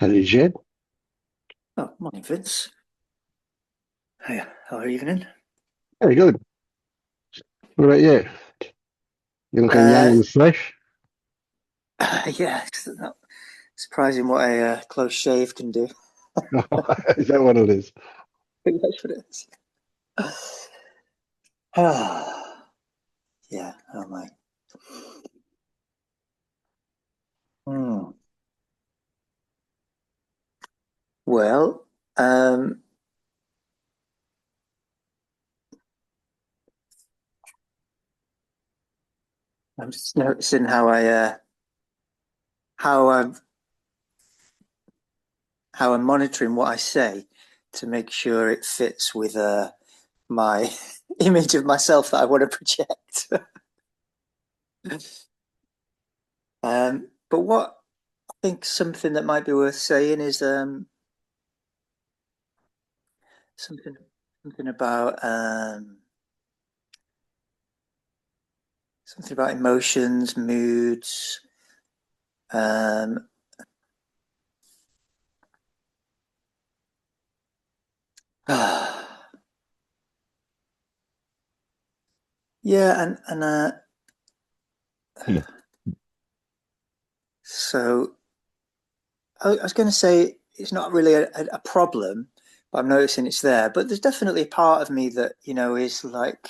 Hello, Jed. Oh, morning, Vince. Hey, how are you evening? Very good. What about you? You looking young Uh, and fresh? yeah, it's not surprising what a close shave can do. Is that what it is? That's what it is. Ah, yeah, oh my. Hmm. Well, um, I'm just noticing how I'm monitoring what I say to make sure it fits with my image of myself that I want to project. But what I think something that might be worth saying is something something about something about emotions, moods. Um, yeah, and Yeah. so I was going to say it's not really a problem, but I'm noticing it's there. But there's definitely a part of me that is like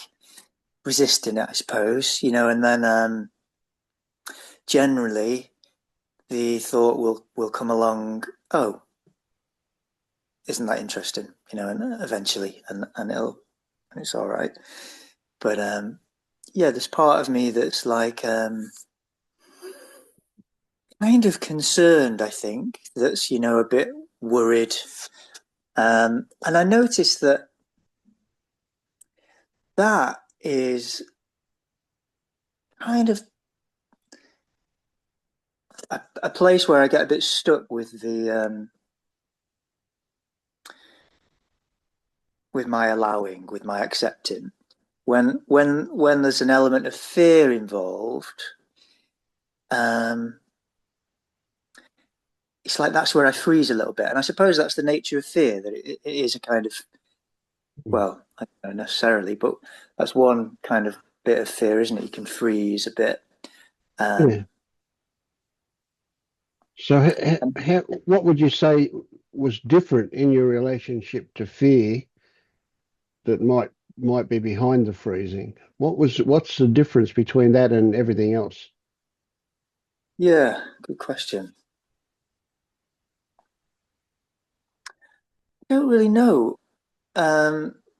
resisting it, I suppose. And then generally the thought will come along. Oh, isn't that interesting? And eventually, and it's all right. But yeah, there's part of me that's like kind of concerned, I think, that's, a bit worried. And I noticed that that is kind of a place where I get a bit stuck with my allowing, with my accepting. When there's an element of fear involved, um, it's like that's where I freeze a little bit. And I suppose that's the nature of fear, that it is a kind of, well, I don't know necessarily, but that's one kind of bit of fear, isn't it? You can freeze a bit. Yeah. Um, So, and what would you say was different in your relationship to fear that might be behind the freezing? What's the difference between that and everything else? yeah, good question. I don't really know.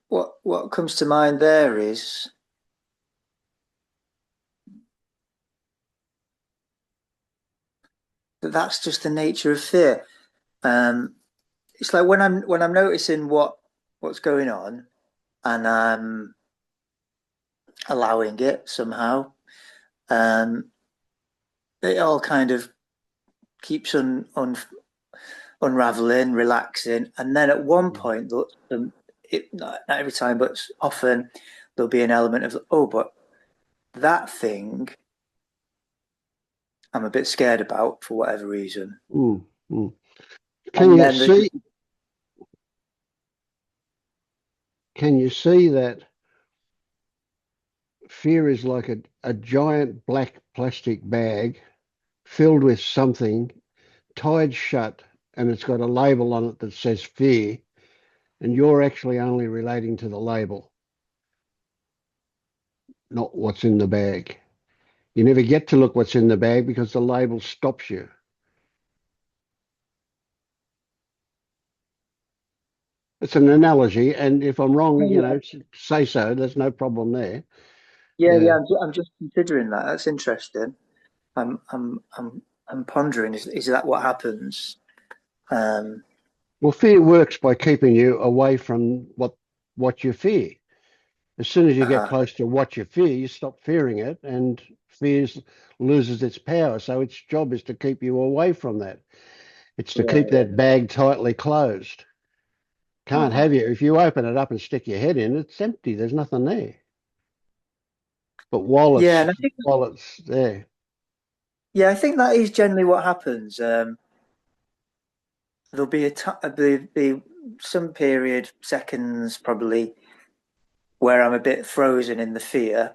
What comes to mind there is that that's just the nature of fear. Um, it's like when I'm noticing what's going on and I'm allowing it somehow. Um, it all kind of keeps unraveling, relaxing, and then at one point, not every time, but often there'll be an element of but that thing I'm a bit scared about for whatever reason, Mm, mm. Can and you then see can you see that fear is like a giant black plastic bag filled with something tied shut, and it's got a label on it that says fear, and you're actually only relating to the label, not what's in the bag. You never get to look what's in the bag because the label stops you. It's an analogy, and if I'm wrong, yeah, say so. There's no problem there. yeah, Yeah. I'm just considering that. That's interesting. I'm I'm I'm I'm pondering. Is that what happens? Um, Well, fear works by keeping you away from what you fear. As soon as you get uh, close to what you fear, you stop fearing it, and fear loses its power. So its job is to keep you away from that. It's to yeah, keep yeah, that bag tightly closed. Can't uh-huh. have you. If you open it up and stick your head in, it's empty. There's nothing there. But Yeah, and while it's there, I think that is generally what happens. there'll be be some period, seconds probably, where I'm a bit frozen in the fear,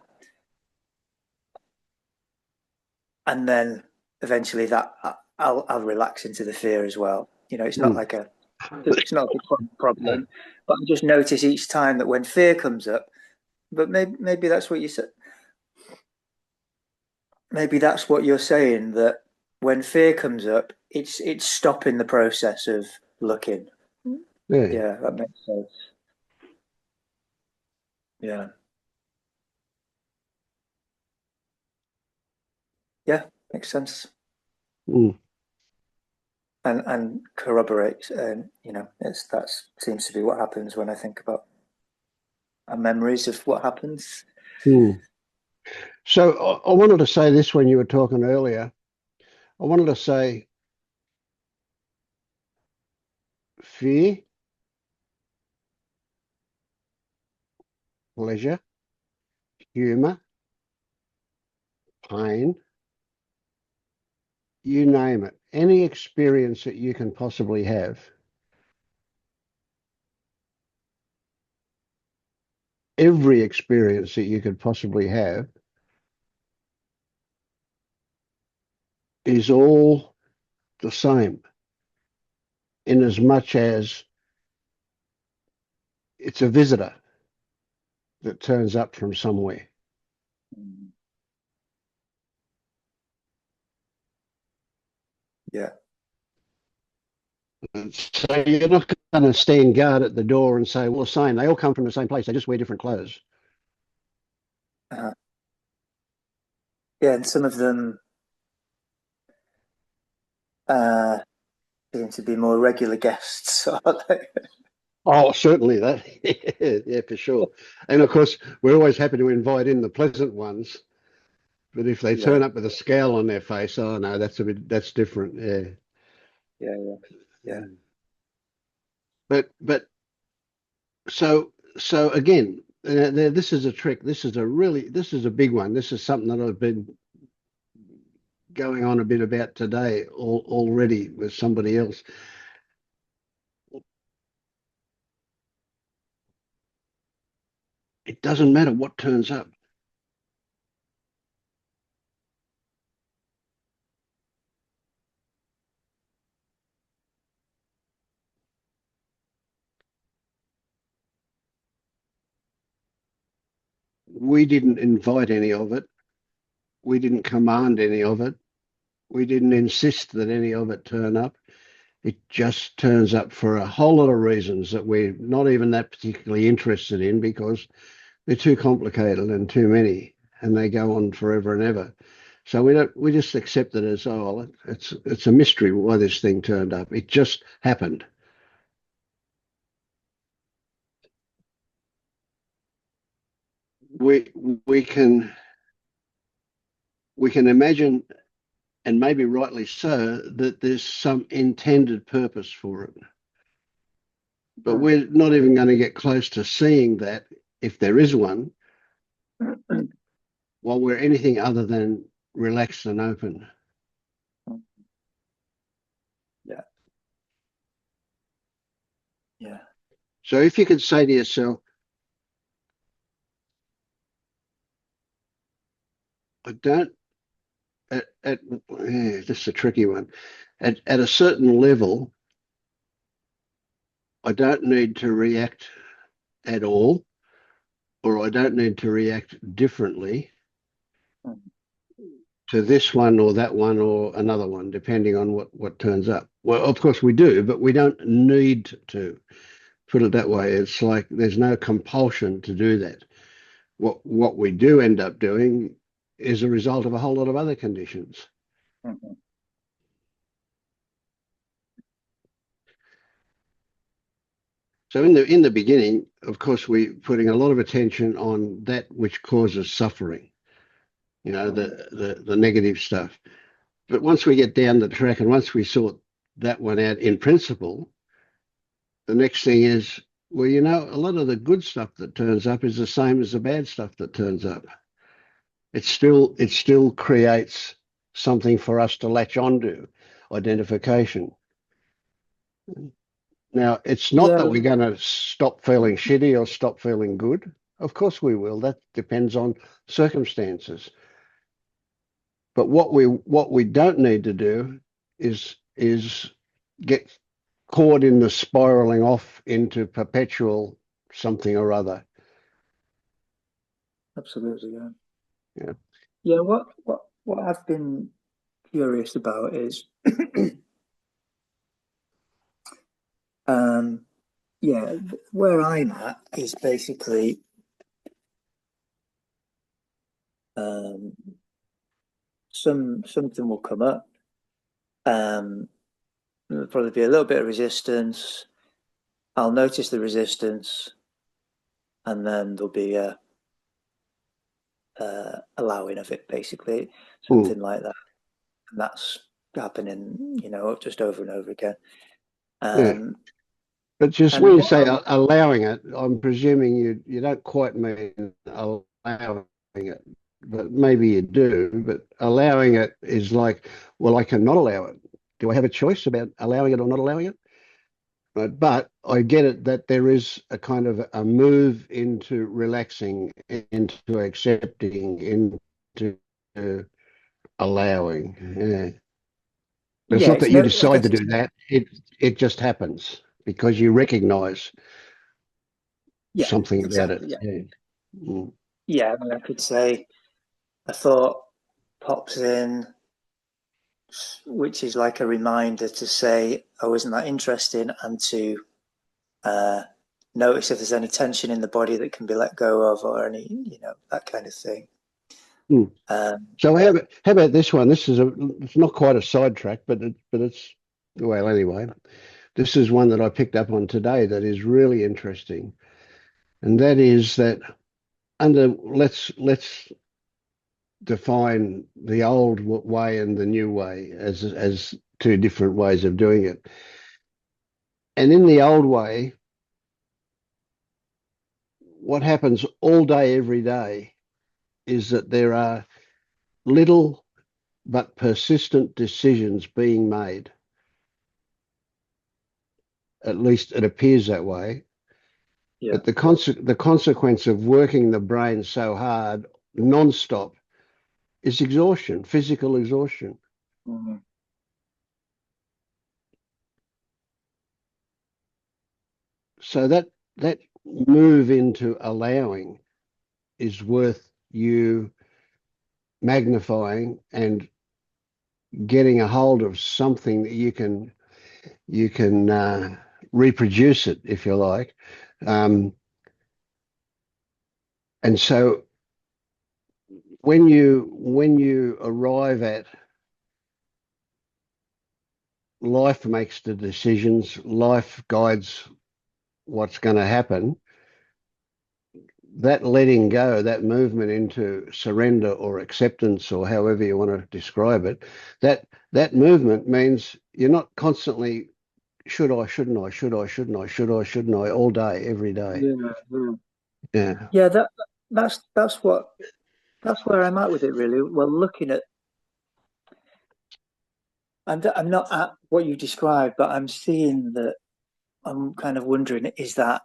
and then eventually that I'll relax into the fear as well. You know, Mm. it's not a big problem, but I just notice each time that when fear comes up, but maybe that's what you said. Maybe that's what you're saying, that when fear comes up, it's stopping the process of looking. Yeah. Yeah, that makes sense. Yeah, yeah, makes sense, Mm. and corroborates. And you know, it's that seems to be what happens when I think about our memories of what happens. Mm. So I wanted to say this when you were talking earlier. I wanted to say fear, pleasure, humor, pain, you name it. Any experience that you can possibly have, every experience that you could possibly have is all the same in as much as it's a visitor that turns up from somewhere. Yeah, And so you're not going to stand guard at the door and say, well, the same, they all come from the same place, they just wear different clothes. uh, yeah, and some of them uh, seem to be more regular guests. Oh, certainly that. Yeah, for sure. And of course, we're always happy to invite in the pleasant ones. But if they Yeah, turn up with a scowl on their face, oh no, that's different. Yeah. yeah, yeah, yeah. But so again, this is a trick. This is a big one. This is something that I've been going on a bit about today already with somebody else. It doesn't matter what turns up. We didn't invite any of it. We didn't command any of it. We didn't insist that any of it turn up. It just turns up for a whole lot of reasons that we're not even that particularly interested in because they're too complicated and too many, and they go on forever and ever. So we just accept it as, oh, it's a mystery why this thing turned up. It just happened. We we can we can imagine, and maybe rightly so, that there's some intended purpose for it. But we're not even going to get close to seeing that, if there is one, while we're anything other than relaxed and open. Yeah, yeah. So if you could say to yourself, I don't, this is a tricky one. At a certain level, I don't need to react at all, or I don't need to react differently to this one or that one or another one, depending on what turns up. Well, of course we do, but we don't need to. Put it that way. It's like there's no compulsion to do that. What we do end up doing is a result of a whole lot of other conditions. Mhm. So in the beginning, of course, we're putting a lot of attention on that which causes suffering, the negative stuff. But once we get down the track and once we sort that one out in principle, the next thing is, well, a lot of the good stuff that turns up is the same as the bad stuff that turns up. It still creates something for us to latch onto, identification. Now, it's not that Yeah, we're going to stop feeling shitty or stop feeling good. Of course we will. That depends on circumstances. But what we don't need to do is get caught in the spiraling off into perpetual something or other. absolutely. Yeah. Yeah. Yeah. What I've been curious about is, um, yeah, where I'm at is basically, um, something will come up. There'll probably be a little bit of resistance. I'll notice the resistance, and then there'll be a allowing of it, basically, Mm, something like that. And that's happening, just over and over again. yeah. Um, But just and when you what say I'm, allowing it, I'm presuming you don't quite mean allowing it, but maybe you do. But allowing it is like, well, I cannot allow it. Do I have a choice about allowing it or not allowing it? Right. But I get it that there is a kind of a move into relaxing, into accepting, into allowing. Yeah. But it's yeah, not it's that you no, I decide to guess it's do that. It just happens because you recognize yeah, something about it. exactly, yeah, Yeah. Mm. yeah. I mean, I could say a thought pops in, which is like a reminder to say, "Oh, isn't that interesting?" and to uh, notice if there's any tension in the body that can be let go of, or any, that kind of thing. Mm. Um, So how about this one? It's not quite a sidetrack, but it's well anyway. This is one that I picked up on today that is really interesting, and that is that under let's define the old way and the new way as two different ways of doing it. And in the old way, what happens all day, every day, is that there are little but persistent decisions being made. At least it appears that way. yeah. But the consequence of working the brain so hard, non-stop, is exhaustion, physical exhaustion. Mm-hmm. So that move into allowing is worth you magnifying and getting a hold of something that you can reproduce it if you like. Um, and so when you arrive at life makes the decisions, life guides what's going to happen. That letting go, that movement into surrender or acceptance, or however you want to describe it, that movement means you're not constantly should I, shouldn't I, should I, shouldn't I, should I, shouldn't I, all day, every day. Yeah, yeah, Yeah. yeah. That's where I'm at with it, really. Well, looking at, I'm not at what you described, but I'm seeing that. I'm kind of wondering, is that,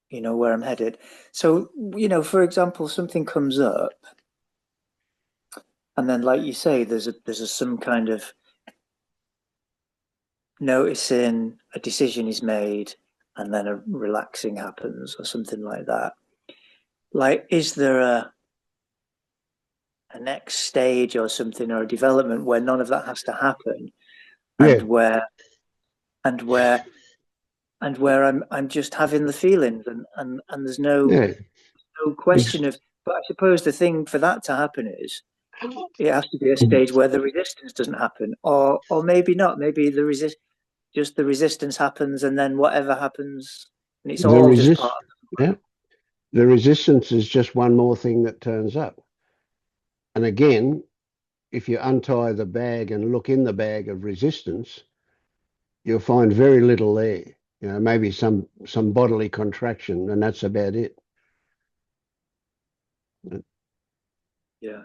where I'm headed? So, for example, something comes up, and then, like you say, there's some kind of noticing a decision is made, and then a relaxing happens, or something like that. Like, is there a next stage or something, or a development where none of that has to happen, and Yeah. where I'm just having the feelings, and there's Yeah. no question of. But I suppose the thing for that to happen is it has to be a stage where the resistance doesn't happen, or maybe not. Maybe the resistance happens, and then whatever happens, and it's The all just part resist, of. yeah. The resistance is just one more thing that turns up. And again, if you untie the bag and look in the bag of resistance, you'll find very little there. Maybe some bodily contraction, and that's about it. Yeah,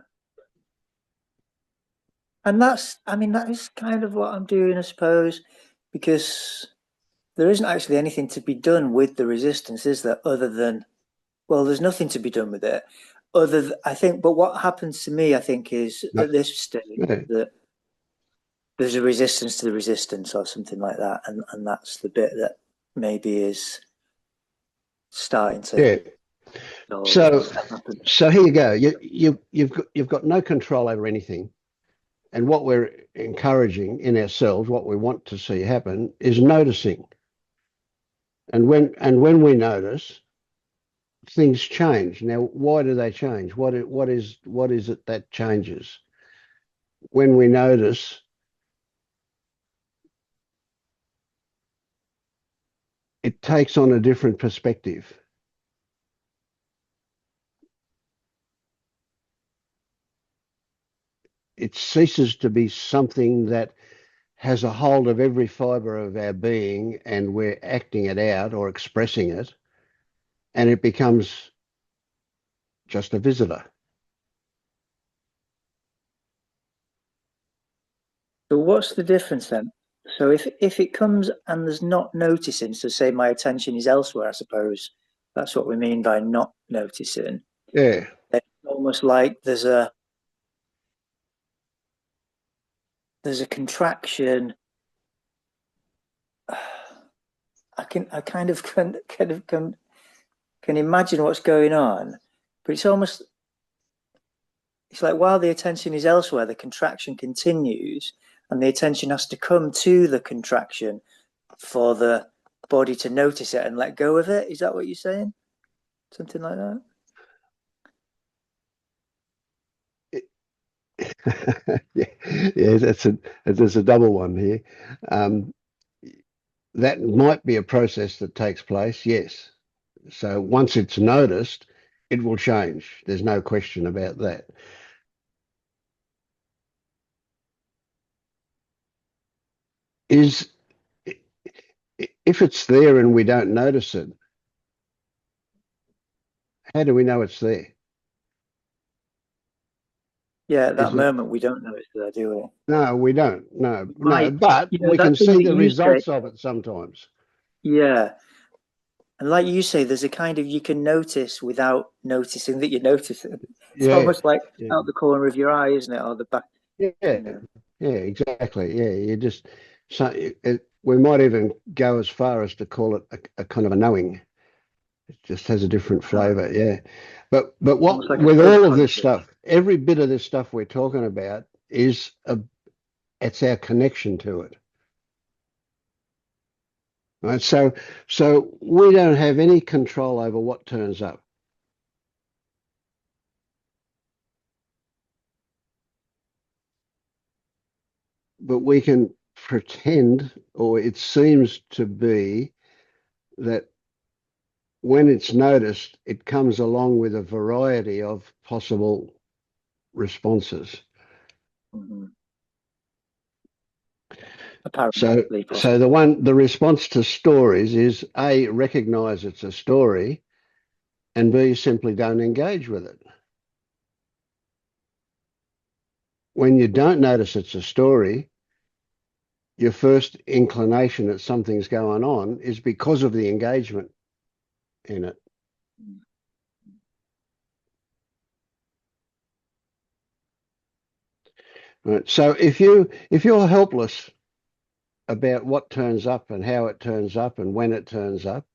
and I mean, that is kind of what I'm doing, I suppose. because there isn't actually anything to be done with the resistance, is there? Other than, well, there's nothing to be done with it. I think, but what happens to me, I think, is No, at this stage yeah, that there's a resistance to the resistance or something like that, and that's the bit that maybe is starting to yeah. all So, happen. so here you go. You've got no control over anything, and what we're encouraging in ourselves, what we want to see happen, is noticing. And when we notice, things change. Now, why do they change? What is it that changes? When we notice, it takes on a different perspective. It ceases to be something that has a hold of every fiber of our being and we're acting it out or expressing it, and it becomes just a visitor. So what's the difference then? So if it comes and there's not noticing, so say my attention is elsewhere, I suppose that's what we mean by not noticing. Yeah. It's almost like there's a contraction. I kind of can imagine what's going on, but it's like while the attention is elsewhere, the contraction continues, and the attention has to come to the contraction for the body to notice it and let go of it. Is that what you're saying? Something like that? Yeah, yeah, there's a double one here. Um, that might be a process that takes place, yes. So once it's noticed, it will change. There's no question about that. Is if it's there and we don't notice it, how do we know it's there? Yeah, at that Is it? moment we don't know it's there, do we? No, we don't. No, no. Like, But we that can thing see that the you say, results of it sometimes. yeah. And like you say, there's a kind of you can notice without noticing that you're noticing. It's Yeah, almost like yeah, out the corner of your eye, isn't it? Or the back, yeah, you know. yeah. Exactly. Yeah, you just so we might even go as far as to call it a kind of a knowing. It just has a different Right. flavor. Yeah, but what Almost like a with all of this subconscious. stuff, every bit of this stuff we're talking about is it's our connection to it. Right. So we don't have any control over what turns up, but we can pretend, or it seems to be that when it's noticed, it comes along with a variety of possible responses. Mm-hmm. So, Apparently so possible. the response to stories is A, recognize it's a story, and B, simply don't engage with it. When you don't notice it's a story, your first inclination that something's going on is because of the engagement in it. Right? So if you're helpless about what turns up and how it turns up and when it turns up,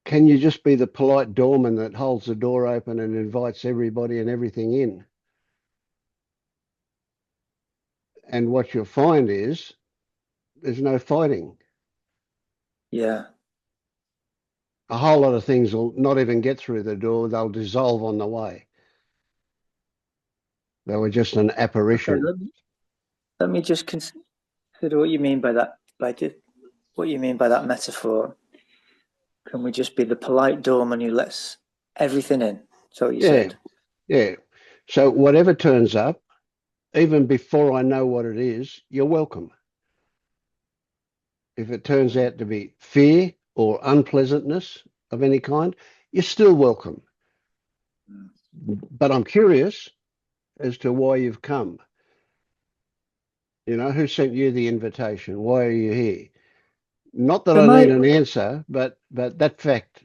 can you just be the polite doorman that holds the door open and invites everybody and everything in? And what you'll find is there's no fighting. Yeah. A whole lot of things will not even get through the door. They'll dissolve on the way. They were just an Okay. apparition. Let me just consider what you mean by that. What you mean by that metaphor. Can we just be the polite doorman who lets everything in? So what you Yeah, said. yeah. So whatever turns up, even before I know what it is, you're welcome. If it turns out to be fear or unpleasantness of any kind, you're still welcome. but I'm curious as to why you've come. You know, who sent you the invitation? Why are you here? Not that So I need my an answer, but that fact.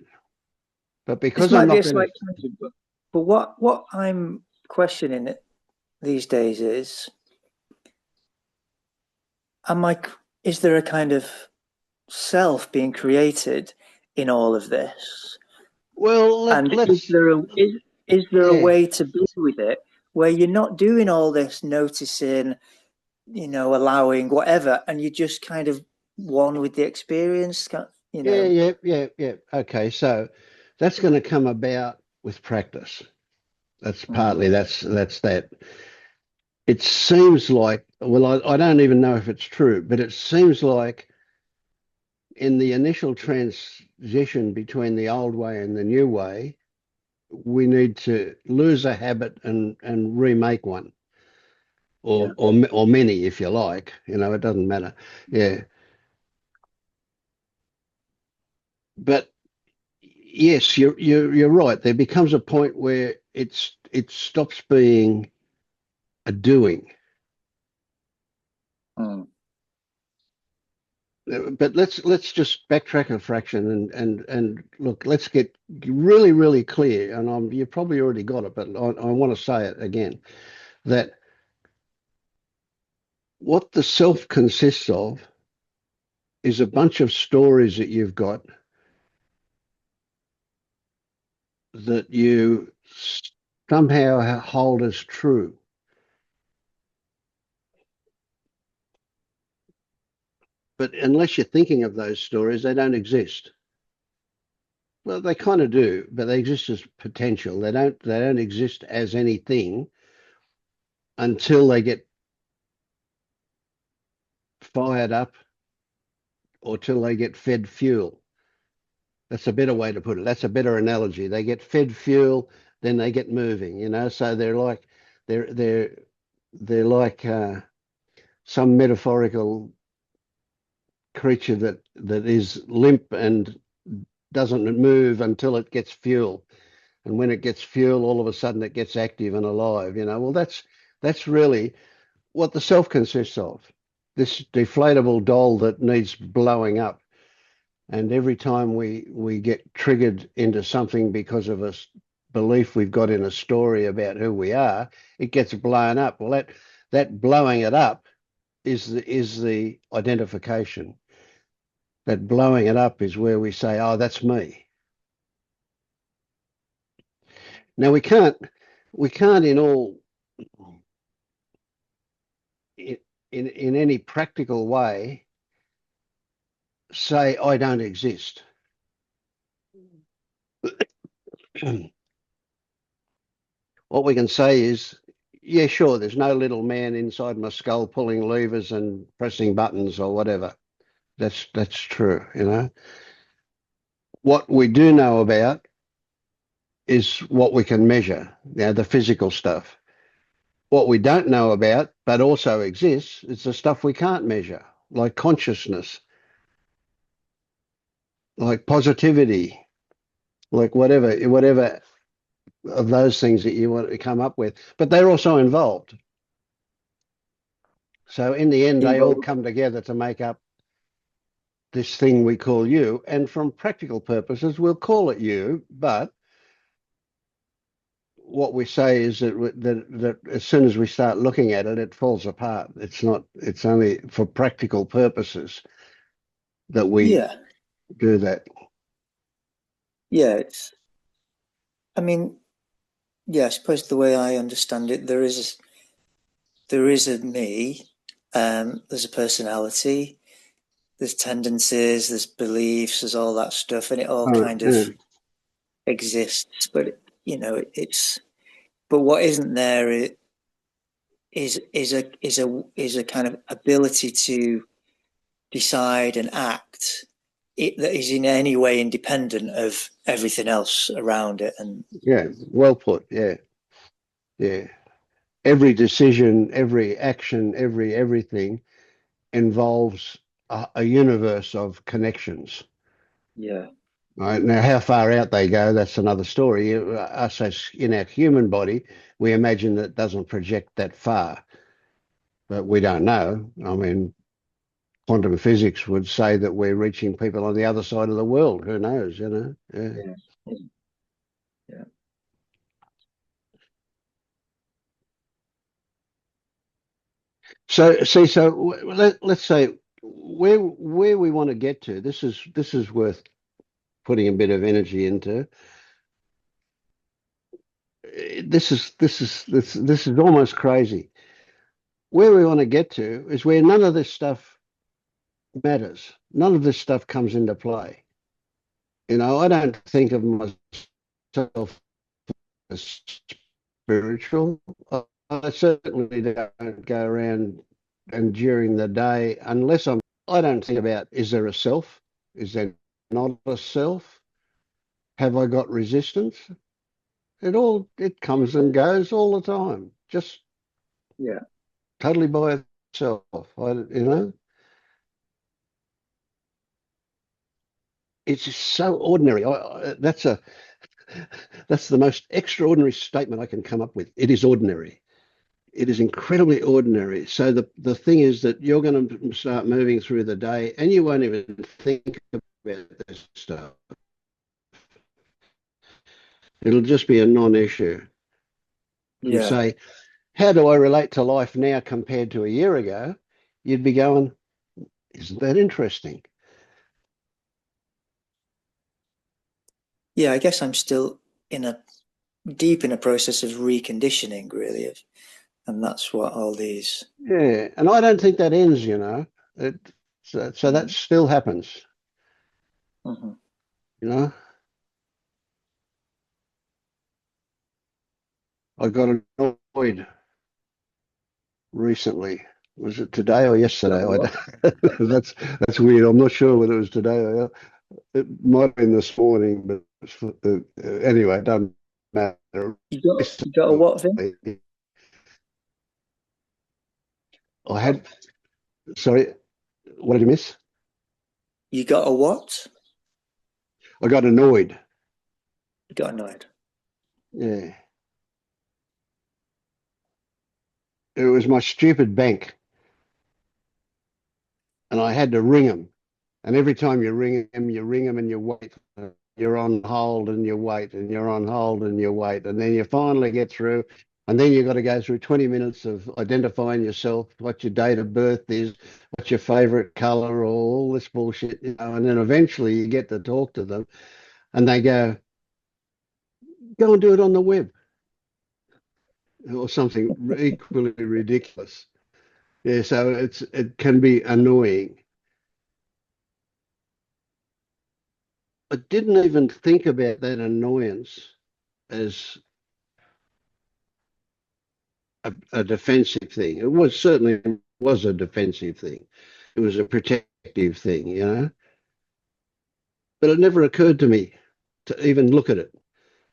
But this because I'm might be not a going to, slight tangent, but what I'm questioning these days is, am I? Is there a kind of self being created in all of this? well, And let's, is there a yeah, way to be with it where you're not doing all this noticing, allowing whatever, and you're just kind of one with the experience, yeah, yeah, yeah, yeah. Okay, so that's going to come about with practice. That's Mm, partly that's that. It seems like, well, I don't even know if it's true, but it seems like in the initial transition between the old way and the new way, we need to lose a habit and remake one, yeah. or many, if you like. You know, it doesn't matter. Yeah, but yes, you're right. There becomes a point where it stops being a doing. Mm, But let's just backtrack a fraction and look. Let's get really really clear. And you probably already got it, but I want to say it again. That what the self consists of is a bunch of stories that you've got that you somehow hold as true. But unless you're thinking of those stories, they don't exist. Well, they kind of do, but they exist as potential. They don't exist as anything until they get fired up or till they get fed fuel. That's a better way to put it. That's a better analogy. They get fed fuel, then they get moving, you know. So they're they're they're like some metaphorical creature that is limp and doesn't move until it gets fuel. And when it gets fuel, all of a sudden it gets active and alive, you know. Well, that's really what the self consists of. This deflatable doll that needs blowing up. And every time we get triggered into something because of a belief we've got in a story about who we are, it gets blown up. Well, that blowing it up is the identification. That blowing it up is where we say, "Oh, that's me." Now we can't in in any practical way say I don't exist. What we can say is, yeah, sure, there's no little man inside my skull pulling levers and pressing buttons or whatever. That's true, you know. What we do know about is what we can measure, the physical stuff. What we don't know about, but also exists, is the stuff we can't measure, like consciousness, like positivity, like whatever of those things that you want to come up with. But they're also involved. So in the end, they all involved. come together to make up this thing we call you. And from practical purposes, we'll call it you. But what we say is that as soon as we start looking at it, it falls apart. It's not. It's only for practical purposes that we Yeah, do that. yeah. I mean, yeah. I suppose the way I understand it, there is a me. There's a personality. There's tendencies. There's beliefs. There's all that stuff, and it all kind Yeah, of exists. But it's. But what isn't there is a kind of ability to decide and act that is in any way independent of everything else around it. And yeah. Well put. Yeah, yeah. Every decision, every action, everything involves a universe of connections. yeah, Right. Now, how far out they go, that's another story. Us as in our human body, we imagine that it doesn't project that far, but we don't know. I mean, quantum physics would say that we're reaching people on the other side of the world. Who knows, you know? Yeah. Yeah. Yeah. So, see, so let's say where we want to get to. This is worth putting a bit of energy into. This is almost crazy. Where we want to get to is where none of this stuff matters. None of this stuff comes into play. I don't think of myself as spiritual. I certainly don't go around and during the day, unless I don't think about, is there a self? Is there not a self? Have I got resistance? It comes and goes all the time, just Yeah. totally by itself. It's just so ordinary. That's the most extraordinary statement I can come up with. It is ordinary. It is incredibly ordinary. So the thing is that you're going to start moving through the day and you won't even think about this stuff. It'll just be a non-issue. You Yeah. say, how do I relate to life now compared to a year ago? You'd be going, isn't that interesting? Yeah. I guess I'm still in a deep in a process of reconditioning, really, and that's what all these. Yeah. And I don't think that ends. It, so that Mm, still happens, mhm. you know. I got annoyed recently. Was it today or yesterday? Got I what? don't, that's weird. I'm not sure whether it was today or it might have been this morning, but anyway, it doesn't matter. You got a what thing? I had, sorry, what did you miss? You got a what? I got annoyed. You got annoyed. Yeah. It was my stupid bank, and I had to ring them. And every time you ring them and you wait. You're on hold and you wait and you're on hold and you wait. And then you finally get through. And then you've got to go through 20 minutes of identifying yourself, what your date of birth is, what's your favorite color, or all this bullshit. And then eventually you get to talk to them and they go and do it on the web or something equally ridiculous. Yeah, so it can be annoying. I didn't even think about that annoyance as a defensive thing. It was certainly was a defensive thing. It was a protective thing. But it never occurred to me to even look at it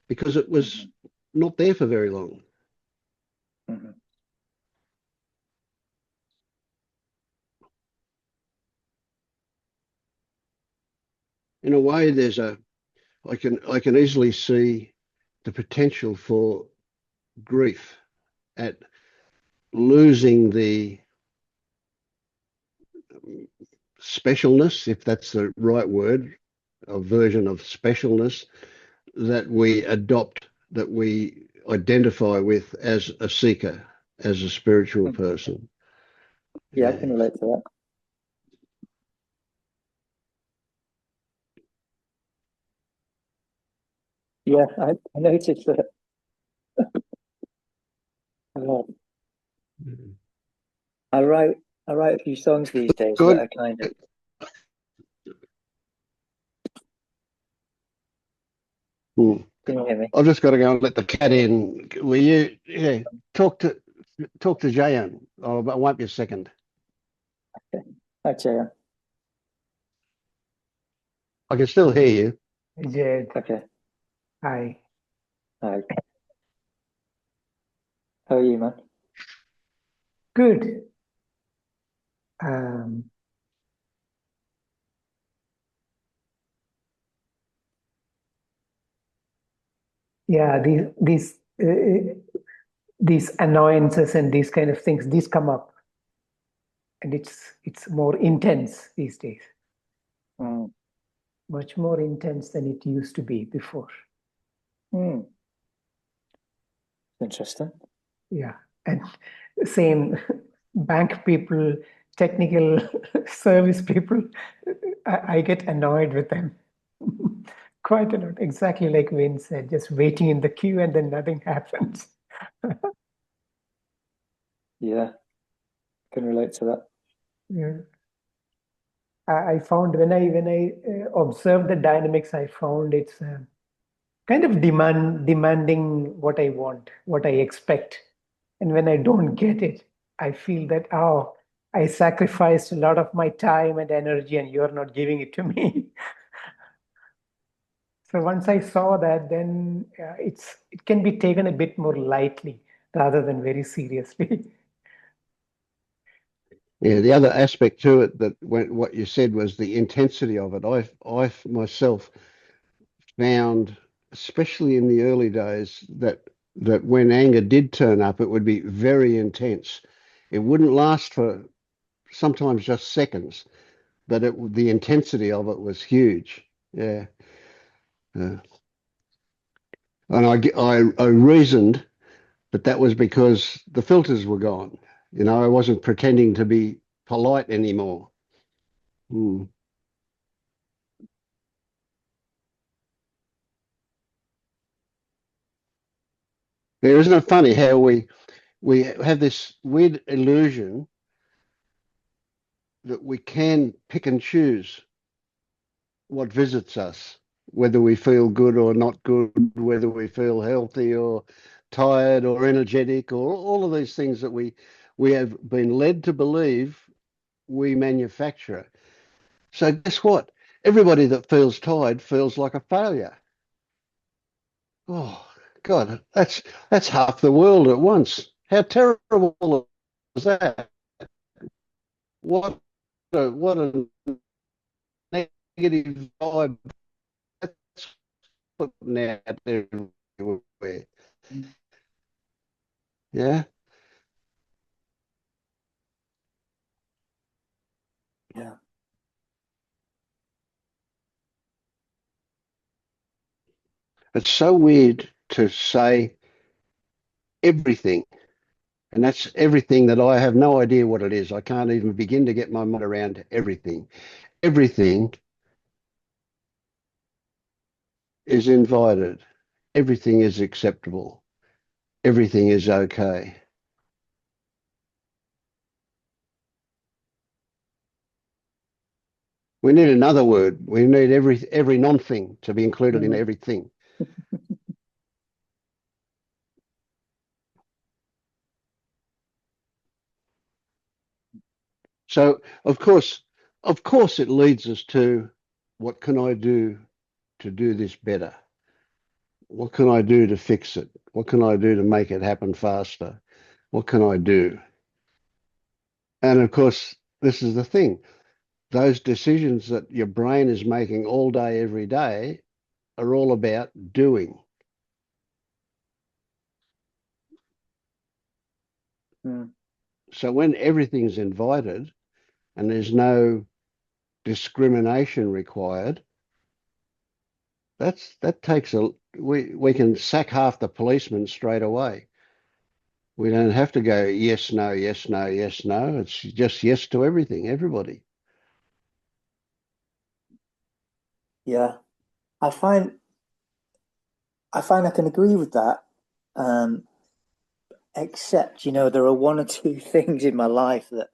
because it was Hmm. not there for very long. Hmm. In a way, I can easily see the potential for grief at losing the specialness, if that's the right word, a version of specialness that we adopt, that we identify with as a seeker, as a spiritual Hmm. person. Yeah, I Yeah. can relate to that. Yeah, I noticed that. uh, I write I write a few songs these days that Good. are kind of. Hmm. Can you hear me? I've just got to go and let the cat in. Will you? Yeah. Talk to talk to Jayan. Oh, but I won't be a second. Okay. Actually, I can still hear you. Jed, okay. hi. Hi. How are you, man? Good. Um, Yeah, these annoyances and these kind of things, these come up, and it's more intense these days, Mm. much more intense than it used to be before. Mm. Interesting. Yeah, and same bank people, technical service people, I get annoyed with them. Quite a lot, exactly like Wayne said, just waiting in the queue and then nothing happens. Yeah, can relate to that. Yeah. I found when I observed the dynamics, I found it's kind of demanding what I want, what I expect, and when I don't get it, I feel that I sacrificed a lot of my time and energy, and you're not giving it to me. So once I saw that, then it can be taken a bit more lightly rather than very seriously. Yeah, the other aspect to it that what you said was the intensity of it. I myself found, especially in the early days, that when anger did turn up, it would be very intense. It wouldn't last for sometimes just seconds, but the intensity of it was huge. Yeah. And I reasoned that was because the filters were gone. I wasn't pretending to be polite anymore. Hmm. Yeah, isn't it funny how we have this weird illusion that we can pick and choose what visits us, whether we feel good or not good, whether we feel healthy or tired or energetic, or all of these things that we have been led to believe we manufacture. So guess what? Everybody that feels tired feels like a failure. Oh God, that's half the world at once. How terrible is that? What what a negative vibe that's putting out there everywhere. Yeah. Yeah. It's so weird to say everything. And that's everything that I have no idea what it is. I can't even begin to get my mind around everything. Everything is invited. Everything is acceptable. Everything is okay. We need another word. We need every non-thing to be included in Mm. everything. So of course it leads us to what can I do to do this better? What can I do to fix it? What can I do to make it happen faster? What can I do? And of course, this is the thing. Those decisions that your brain is making all day, every day, are all about doing. Mm. So when everything's invited and there's no discrimination required, that takes we can sack half the policemen straight away. We don't have to go yes, no, yes, no, yes, no. It's just yes to everything, everybody. Yeah. I find I can agree with that. Um, except, there are one or two things in my life that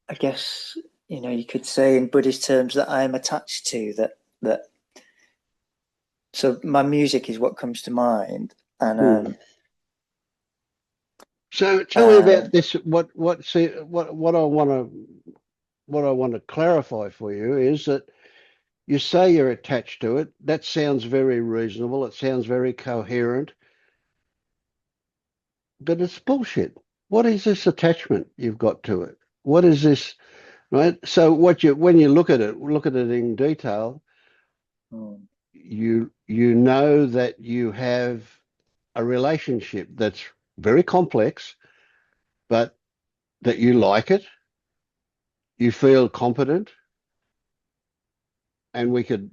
I guess, you could say in Buddhist terms that I am attached to that so my music is what comes to mind. And Hmm. So tell me uh, about this. What I want to clarify for you is that you say you're attached to it. That sounds very reasonable. It sounds very coherent, but it's bullshit. What is this attachment you've got to it? What is this, right? So when you look at it in detail, mm, you you know that you have a relationship that's very complex, but that you like it, you feel competent, and we could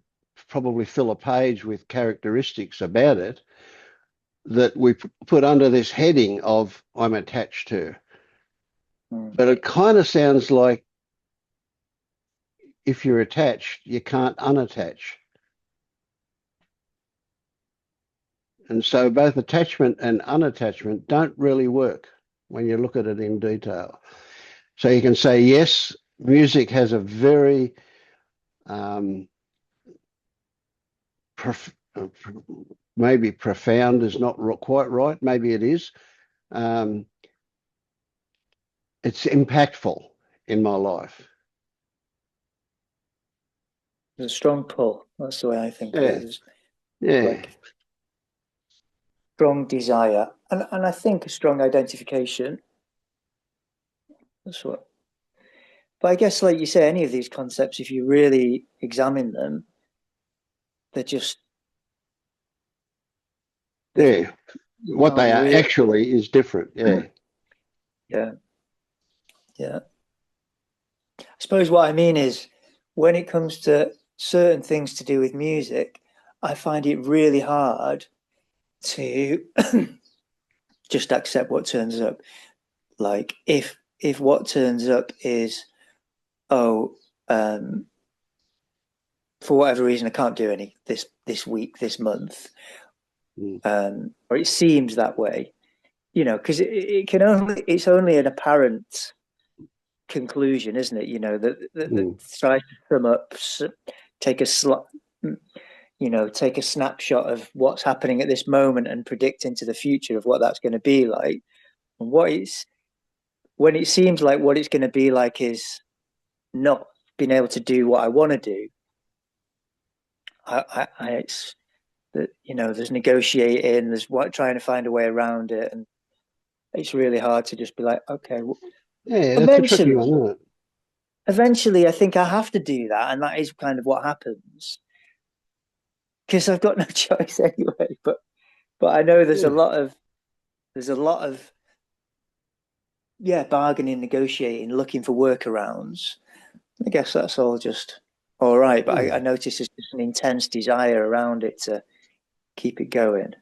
probably fill a page with characteristics about it that we put under this heading of I'm attached to. But it kind of sounds like if you're attached, you can't unattach. And so both attachment and unattachment don't really work when you look at it in detail. So you can say, yes, music has a very maybe profound is not quite right. Maybe it is. It's impactful in my life. There's a strong pull. That's the way I think of it. Like strong desire, and I think a strong identification. That's what. But I guess, like you say, any of these concepts, if you really examine them, they're just what they are actually is different. Yeah. I suppose what I mean is, when it comes to certain things to do with music, I find it really hard to just accept what turns up. Like if what turns up is, for whatever reason I can't do any this week, this month, or it seems that way, because it's only an apparent conclusion, isn't it? That tries to sum up, take a snapshot of what's happening at this moment and predict into the future of what that's going to be like. And when it seems like what it's going to be like is not being able to do what I want to do. It's that, there's negotiating, there's trying to find a way around it, and it's really hard to just be like, okay, that's a tricky one, isn't it? Eventually, I think I have to do that, and that is kind of what happens, because I've got no choice anyway. But I know there's a lot of bargaining, negotiating, looking for workarounds. I guess that's all just all right, but I notice there's just an intense desire around it to keep it going.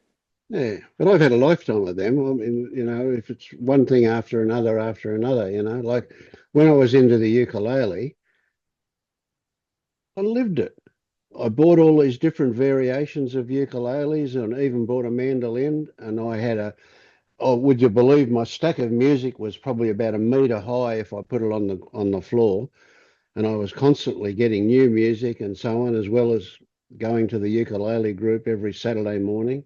Yeah, but I've had a lifetime of them. I mean, if it's one thing after another, like when I was into the ukulele, I lived it. I bought all these different variations of ukuleles and even bought a mandolin, and I had would you believe my stack of music was probably about 1 meter high if I put it on the floor. And I was constantly getting new music and so on, as well as going to the ukulele group every Saturday morning.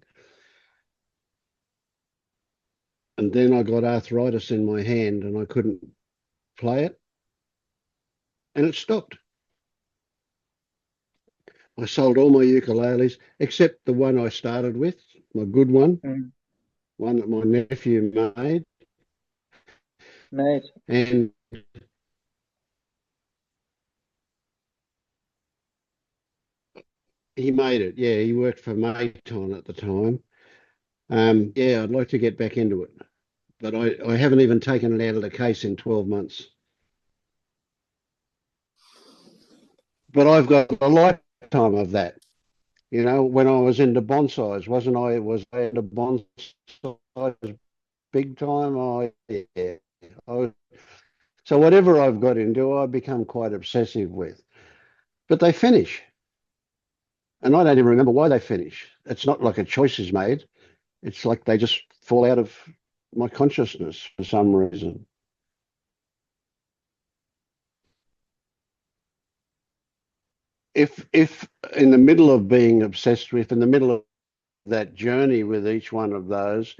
And then I got arthritis in my hand and I couldn't play it. And it stopped. I sold all my ukuleles except the one I started with, my good one, one that my nephew made. And he made it. Yeah, he worked for Maton at the time. I'd like to get back into it. But I haven't even taken it out of the case in 12 months. But I've got a lifetime of that. When I was into bonsais, was I into bonsais big time? So whatever I've got into, I become quite obsessive with. But they finish. And I don't even remember why they finish. It's not like a choice is made. It's like they just fall out of my consciousness for some reason. If in the middle of being obsessed with, in the middle of that journey with each one of those,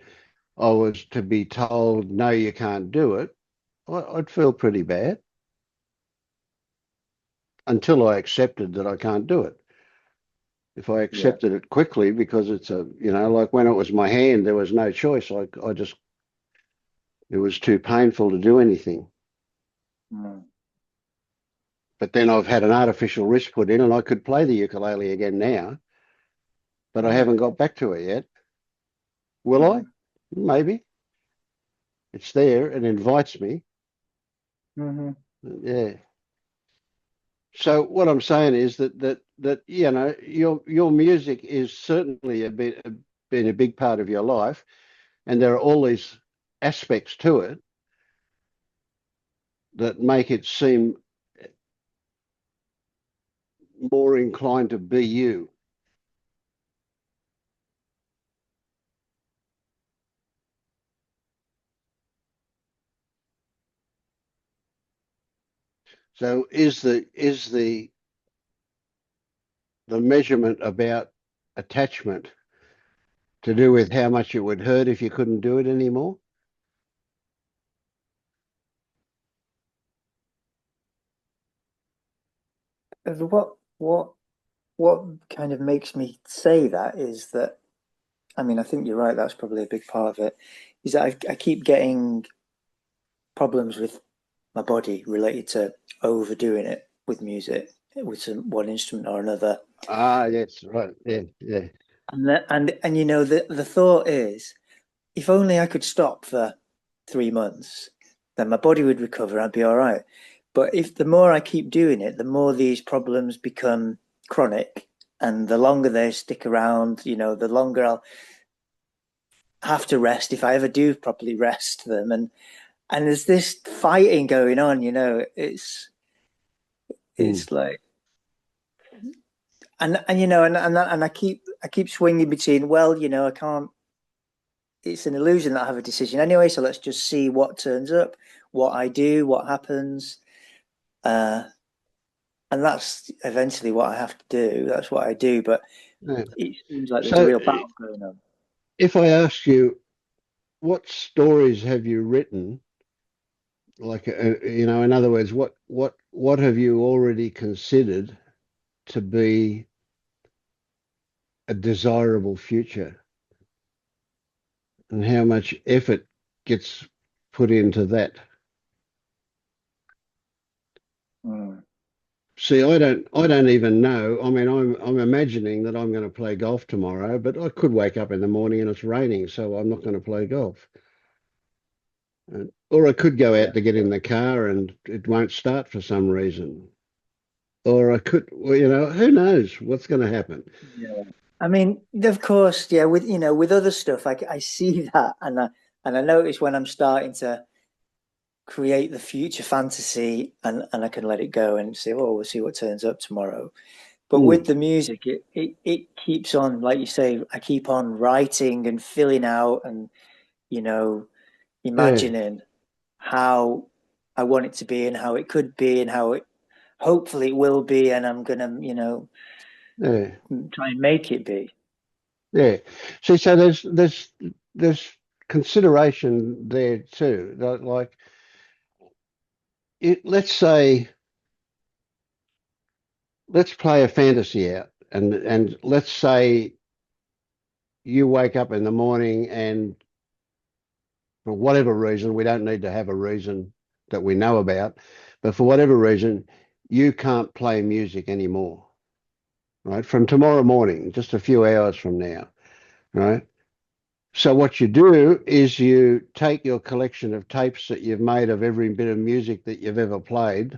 I was to be told, no, you can't do it, I'd feel pretty bad until I accepted that I can't do it. If I accepted it quickly, because it's like when it was my hand, there was no choice. It was too painful to do anything. But then I've had an artificial wrist put in and I could play the ukulele again now. but I haven't got back to it yet. Will I? Maybe. It's there. It invites me. Mm-hmm. Yeah. So what I'm saying is that you know your music is certainly been a big part of your life, and there are all these aspects to it that make it seem more inclined to be you. So is the measurement about attachment to do with how much it would hurt if you couldn't do it anymore? What kind of makes me say that is that, I mean, I think you're right. That's probably a big part of it. Is that I keep getting problems with my body related to overdoing it with music, with one instrument or another. Ah, yes, right. Yeah, yeah. And you know, the thought is, if only I could stop for 3 months, then my body would recover. I'd be all right. But if the more I keep doing it, the more these problems become chronic, and the longer they stick around, you know, the longer I'll have to rest if I ever do properly rest them. And there's this fighting going on, you know. Mm. It's like, and you know, and I keep swinging between, well, you know, I can't. It's an illusion that I have a decision anyway, so let's just see what turns up, what I do, what happens, uh, and that's eventually what I have to do. That's what I do, but Yeah. it seems like there's a So real battle going on. if I ask you, what stories have you written? Like, you know, in other words, what have you already considered to be a desirable future, and how much effort gets put into that? Mm. See, I don't even know. I mean, I'm imagining that I'm going to play golf tomorrow, but I could wake up in the morning and it's raining, so I'm not going to play golf. Or I could go Yeah. out to get in the car and it won't start for some reason. Or I could, well, you know, who knows what's going to happen? Yeah. I mean, of course, yeah. With, you know, with other stuff, I see that, and I notice when I'm starting to create the future fantasy, and I can let it go and say, oh, we'll see what turns up tomorrow. But with Mm, the music, it keeps on, like you say, I keep on writing and filling out, and you know, yeah, imagining how I want it to be and how it could be and how it hopefully it will be, and I'm gonna, you know, yeah, try and make it be. yeah. See, so there's consideration there too. Like, let's say, let's play a fantasy out, and let's say you wake up in the morning and for whatever reason, we don't need to have a reason that we know about, but for whatever reason, you can't play music anymore, right? From tomorrow morning, just a few hours from now, right? So what you do is you take your collection of tapes that you've made of every bit of music that you've ever played,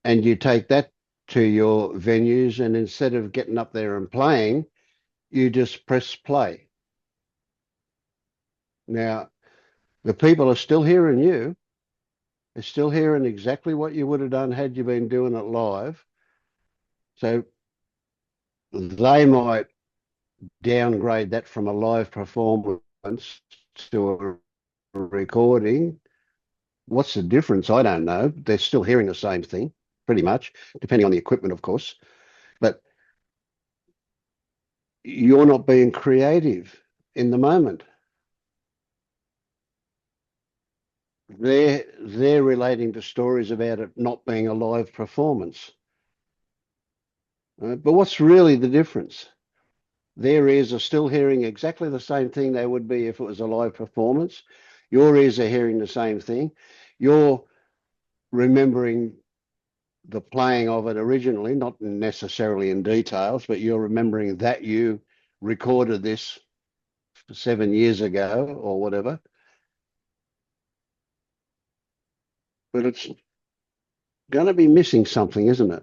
and you take that to your venues, and instead of getting up there and playing, you just press play. Now, the people are still hearing you. They're still hearing exactly what you would have done had you been doing it live. So they might downgrade that from a live performance to a recording. What's the difference? I don't know. They're still hearing the same thing, pretty much, depending on the equipment, of course. But you're not being creative in the moment. They're relating to stories about it not being a live performance. But what's really the difference? Their ears are still hearing exactly the same thing they would be if it was a live performance. Your ears are hearing the same thing. You're remembering the playing of it originally, not necessarily in details, but you're remembering that you recorded this 7 years ago or whatever, but it's going to be missing something, isn't it?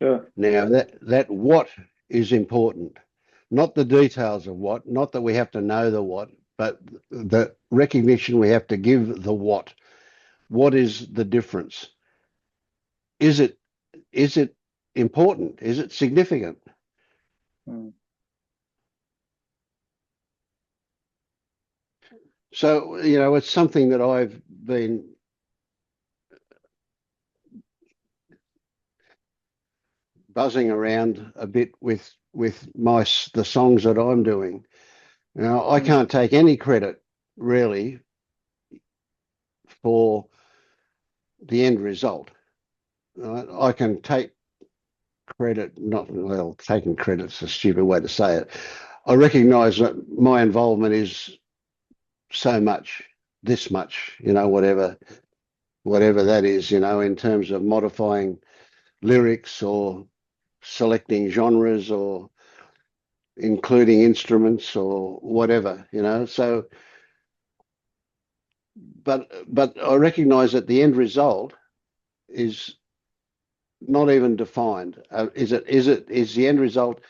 Sure. Now that what is important, not the details of what, not that we have to know the what, but the recognition we have to give the what. What is the difference? Is it important? Is it significant? Mm. So, it's something that I've been buzzing around a bit with the songs that I'm doing. Now, I can't take any credit really for the end result. I can take credit, not, well, taking credit's a stupid way to say it. I recognize that my involvement is so much, this much, whatever that is, in terms of modifying lyrics or selecting genres or including instruments or whatever, so but I recognize that the end result is not even defined. Is the end result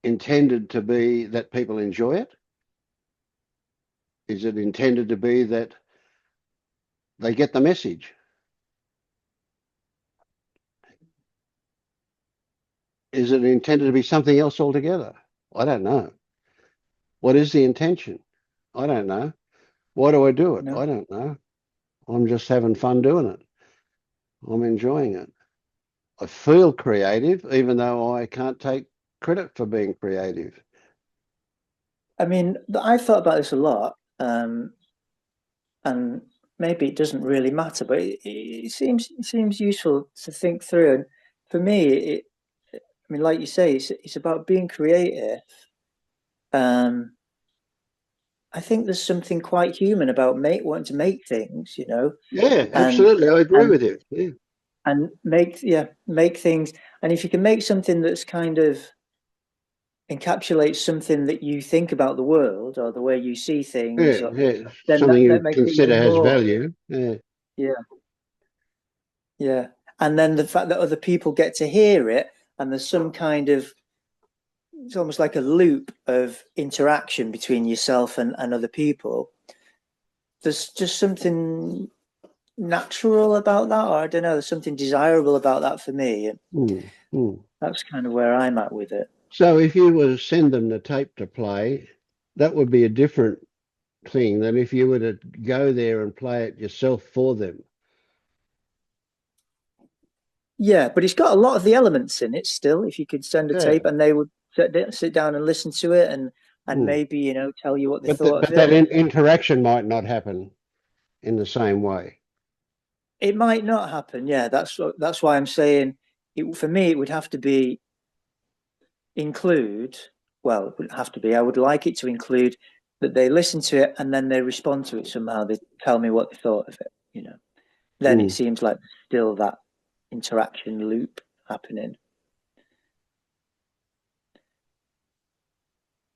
intended to be that people enjoy it? Is it intended to be that they get the message? Is it intended to be something else altogether? I don't know. What is the intention? I don't know. Why do I do it? No. I don't know. I'm just having fun doing it. I'm enjoying it. I feel creative, even though I can't take credit for being creative. I mean, I've thought about this a lot, and maybe it doesn't really matter, but it seems useful to think through. And for me, I mean, like you say, it's about being creative. I think there's something quite human about wanting to make things, Yeah, and absolutely. I agree and with you. Yeah. and make things. And if you can make something that's kind of encapsulates something that you think about the world or the way you see things, Yeah. then Something that you makes it consider even has more. value. Yeah. Yeah, yeah. And then the fact that other people get to hear it, and there's some kind of, it's almost like a loop of interaction between yourself and other people. There's just something natural about that, or I don't know, there's something desirable about that for me. And that's kind of where I'm at with it. So if you were to send them the tape to play, that would be a different thing than if you were to go there and play it yourself for them. Yeah, but it's got a lot of the elements in it still. If you could send a Yeah. tape and they would sit down and listen to it, and Mm. maybe tell you what they But thought of that it. interaction might not happen in the same way. It might not happen. Yeah, that's why I'm saying for me it would have to be include. Well, it would have to be. I would like it to include that they listen to it and then they respond to it somehow. They tell me what they thought of it. Then it seems like still that interaction loop happening.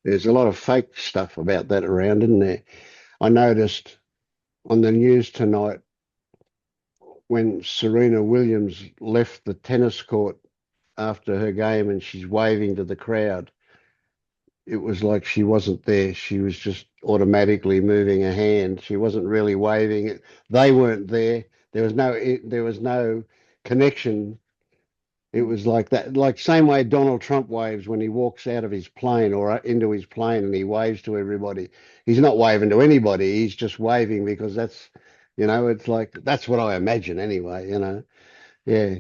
There's a lot of fake stuff about that around, isn't there? I noticed on the news tonight when Serena Williams left the tennis court after her game and she's waving to the crowd. It was like she wasn't there. She was just automatically moving a hand. She wasn't really waving it. They weren't there. There was no connection. It was like that, like same way Donald Trump waves when he walks out of his plane or into his plane and he waves to everybody. He's not waving to anybody. He's just waving because it's like that's what I imagine anyway. Yeah.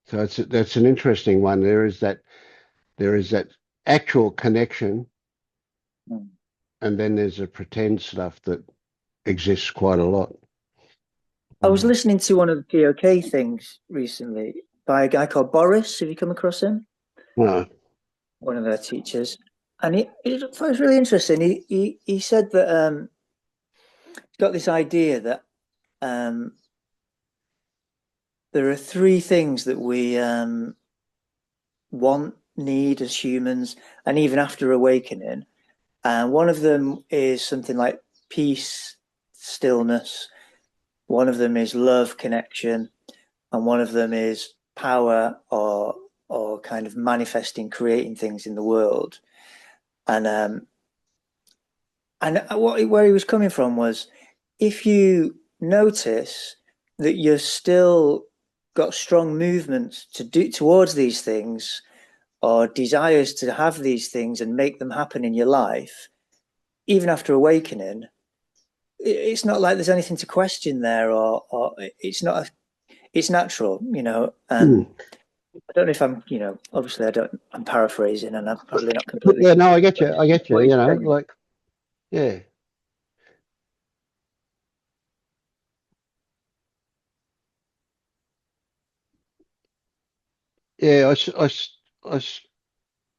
So that's an interesting one. There is that actual connection, and then there's a pretend stuff that exists quite a lot. I was listening to one of the POK things recently by a guy called Boris. Have you come across him? No. One of their teachers, and it was really interesting. He said that he's got this idea that there are three things that we want need as humans, and even after awakening. And one of them is something like peace, stillness. One of them is love, connection, and one of them is power, or kind of manifesting, creating things in the world. And where he was coming from was, if you notice that you're still got strong movements to do towards these things, or desires to have these things and make them happen in your life, even after awakening, it's not like there's anything to question there, or it's not. It's natural, you know. And I don't know if I'm, you know, obviously I'm paraphrasing, and I'm probably not completely. Yeah, no, I get you. I get you. What he's You know, saying. like, yeah. Yeah,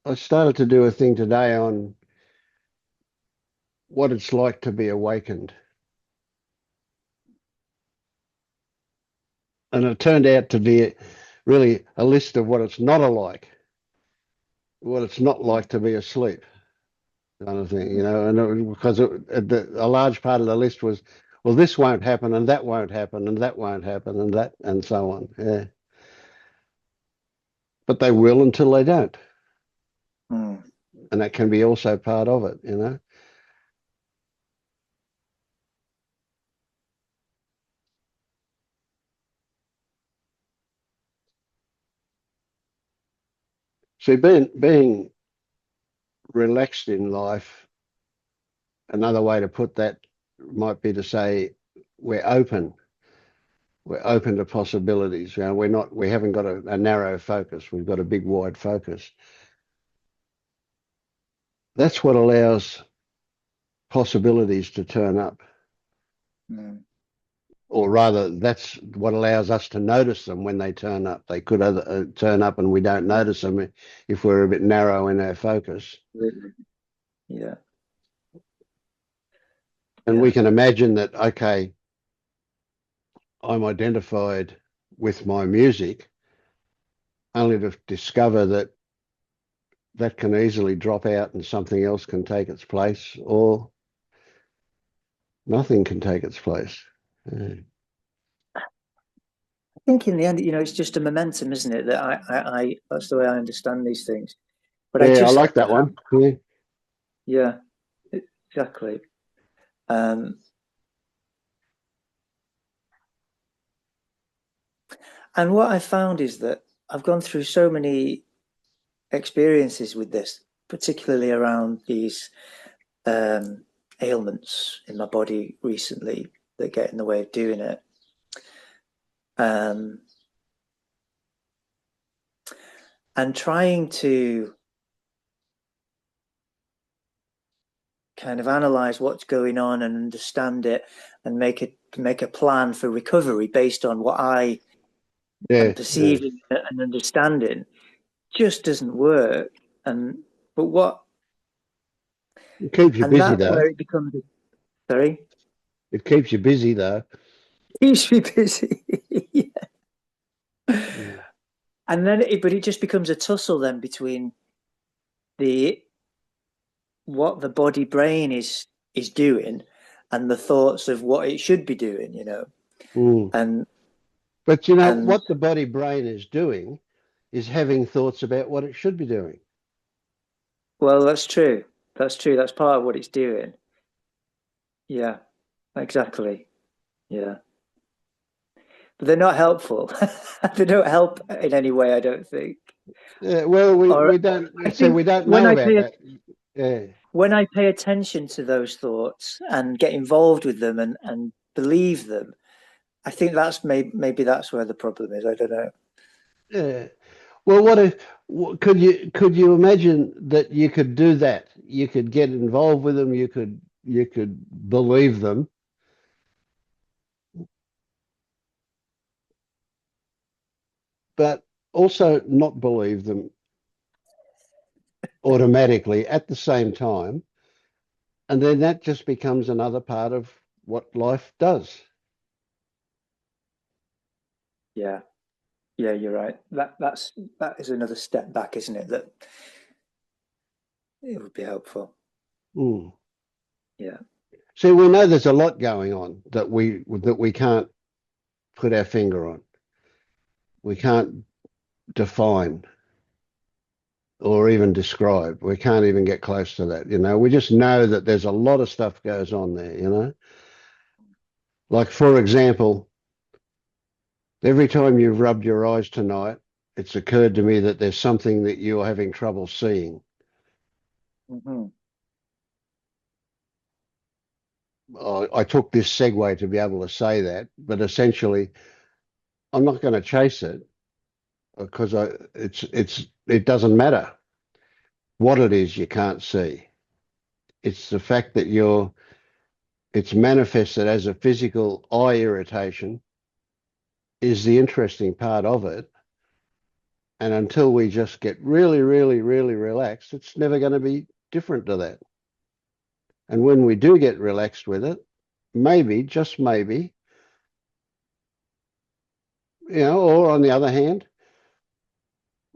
I started to do a thing today on what it's like to be awakened. And it turned out to be really a list of what it's not like, what it's not like to be asleep, kind of thing, you know. And because a large part of the list was, well, this won't happen, and that won't happen, and that won't happen, and that, and so on. Yeah. But they will until they don't. Mm. And that can be also part of it, you know. See, being relaxed in life, another way to put that might be to say we're open. We're open to possibilities. You know, we haven't got a narrow focus. We've got a big, wide focus. That's what allows possibilities to turn up. Mm. Or rather, that's what allows us to notice them when they turn up. They could turn up and we don't notice them if we're a bit narrow in our focus. Yeah. And we can imagine that, okay, I'm identified with my music, only to discover that that can easily drop out and something else can take its place, or nothing can take its place. I think in the end, you know, it's just a momentum, isn't it? That I that's the way I understand these things. But I Yeah, I just like that one. Yeah. yeah, exactly. And what I found is that I've gone through so many experiences with this, particularly around these ailments in my body recently that get in the way of doing it. And trying to kind of analyze what's going on and understand it, and make a plan for recovery based on what I am perceiving and understanding, just doesn't work. But what It keeps you and busy that's though. where it becomes sorry. It keeps you busy though. Keeps me busy. Mm. And then but it just becomes a tussle then between the what the body brain is doing and the thoughts of what it should be doing, you know. Mm. And But you know and what the body brain is doing is having thoughts about what it should be doing. well, that's true. That's true. That's part of what it's doing. Yeah, exactly. Yeah. But they're not helpful. They don't help in any way, I don't think. Yeah, well, Or we don't I so think we don't know about that. Yeah. when I pay attention to those thoughts and get involved with them and believe them, I think that's maybe that's where the problem is. I don't know. Yeah. Well, what if could you imagine that you could do that? You could get involved with them. You could believe them, but also not believe them automatically at the same time, and then that just becomes another part of what life does. Yeah. Yeah, you're right. That is another step back, isn't it? That it would be helpful. Mm. Yeah. See, we know there's a lot going on that we can't put our finger on. We can't define or even describe. We can't even get close to that. We just know that there's a lot of stuff goes on there. Like, for example, every time you've rubbed your eyes tonight, it's occurred to me that there's something that you're having trouble seeing. Mm-hmm. I took this segue to be able to say that, but essentially, I'm not going to chase it because it doesn't matter what it is you can't see. It's the fact that it's manifested as a physical eye irritation is the interesting part of it. And until we just get really, really, really relaxed, it's never going to be different to that. And when we do get relaxed with it, maybe, just maybe, or on the other hand,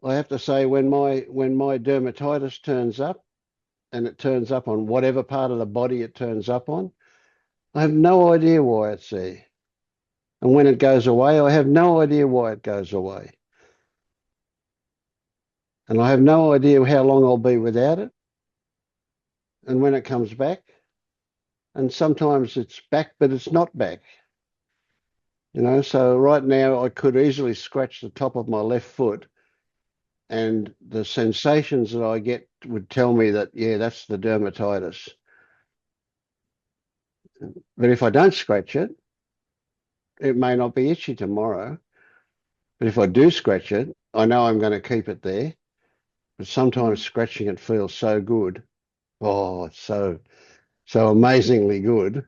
I have to say when my dermatitis turns up, and it turns up on whatever part of the body it turns up on, I have no idea why it's there. And when it goes away, I have no idea why it goes away. And I have no idea how long I'll be without it. And when it comes back, and sometimes it's back, but it's not back. So right now I could easily scratch the top of my left foot, and the sensations that I get would tell me that, yeah, that's the dermatitis. But if I don't scratch it, it may not be itchy tomorrow. But if I do scratch it, I know I'm going to keep it there. But sometimes scratching it feels so good. Oh, it's so amazingly good.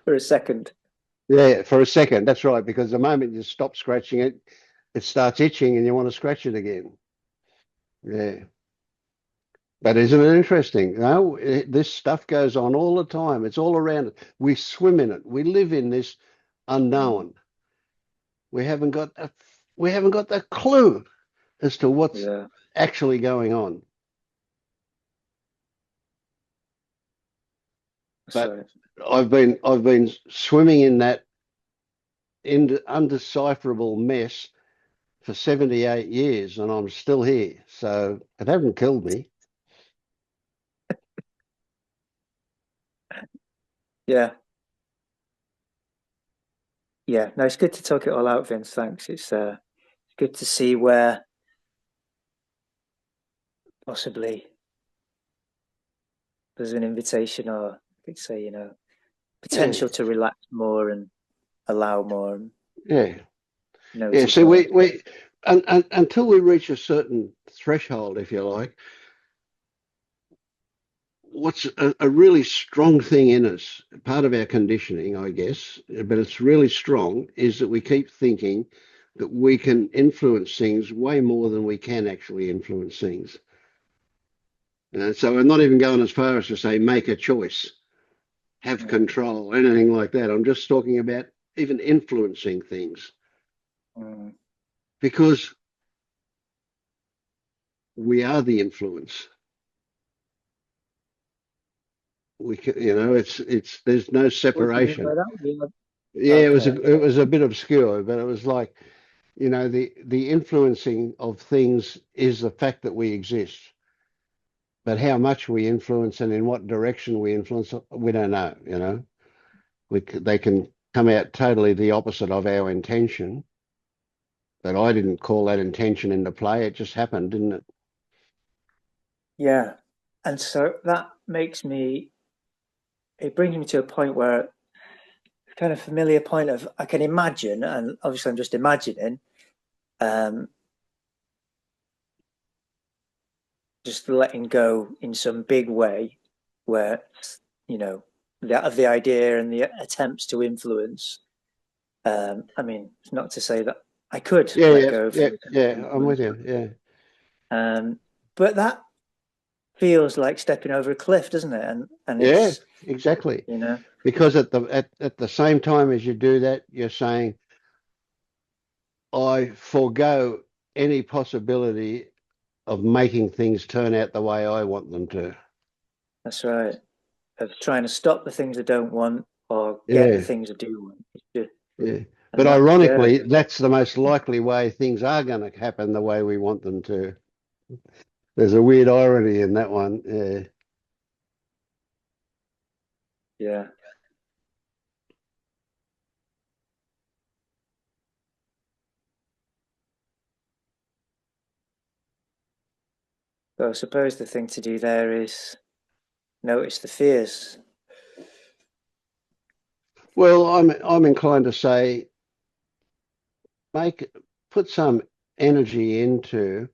For a second. Yeah, for a second. That's right. Because the moment you stop scratching it, it starts itching and you want to scratch it again. Yeah. But isn't it interesting? This stuff goes on all the time. It's all around it. We swim in it. We live in this unknown. We haven't got the clue as to what's Yeah. actually going on. But So I've been swimming in that undecipherable mess for 78 years, and I'm still here. So it hasn't killed me. yeah. Yeah. No, it's good to talk it all out, Vince. Thanks. It's good to see where possibly there's an invitation, or I could say, potential to relax more and allow more and Yeah, yeah. notice See, more. until we reach a certain threshold, if you like, what's a really strong thing in us, part of our conditioning, I guess, but it's really strong, is that we keep thinking that we can influence things way more than we can actually influence things. So I'm not even going as far as to say make a choice, have control, anything like that. I'm just talking about even influencing things Mm. because we are the influence. We can, it's there's no What do you mean by separation. that? Yeah. Yeah, Okay. it was a bit obscure, but it was like, the influencing of things is the fact that we exist. But how much we influence and in what direction we influence, we don't know. They can come out totally the opposite of our intention, but I didn't call that intention into play. It just happened, didn't it? Yeah. And so that it brings me to a point where kind of familiar point of I can imagine, and obviously I'm just imagining, um, just letting go in some big way where, the idea and the attempts to influence. I mean, it's not to say that I could Yeah, let yeah, go of yeah, the yeah. I'm with influence, you. Yeah, but that feels like stepping over a cliff, doesn't it? And yeah, it's, exactly. you know, Because at the same time as you do that, you're saying, I forego any possibility of making things turn out the way I want them to. That's right. Of trying to stop the things I don't want or get the Yeah, things I do want. It's just, yeah. and But that ironically, that's the most likely way things are going to happen the way we want them to. There's a weird irony in that one. Yeah. yeah. So I suppose the thing to do there is notice the fears. Well, I'm inclined to say put some energy into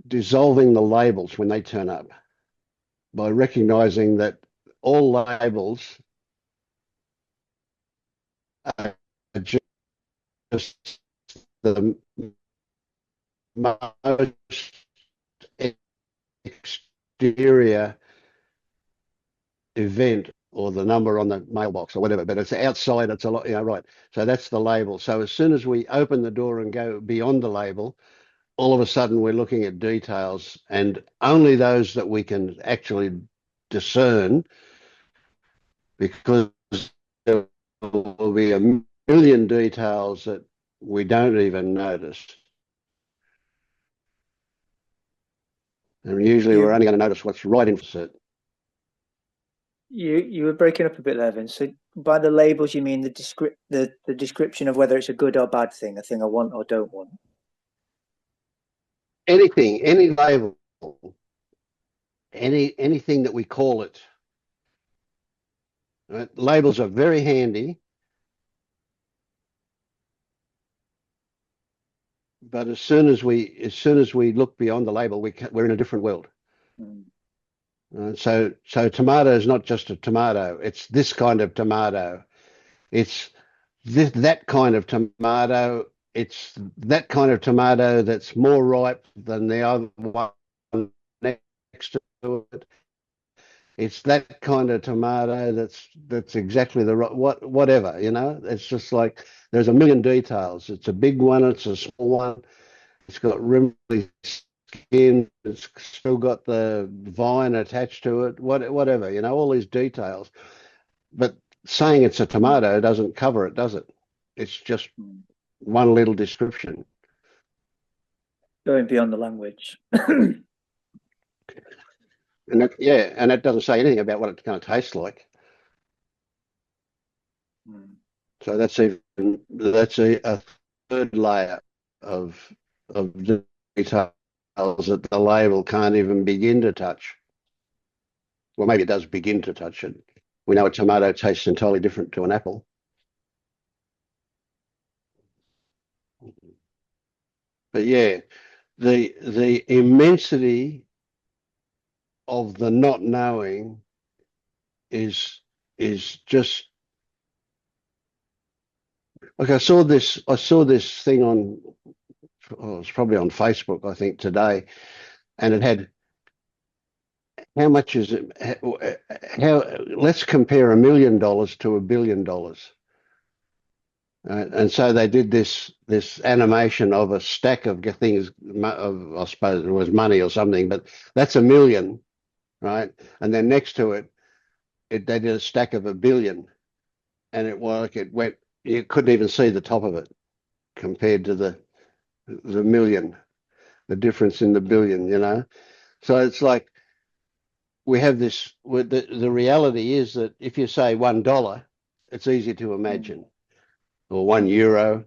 dissolving the labels when they turn up by recognizing that all labels are just the most exterior event or the number on the mailbox or whatever, but it's outside, it's a lot, right. So that's the label. So as soon as we open the door and go beyond the label, all of a sudden we're looking at details, and only those that we can actually discern, because there will be a million details that we don't even notice. And usually we're only going to notice what's right in it. You were breaking up a bit there, Vince. So by the labels, you mean the description of whether it's a good or bad thing, a thing I want or don't want. Anything, any label, anything that we call it. Right? Labels are very handy, but as soon as we look beyond the label, we're in a different world. Mm. So tomato is not just a tomato. It's this kind of tomato. It's that kind of tomato. It's that kind of tomato that's more ripe than the other one next to it. It's that kind of tomato that's exactly the right whatever, It's just like there's a million details. It's a big one, it's a small one, it's got rimbly skin, it's still got the vine attached to it, whatever, all these details. But saying it's a tomato doesn't cover it, does it? It's just one little description. Going beyond the language. And that doesn't say anything about what it's going to taste like. So that's a third layer of details that the label can't even begin to touch. Well, maybe it does begin to touch it. We know a tomato tastes entirely different to an apple. But yeah, the immensity of the not knowing is just like I saw this thing on, it was probably on Facebook, I think, today, and it had how much is it? How let's compare $1 million to $1 billion. And so they did this animation of a stack of things. I suppose it was money or something, but that's $1 million, right? And then next to it, they did a stack of $1 billion, and it went. You couldn't even see the top of it compared to the million. The difference in the billion. So it's like we have this. The reality is that if you say $1, it's easy to imagine, or €1,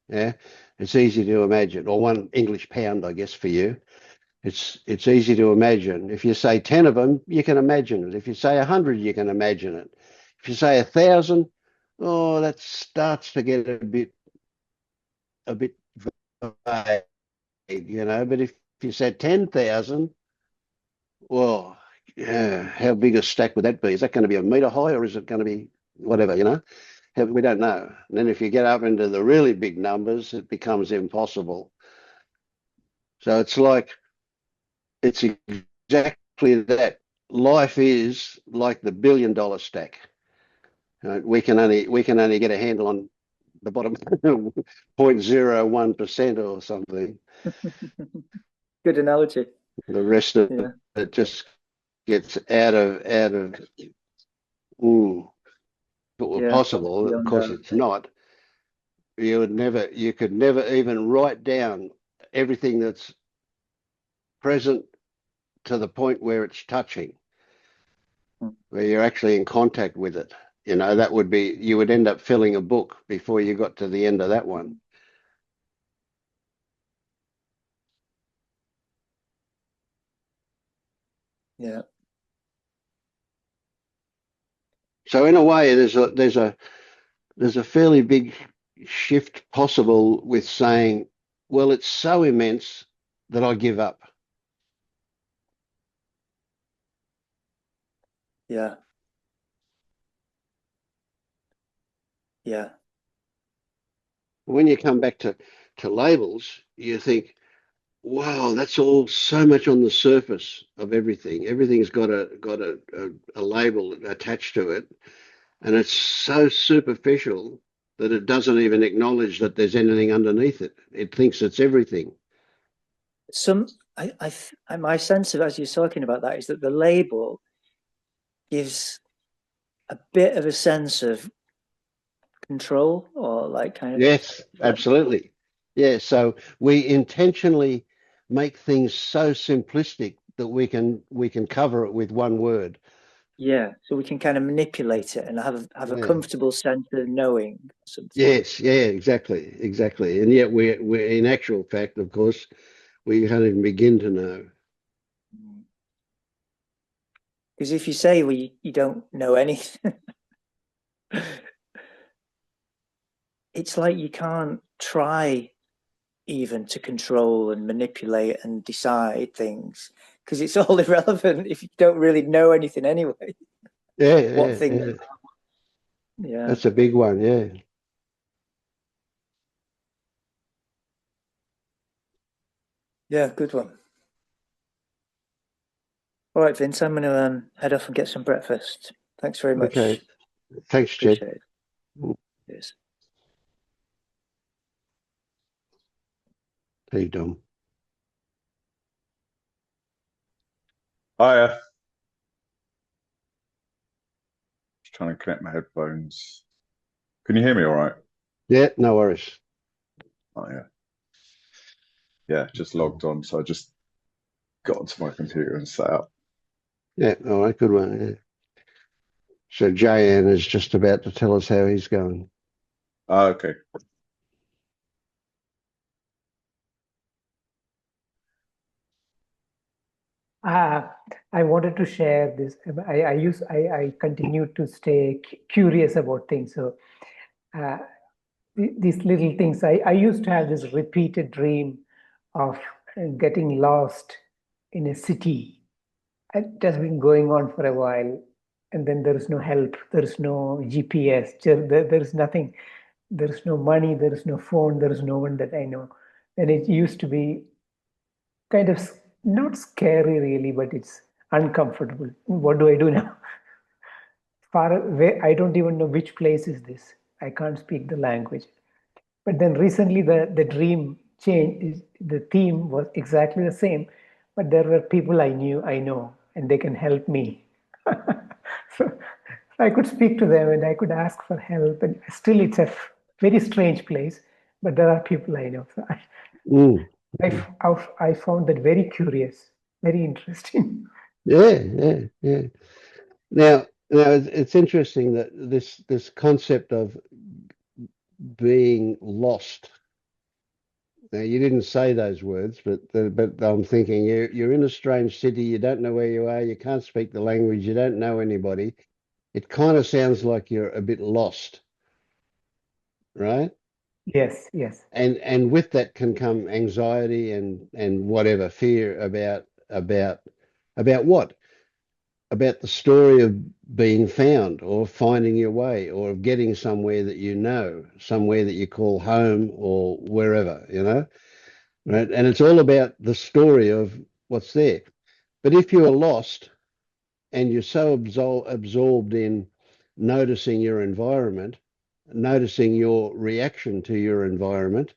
yeah, it's easy to imagine, or one English pound, I guess, for you. It's easy to imagine. If you say 10 of them, you can imagine it. If you say 100, you can imagine it. If you say 1,000, oh, that starts to get a bit vague, But if you said 10,000, well, yeah, how big a stack would that be? Is that going to be a meter high, or is it going to be whatever? We don't know. And then if you get up into the really big numbers, it becomes impossible. So it's exactly that. Life is like the $1 billion stack. We can only get a handle on the bottom 0.01% or something. Good analogy. The rest of it just gets out of if it were possible, of course it's not. You could never even write down everything that's present to the point where it's touching, where you're actually in contact with it. You know, that would be, you would end up filling a book before you got to the end of that one. Yeah. So in a way, there's a fairly big shift possible with saying, well, it's so immense that I give up. Yeah. Yeah. When you come back to labels, you think, wow, that's all so much on the surface of everything. Everything's got a label attached to it, and it's so superficial that it doesn't even acknowledge that there's anything underneath it. It thinks it's everything. My sense of, as you're talking about that, is that the label gives a bit of a sense of control, or like kind of. Yes, absolutely. Yeah, so we intentionally make things so simplistic that we can cover it with one word. Yeah, so we can kind of manipulate it and have a comfortable sense of knowing something. Yes, yeah, exactly. And yet we're in actual fact, of course, we can't even begin to know. Because if you say you don't know anything, it's like you can't try even to control and manipulate and decide things, because it's all irrelevant if you don't really know anything anyway. Yeah, yeah. That's a big one, yeah. Yeah, good one. All right, Vince, I'm going to head off and get some breakfast. Thanks very much. Okay. Thanks, Jed. Appreciate it. Yes. Hey, Dom. Hiya. Just trying to connect my headphones. Can you hear me all right? Yeah, no worries. Oh, yeah. Yeah, just logged on. So I just got onto my computer and set up. Yeah, all right, good one. Yeah. So Jan is just about to tell us how he's going. Okay. I wanted to share this. I continue to stay curious about things. So these little things. I used to have this repeated dream of getting lost in a city. It has been going on for a while, and then there is no help. There is no GPS. There is nothing. There is no money. There is no phone. There is no one that I know. And it used to be kind of not scary really, but it's uncomfortable. What do I do now? Far away, I don't even know which place is this. I can't speak the language. But then recently the dream changed. The theme was exactly the same, but there were people I know, and they can help me. So I could speak to them and I could ask for help. And still, it's a very strange place, but there are people I know. So I found that very curious, very interesting. Yeah. Now it's interesting that this concept of being lost. Now you didn't say those words, but I'm thinking you're in a strange city. You don't know where you are. You can't speak the language. You don't know anybody. It kind of sounds like you're a bit lost, right? Yes. And with that can come anxiety and whatever fear about what? About the story of being found or finding your way or of getting somewhere that you know, somewhere that you call home or wherever, right? And it's all about the story of what's there. But if you are lost and you're so absorbed in noticing your environment, noticing your reaction to your environment,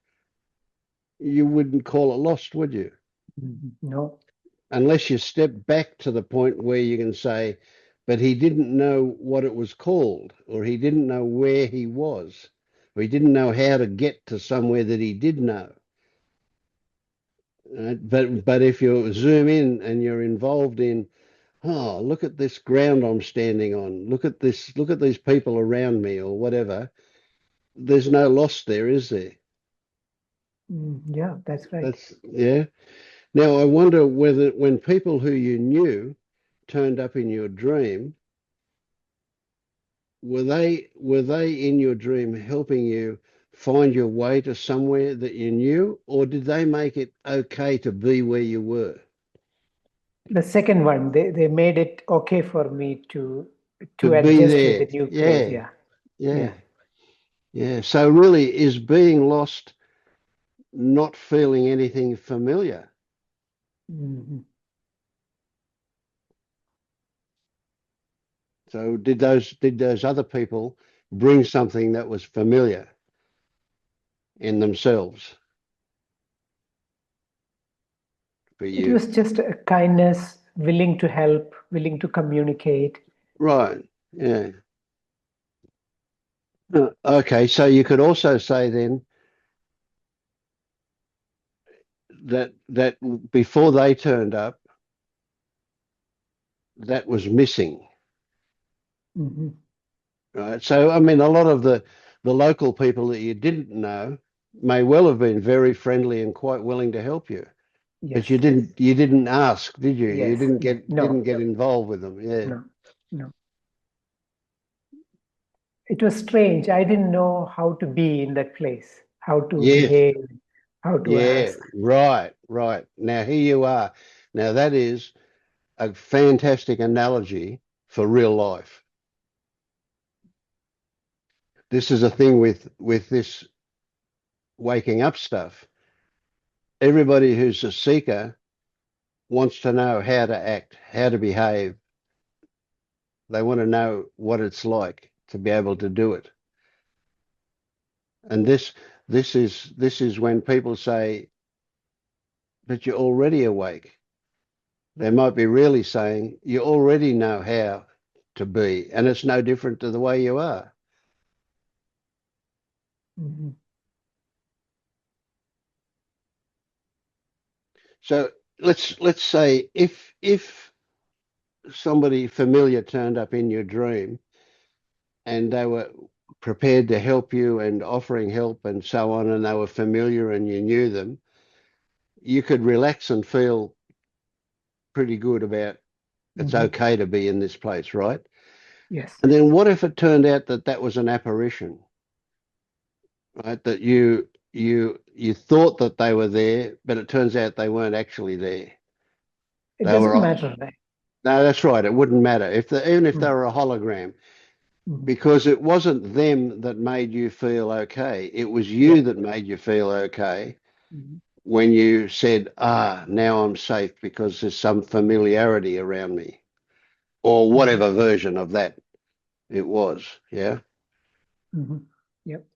you wouldn't call it lost, would you? No. Unless you step back to the point where you can say, but he didn't know what it was called, or he didn't know where he was, or he didn't know how to get to somewhere that he did know. But if you zoom in and you're involved in, oh, look at this ground I'm standing on, look at this, look at these people around me, or whatever, there's no loss there, is there? Yeah, that's right. Yeah. Now I wonder whether when people who you knew turned up in your dream, were they in your dream helping you find your way to somewhere that you knew, or did they make it okay to be where you were? The second one, they made it okay for me to To be adjust with the there. new place. Yeah. Yeah. Yeah. Yeah. So really, is being lost not feeling anything familiar? Mhm. So did those other people bring something that was familiar in themselves for It you? was just a kindness, willing to help, willing to communicate. Right. Yeah. Okay. So you could also say then that before they turned up, that was missing. Mhm. Right. So I mean, a lot of the local people that you didn't know may well have been very friendly and quite willing to help you. But Yes. you didn't ask, did you? You Yes. didn't Yeah. didn't No. get involved with them. Yeah. No. No. It was strange. I didn't know how to be in that place, how to Yes. behave, how to Yeah. ask. Right. Right. Now here you are. Now that is a fantastic analogy for real life. This is a thing with this waking up stuff. Everybody who's a seeker wants to know how to act, how to behave. They want to know what it's like to be able to do it. And this is when people say, but you're already awake. They might be really saying you already know how to be, and it's no different to the way you are. Mhm. So let's say if somebody familiar turned up in your dream and they were prepared to help you and offering help and so on, and they were familiar and you knew them, you could relax and feel pretty good about it's Mhm. okay to be in this place, right? Yes. And then what if it turned out that that was an apparition, right? That you thought that they were there, but it turns out they weren't actually there. It They were doesn't matter, right? no, that's right. It wouldn't matter even if they Mhm. were a hologram, Mhm. because it wasn't them that made you feel okay. It was Yeah. you that made you feel okay Mhm. when you said, now I'm safe because there's some familiarity around me, or Mhm. whatever version of that it was. Yeah. Mhm. Yep.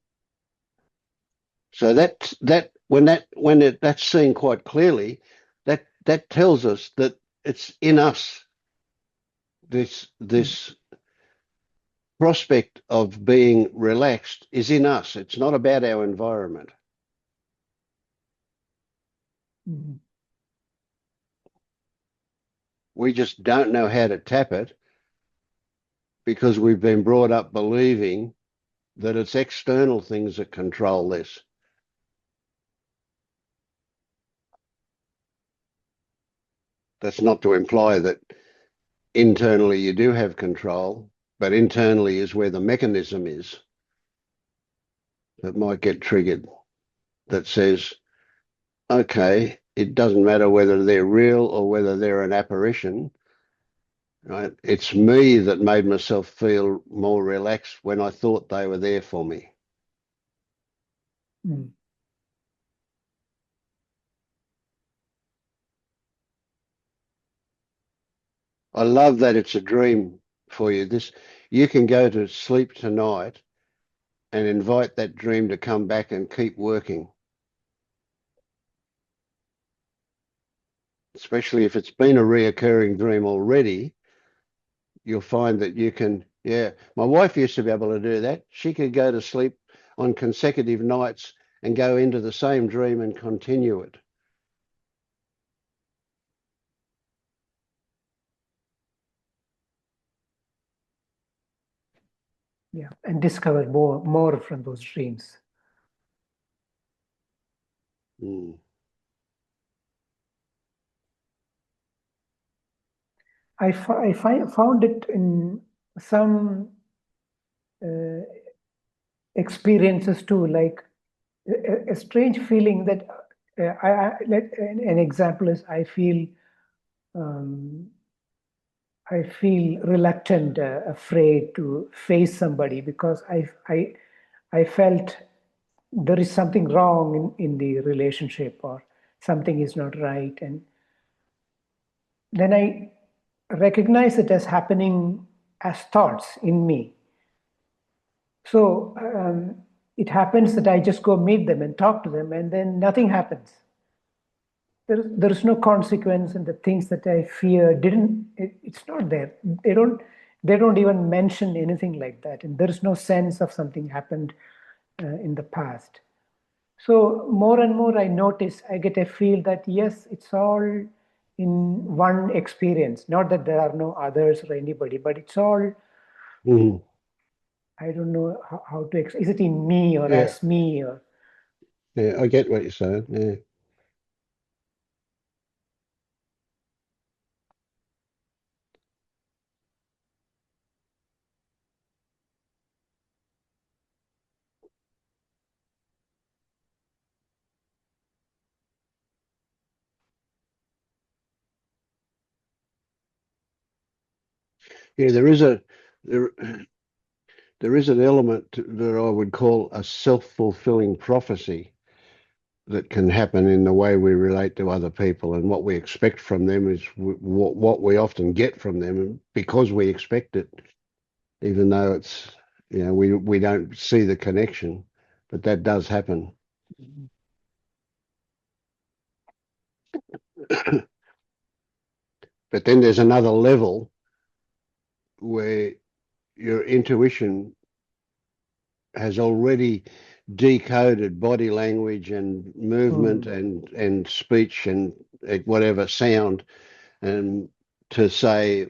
So that's seen quite clearly, that tells us that it's in us. This prospect of being relaxed is in us. It's not about our environment. Mhm. We just don't know how to tap it because we've been brought up believing that it's external things that control this. That's not to imply that internally you do have control, but internally is where the mechanism is that might get triggered that says, okay, it doesn't matter whether they're real or whether they're an apparition, right? It's me that made myself feel more relaxed when I thought they were there for me. Mhm. I love that it's a dream for you. You can go to sleep tonight and invite that dream to come back and keep working. Especially if it's been a reoccurring dream already, you'll find that you can, my wife used to be able to do that. She could go to sleep on consecutive nights and go into the same dream and continue it. Yeah, and discover more from those dreams. Mm. I found it in some experiences too, like a strange feeling that an example is I feel reluctant, afraid to face somebody because I felt there is something wrong in the relationship or something is not right, and then I recognize it as happening as thoughts in me. So it happens that I just go meet them and talk to them, and then nothing happens. There is no consequence, and the things that I fear it's not there. They don't even mention anything like that, and there is no sense of something happened in the past. So more and more I get a feel that yes, it's all in one experience. Not that there are no others or anybody, but it's all. Mm. I don't know how to is it in me or as me or. Yeah, I get what you're saying. Yeah. Yeah, there is an element that I would call a self-fulfilling prophecy that can happen in the way we relate to other people, and what we expect from them is what we often get from them because we expect it, even though it's, we don't see the connection, but that does happen. But then there's another level where your intuition has already decoded body language and movement and speech and whatever sound, and to say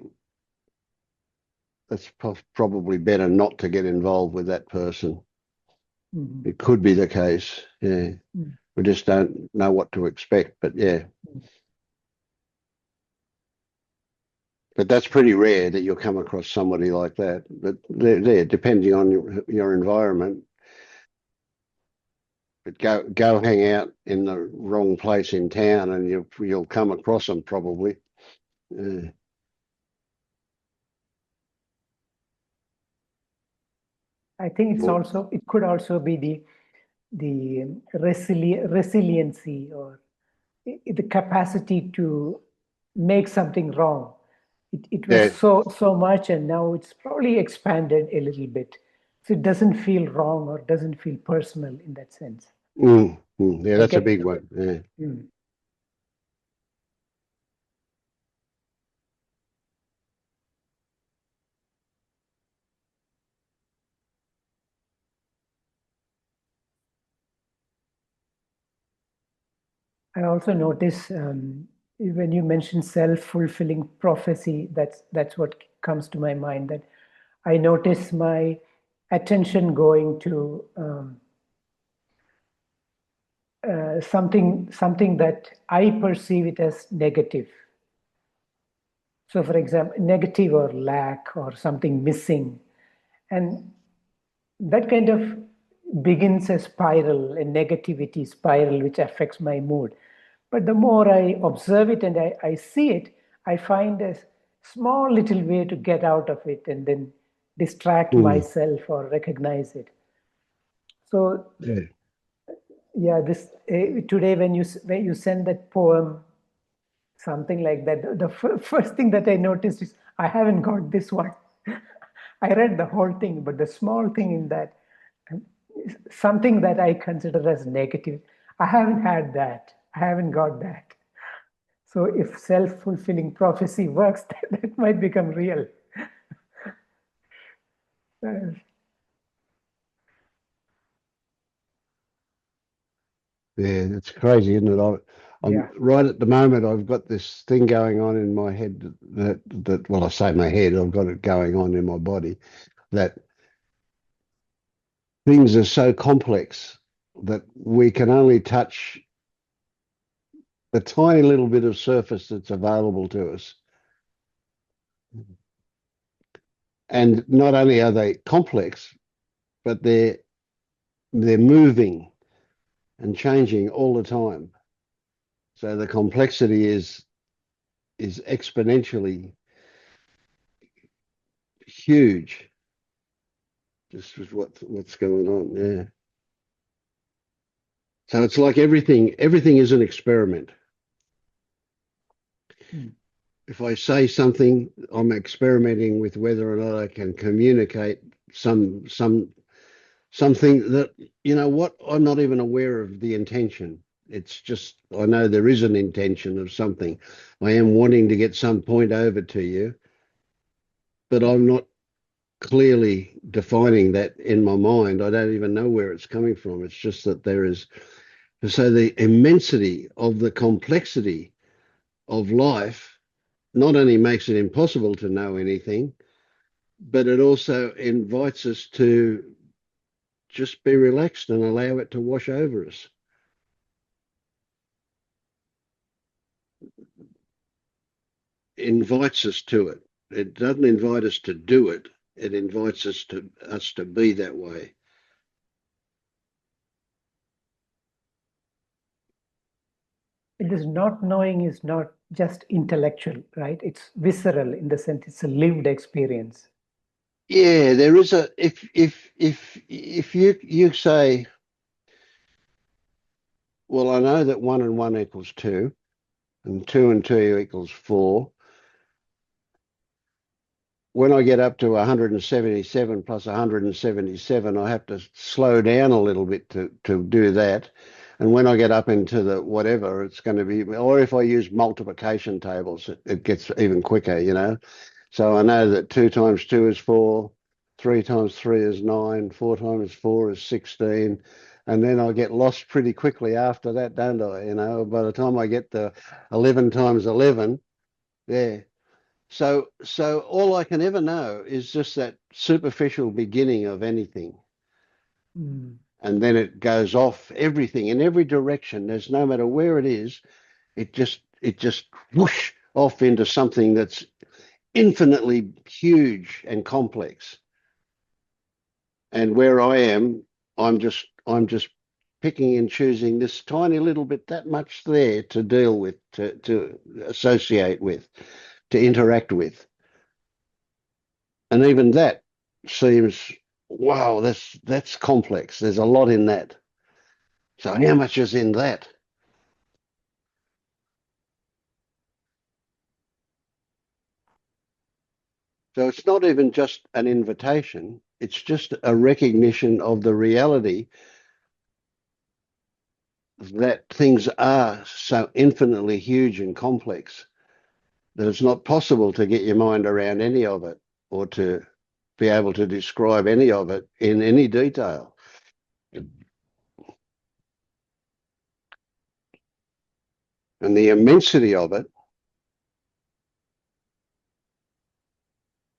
it's probably better not to get involved with that person. Mm-hmm. It could be the case. Yeah. We just don't know what to expect, but yeah. But that's pretty rare that you'll come across somebody like that. But they're depending on your environment. But go hang out in the wrong place in town, and you'll come across them probably. I think it could also be the resiliency or the capacity to make something wrong. It was so much, and now it's probably expanded a little bit, so it doesn't feel wrong or doesn't feel personal in that sense. Yeah, that's a big one. Yeah. I also notice when you mention self-fulfilling prophecy, that's what comes to my mind. That I notice my attention going to something that I perceive it as negative. So, for example, negative or lack or something missing, and that kind of begins a spiral, a negativity spiral, which affects my mood. But the more I observe it and I see it, I find a small little way to get out of it and then distract myself or recognize it. So, this today when you send that poem, something like that, the first thing that I noticed is I haven't got this one. I read the whole thing, but the small thing in that, something that I consider as negative. I haven't had that. I haven't got that. So if self-fulfilling prophecy works, that might become real. Yeah, it's crazy, isn't it? I'm Yeah. right at the moment. I've got this thing going on in my head that well, I say my head. I've got it going on in my body that things are so complex that we can only touch the tiny little bit of surface that's available to us. And not only are they complex, but they're moving and changing all the time. So the complexity is exponentially huge. Just with what's going on, yeah. So it's like everything is an experiment. If I say something, I'm experimenting with whether or not I can communicate something that, you know what, I'm not even aware of the intention. It's just I know there is an intention of something. I am wanting to get some point over to you, but I'm not clearly defining that in my mind. I don't even know where it's coming from. It's just that there is. So the immensity of the complexity of life not only makes it impossible to know anything, but it also invites us to just be relaxed and allow it to wash over us. Invites us to it. It doesn't invite us to do it. It invites us to be that way. This not knowing is not just intellectual, right? It's visceral in the sense it's a lived experience. Yeah, there is a if you say, well, I know that 1 and 1 equals 2, and 2 and 2 equals 4. When I get up to 177 plus 177, I have to slow down a little bit to do that. And when I get up into the whatever, it's going to be, or if I use multiplication tables, it gets even quicker, you know. So I know that 2 times 2 is 4, 3 times 3 is 9, 4 times 4 is 16. And then I get lost pretty quickly after that, don't I? You know, by the time I get to 11 times 11, yeah. So all I can ever know is just that superficial beginning of anything. And then it goes off everything in every direction. There's no matter where it is, it just whoosh off into something that's infinitely huge and complex. And where I am, I'm just picking and choosing this tiny little bit, that much there to deal with, to associate with, to interact with. And even that seems, wow, that's complex. There's a lot in that. So how much is in that? So it's not even just an invitation. It's just a recognition of the reality that things are so infinitely huge and complex that it's not possible to get your mind around any of it or to be able to describe any of it in any detail. And the immensity of it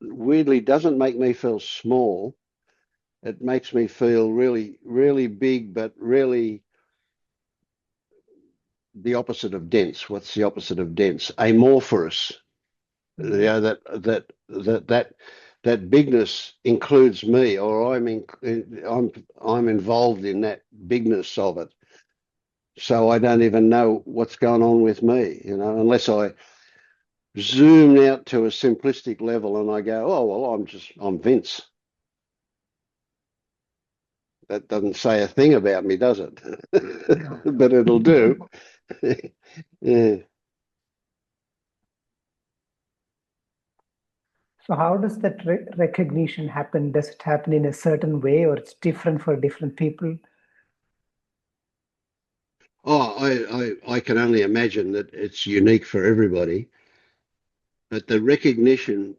weirdly doesn't make me feel small. It makes me feel really, really big, but really the opposite of dense. What's the opposite of dense? Amorphous. You know, that bigness includes me, or I'm involved in that bigness of it. So I don't even know what's going on with me, you know, unless I zoom out to a simplistic level and I go, oh well, I'm Vince. That doesn't say a thing about me, does it? But it'll do. Yeah. So So how does that recognition happen? Does it happen in a certain way, or it's different for different people? Oh, I can only imagine that it's unique for everybody. But the recognition,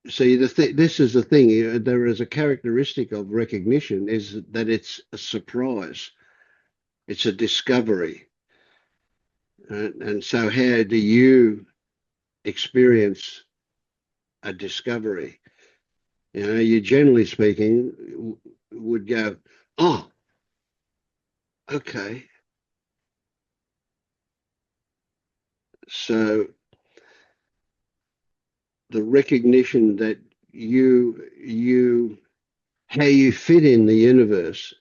see, this is the thing. There is a characteristic of recognition is that it's a surprise. It's a discovery. And so how do you experience a discovery? You know, you generally speaking would go, oh, okay. So the recognition that how you fit in the universe,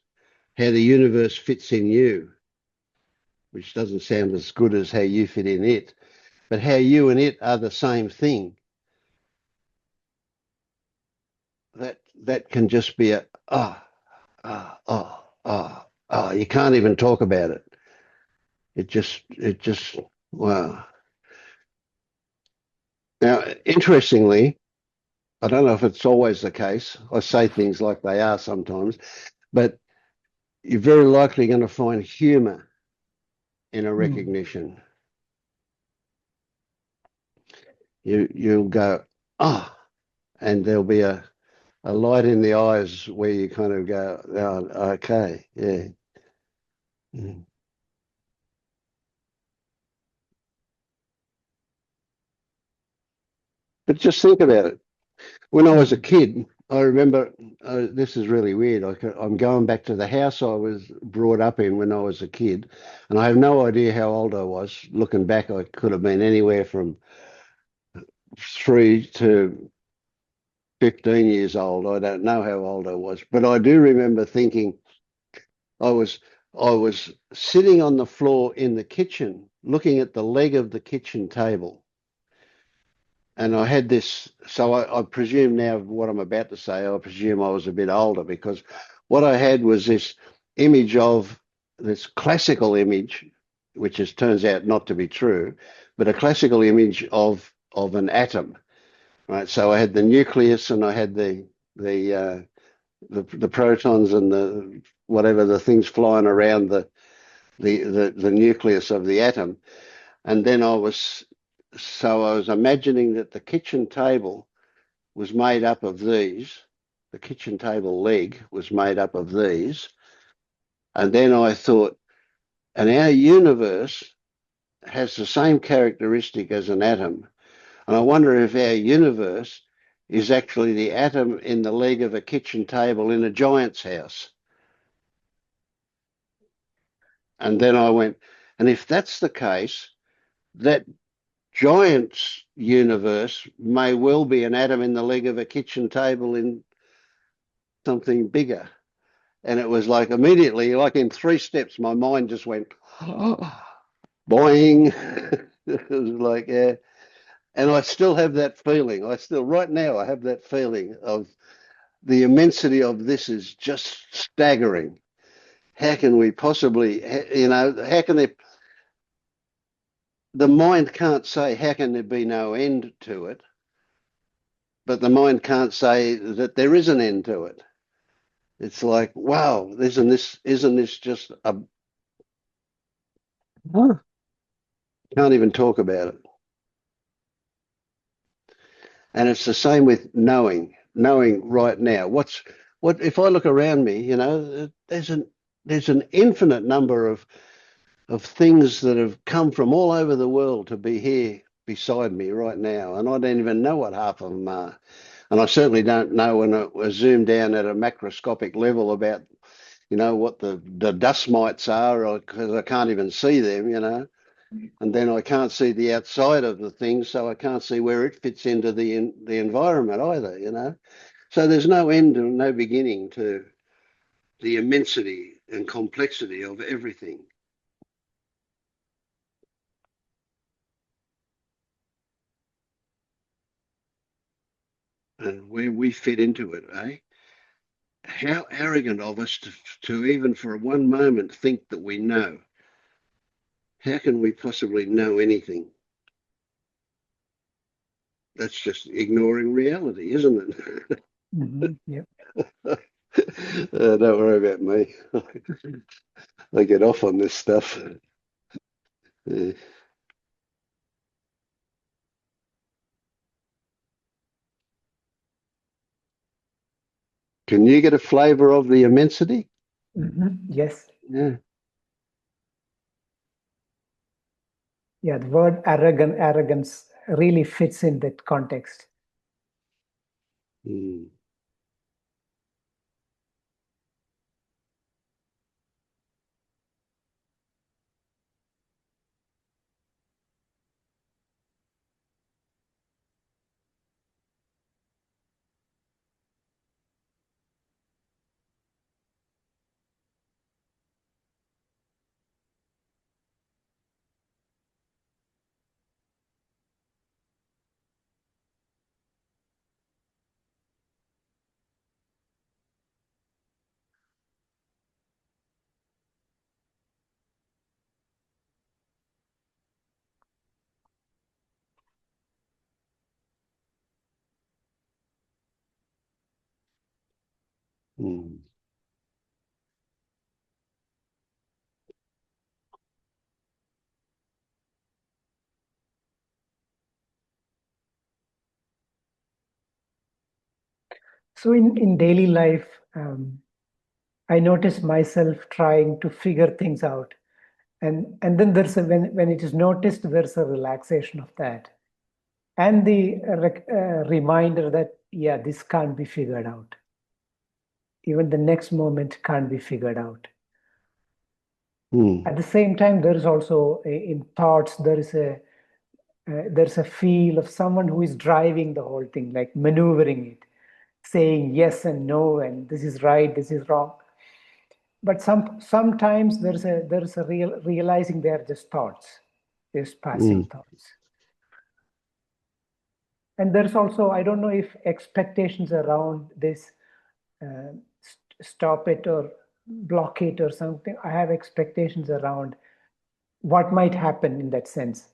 how the universe fits in you, which doesn't sound as good as how you fit in it, but how you and it are the same thing. That can just be a you can't even talk about it. It just wow. Now, interestingly, I don't know if it's always the case. I say things like they are sometimes, but you're very likely going to find humor in a recognition. You'll go, oh, and there'll be a light in the eyes where you kind of go, oh, okay, yeah. Mm. But just think about it. When I was a kid, I remember, this is really weird. I'm going back to the house I was brought up in when I was a kid, and I have no idea how old I was. Looking back, I could have been anywhere from 3 to 15 years old. I don't know how old I was, but I do remember thinking I was I was sitting on the floor in the kitchen, looking at the leg of the kitchen table. And I had this, so I presume now what I'm about to say, I presume I was a bit older because what I had was this image of this classical image, which is turns out not to be true, but a classical image of an atom, right? So I had the nucleus and I had the protons and the whatever the things flying around the nucleus of the atom, and then I was imagining that the kitchen table was made up of these. The kitchen table leg was made up of these. And then I thought, and our universe has the same characteristic as an atom. And I wonder if our universe is actually the atom in the leg of a kitchen table in a giant's house. And then I went, and if that's the case, that giant's universe may well be an atom in the leg of a kitchen table in something bigger. And it was like immediately, like in 3 steps, my mind just went, boing. It was like, yeah. And I still have that feeling. Right now, I have that feeling of the immensity of this is just staggering. How can we possibly, how can the mind can't say, how can there be no end to it? But the mind can't say that there is an end to it. It's like, wow, isn't this just a, can't even talk about it. And it's the same with knowing right now. What if I look around me, there's an infinite number of things that have come from all over the world to be here beside me right now. And I don't even know what half of them are. And I certainly don't know when I zoom down at a macroscopic level about, what the dust mites are, because I can't even see them, and then I can't see the outside of the thing, so I can't see where it fits into the environment either. So there's no end and no beginning to the immensity and complexity of everything. And where we fit into it, eh? How arrogant of us to even for one moment think that we know. How can we possibly know anything? That's just ignoring reality, isn't it? Yep. Don't worry about me. I get off on this stuff. Yeah. Can you get a flavour of the immensity? Yes. Yeah. Yeah, the word arrogance really fits in that context. Mm. Mm. So in daily life, I notice myself trying to figure things out. And then there's when it is noticed, there's a relaxation of that. And the reminder that, yeah, this can't be figured out. Even the next moment can't be figured out. Mm. At the same time, there is also in thoughts, there's a feel of someone who is driving the whole thing, like maneuvering it, saying yes and no, and this is right, this is wrong. But sometimes there's a realizing they are just thoughts, just passing Mm. thoughts. And there's also, I don't know if expectations around this stop it or block it or something. I have expectations around what might happen in that sense.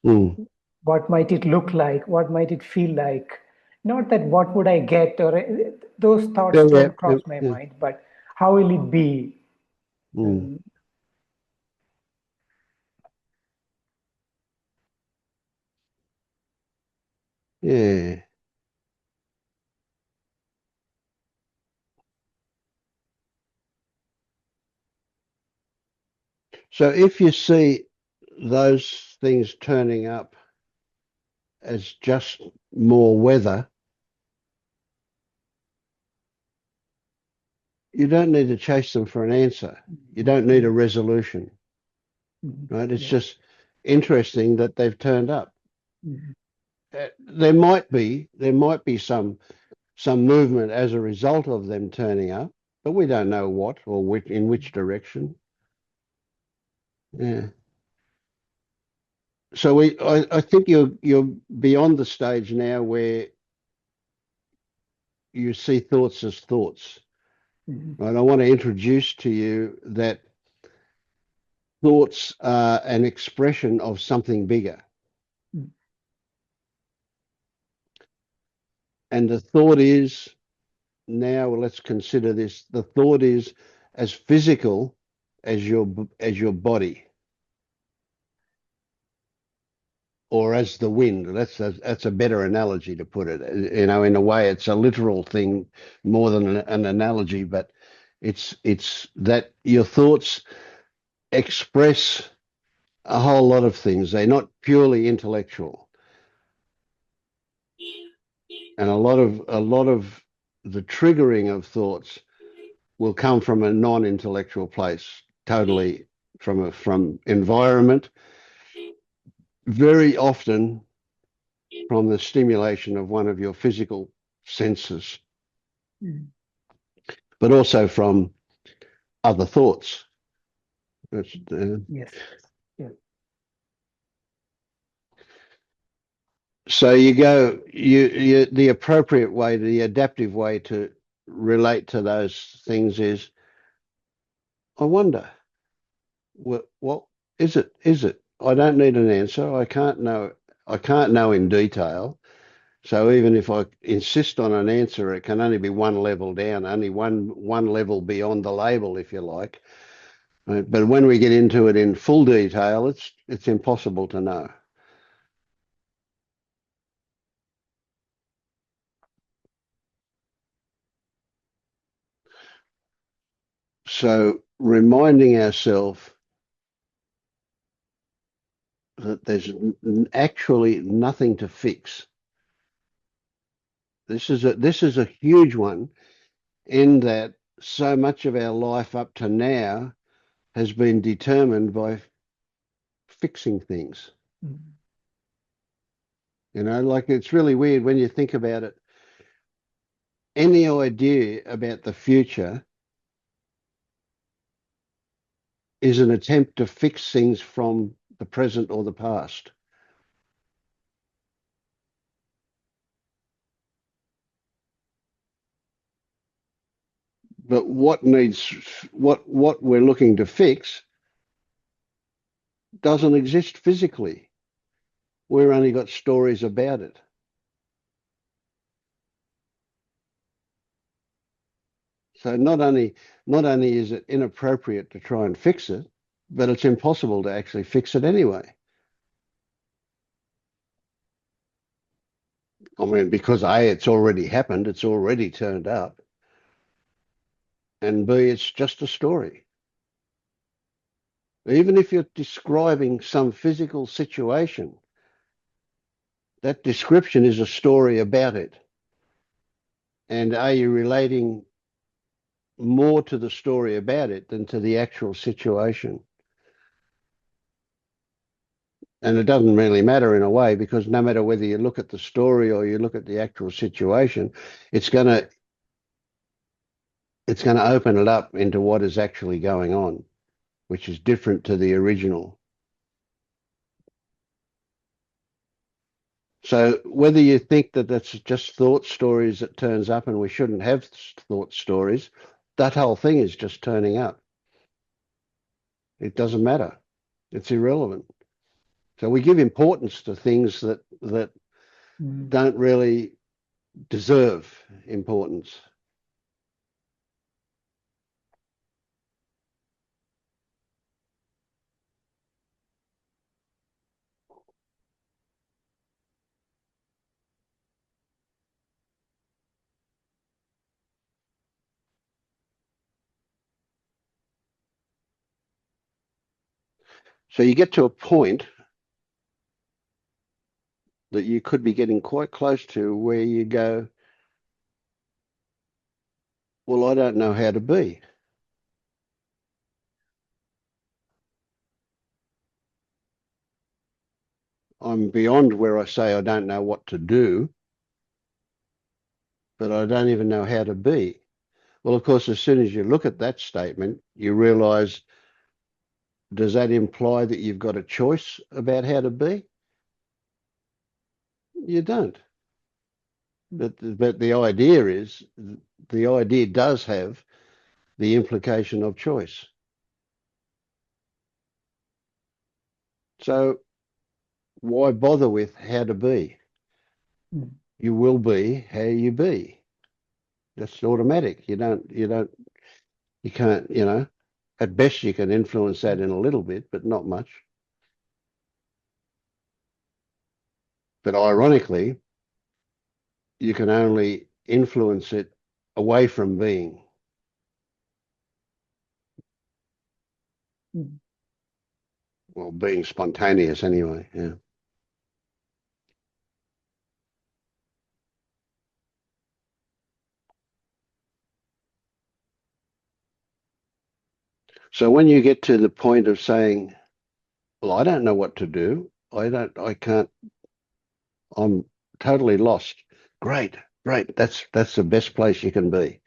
Mm. What might it look like? What might it feel like? Not that what would I get, or those thoughts Yeah, yeah, don't cross my yeah. mind, but how will it be? Mm. Yeah. So if you see those things turning up as just more weather, you don't need to chase them for an answer. You don't need a resolution, right? It's Yeah. just interesting that they've turned up. Mhm. There might be some movement as a result of them turning up, but we don't know what or in which direction. Yeah. So I think you're beyond the stage now where you see thoughts as thoughts. Right? I want to introduce to you that thoughts are an expression of something bigger. Mm. And the thought is, now let's consider this, the thought is as physical as your body, or as the wind. That's a better analogy to put it. You know, in a way, it's a literal thing more than an analogy, but it's that your thoughts express a whole lot of things. They're not purely intellectual, and a lot of the triggering of thoughts will come from a non-intellectual place, totally from environment, very often from the stimulation of one of your physical senses, but also from other thoughts. Yes. Yeah. So the appropriate way, the adaptive way to relate to those things is, I wonder, what is it? Is it? I don't need an answer. I can't know. I can't know in detail. So even if I insist on an answer, it can only be one level down, only one level beyond the label, if you like. But when we get into it in full detail, it's impossible to know. So reminding ourselves that there's actually nothing to fix. This is a huge one, in that so much of our life up to now has been determined by fixing things. You know, like, it's really weird when you think about it. Any idea about the future is an attempt to fix things from the present or the past. But what we're looking to fix doesn't exist physically. We've only got stories about it. So not only is it inappropriate to try and fix it, but it's impossible to actually fix it anyway. I mean, because A, it's already happened, it's already turned up, and B, it's just a story. Even if you're describing some physical situation, that description is a story about it. And are you relating more to the story about it than to the actual situation? And it doesn't really matter in a way, because no matter whether you look at the story or you look at the actual situation, it's going to open it up into what is actually going on, which is different to the original. So whether you think that that's just thought stories that turns up and we shouldn't have thought stories, that whole thing is just turning up. It doesn't matter. It's irrelevant. So we give importance to things that don't really deserve importance. So you get to a point that you could be getting quite close to where you go, well, I don't know how to be. I'm beyond where I say I don't know what to do, but I don't even know how to be. Well, of course, as soon as you look at that statement, you realize, does that imply that you've got a choice about how to be? You don't. But the idea does have the implication of choice. So why bother with how to be? You will be how you be. That's automatic. You can't, at best you can influence that in a little bit, but not much. But ironically, you can only influence it away from being. Well, being spontaneous anyway, yeah. So when you get to the point of saying, well, I don't know what to do, I can't, I'm totally lost. Great. That's the best place you can be.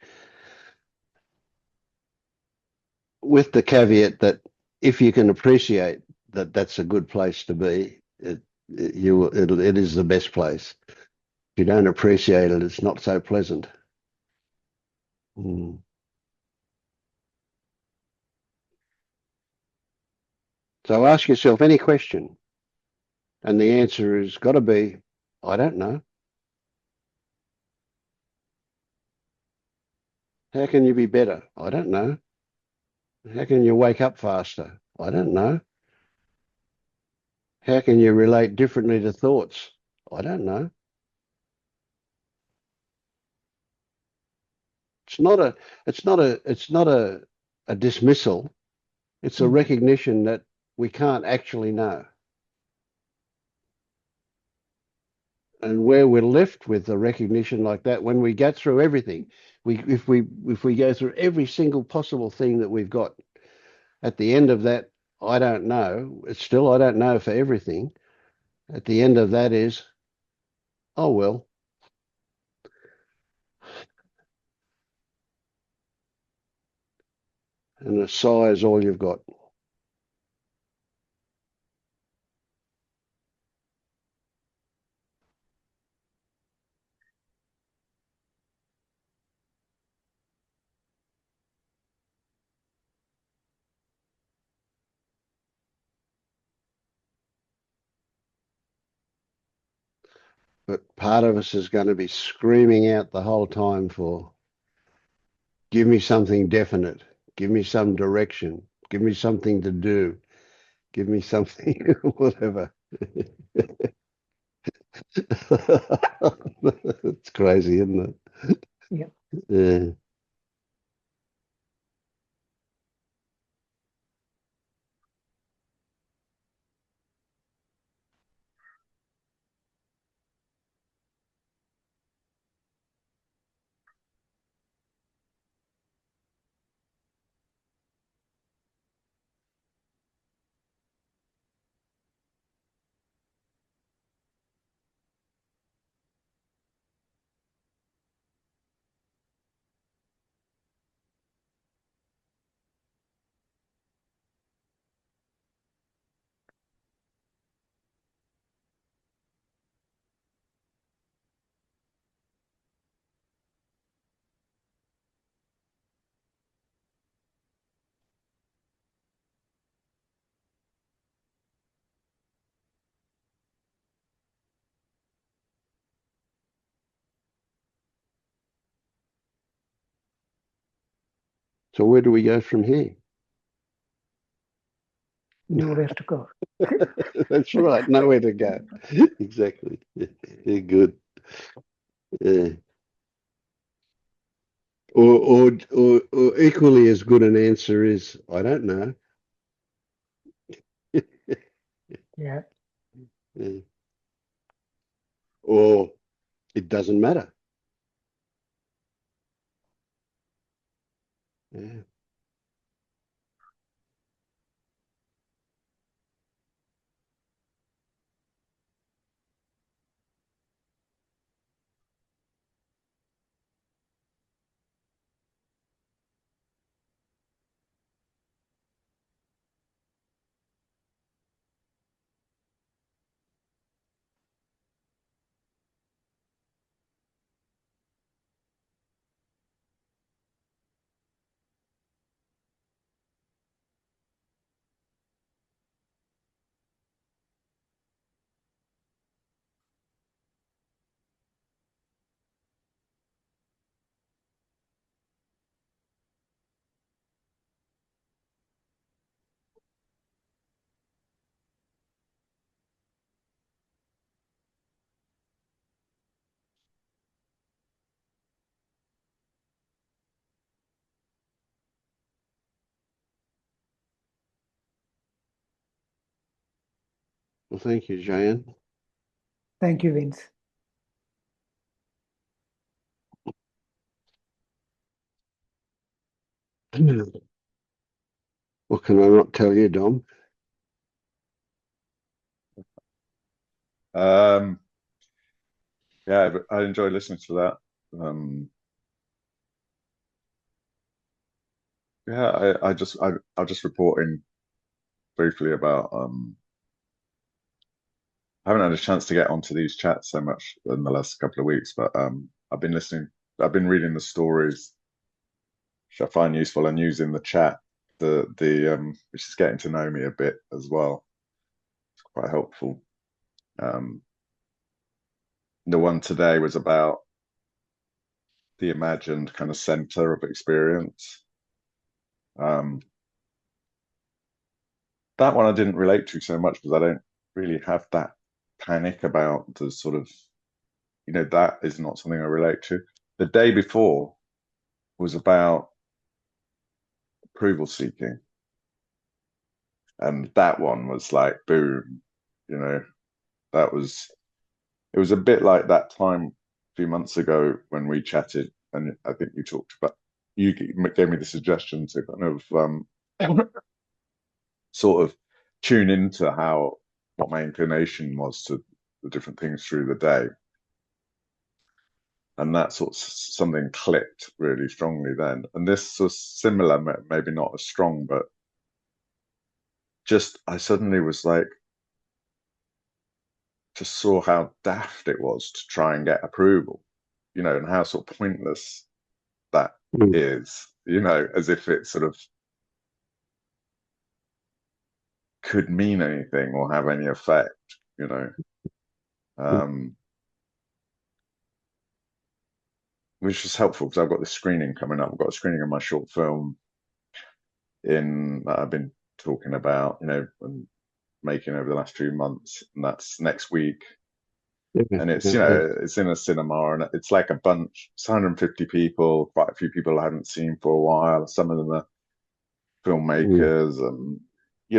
With the caveat that if you can appreciate that that's a good place to be, it is the best place. If you don't appreciate it, it's not so pleasant. So ask yourself any question. And the answer has got to be, I don't know. How can you be better? I don't know. How can you wake up faster? I don't know. How can you relate differently to thoughts? I don't know. It's not a dismissal. It's a recognition that we can't actually know. And where we're left with a recognition like that, when we get through everything, if we go through every single possible thing that we've got, at the end of that, I don't know. It's still I don't know for everything. At the end of that is, oh well. And a sigh is all you've got. But part of us is going to be screaming out the whole time for, give me something definite, give me some direction, give me something to do, give me something, whatever. It's crazy, isn't it? Yeah. Yeah. So where do we go from here? Nowhere to go. That's right. Nowhere to go. Exactly. Yeah, good. Yeah. Or equally as good an answer is, I don't know. Yeah. Yeah. Or it doesn't matter. Yeah. Well, thank you, Jan. Thank you, Vince. What can I not tell you, Dom? Yeah, but I enjoy listening to that. Yeah, I'll just report in briefly about I haven't had a chance to get onto these chats so much in the last couple of weeks, but I've been listening, I've been reading the stories which I find useful and using the chat, the which is getting to know me a bit as well. It's quite helpful. Um, the one today was about the imagined kind of center of experience. Um, that one I didn't relate to so much because I don't really have that panic about the sort of, that is not something I relate to. The day before was about approval seeking. And that one was like, boom, that was, it was a bit like that time a few months ago when we chatted, and I think you gave me the suggestion to kind of sort of tune into what my inclination was to the different things through the day. And that sort of something clicked really strongly then. And this was similar, maybe not as strong, but just I suddenly was like, just saw how daft it was to try and get approval, and how sort of pointless that is, as if it sort of could mean anything or have any effect, which is helpful because I've got this screening coming up. I've got a screening of my short film that I've been talking about, and making over the last few months, and that's next week. And it's it's in a cinema, and it's like a bunch, it's 150 people, quite a few people I haven't seen for a while. Some of them are filmmakers and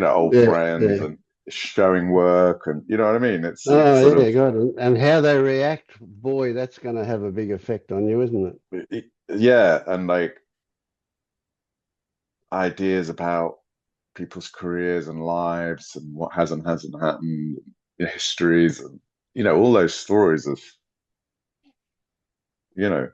old friends and showing work, and you know what I mean. It's sort of, God, and how they react, boy, that's going to have a big effect on you, isn't it? Yeah, and like ideas about people's careers and lives and what has and hasn't happened, histories, and all those stories of you know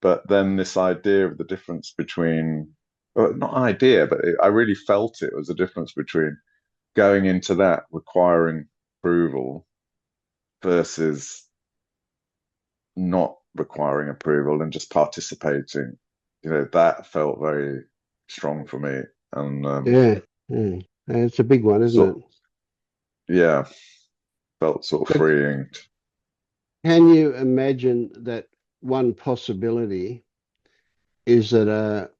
but then this idea of the difference between, well, not idea, but I really felt it was a difference between going into that requiring approval versus not requiring approval and just participating. That felt very strong for me. And it's a big one, isn't it? Yeah, felt sort of freeing. Can you imagine that one possibility is that a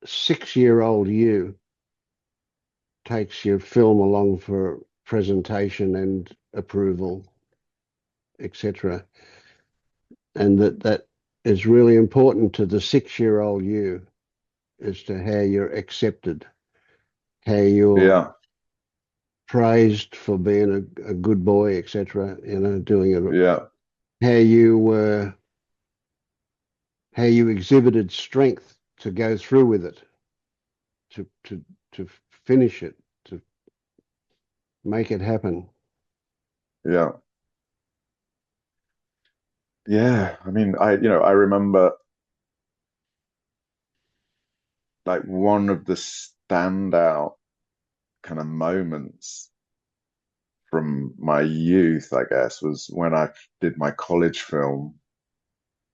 6-year-old you takes your film along for presentation and approval, etc., and that is really important to the 6-year-old you as to how you're accepted, how you're praised for being a good boy, etc., doing it. Yeah. How you exhibited strength to go through with it, to finish it, to make it happen. Yeah. Yeah. I mean, I remember like one of the standout kind of moments from my youth, I guess, was when I did my college film.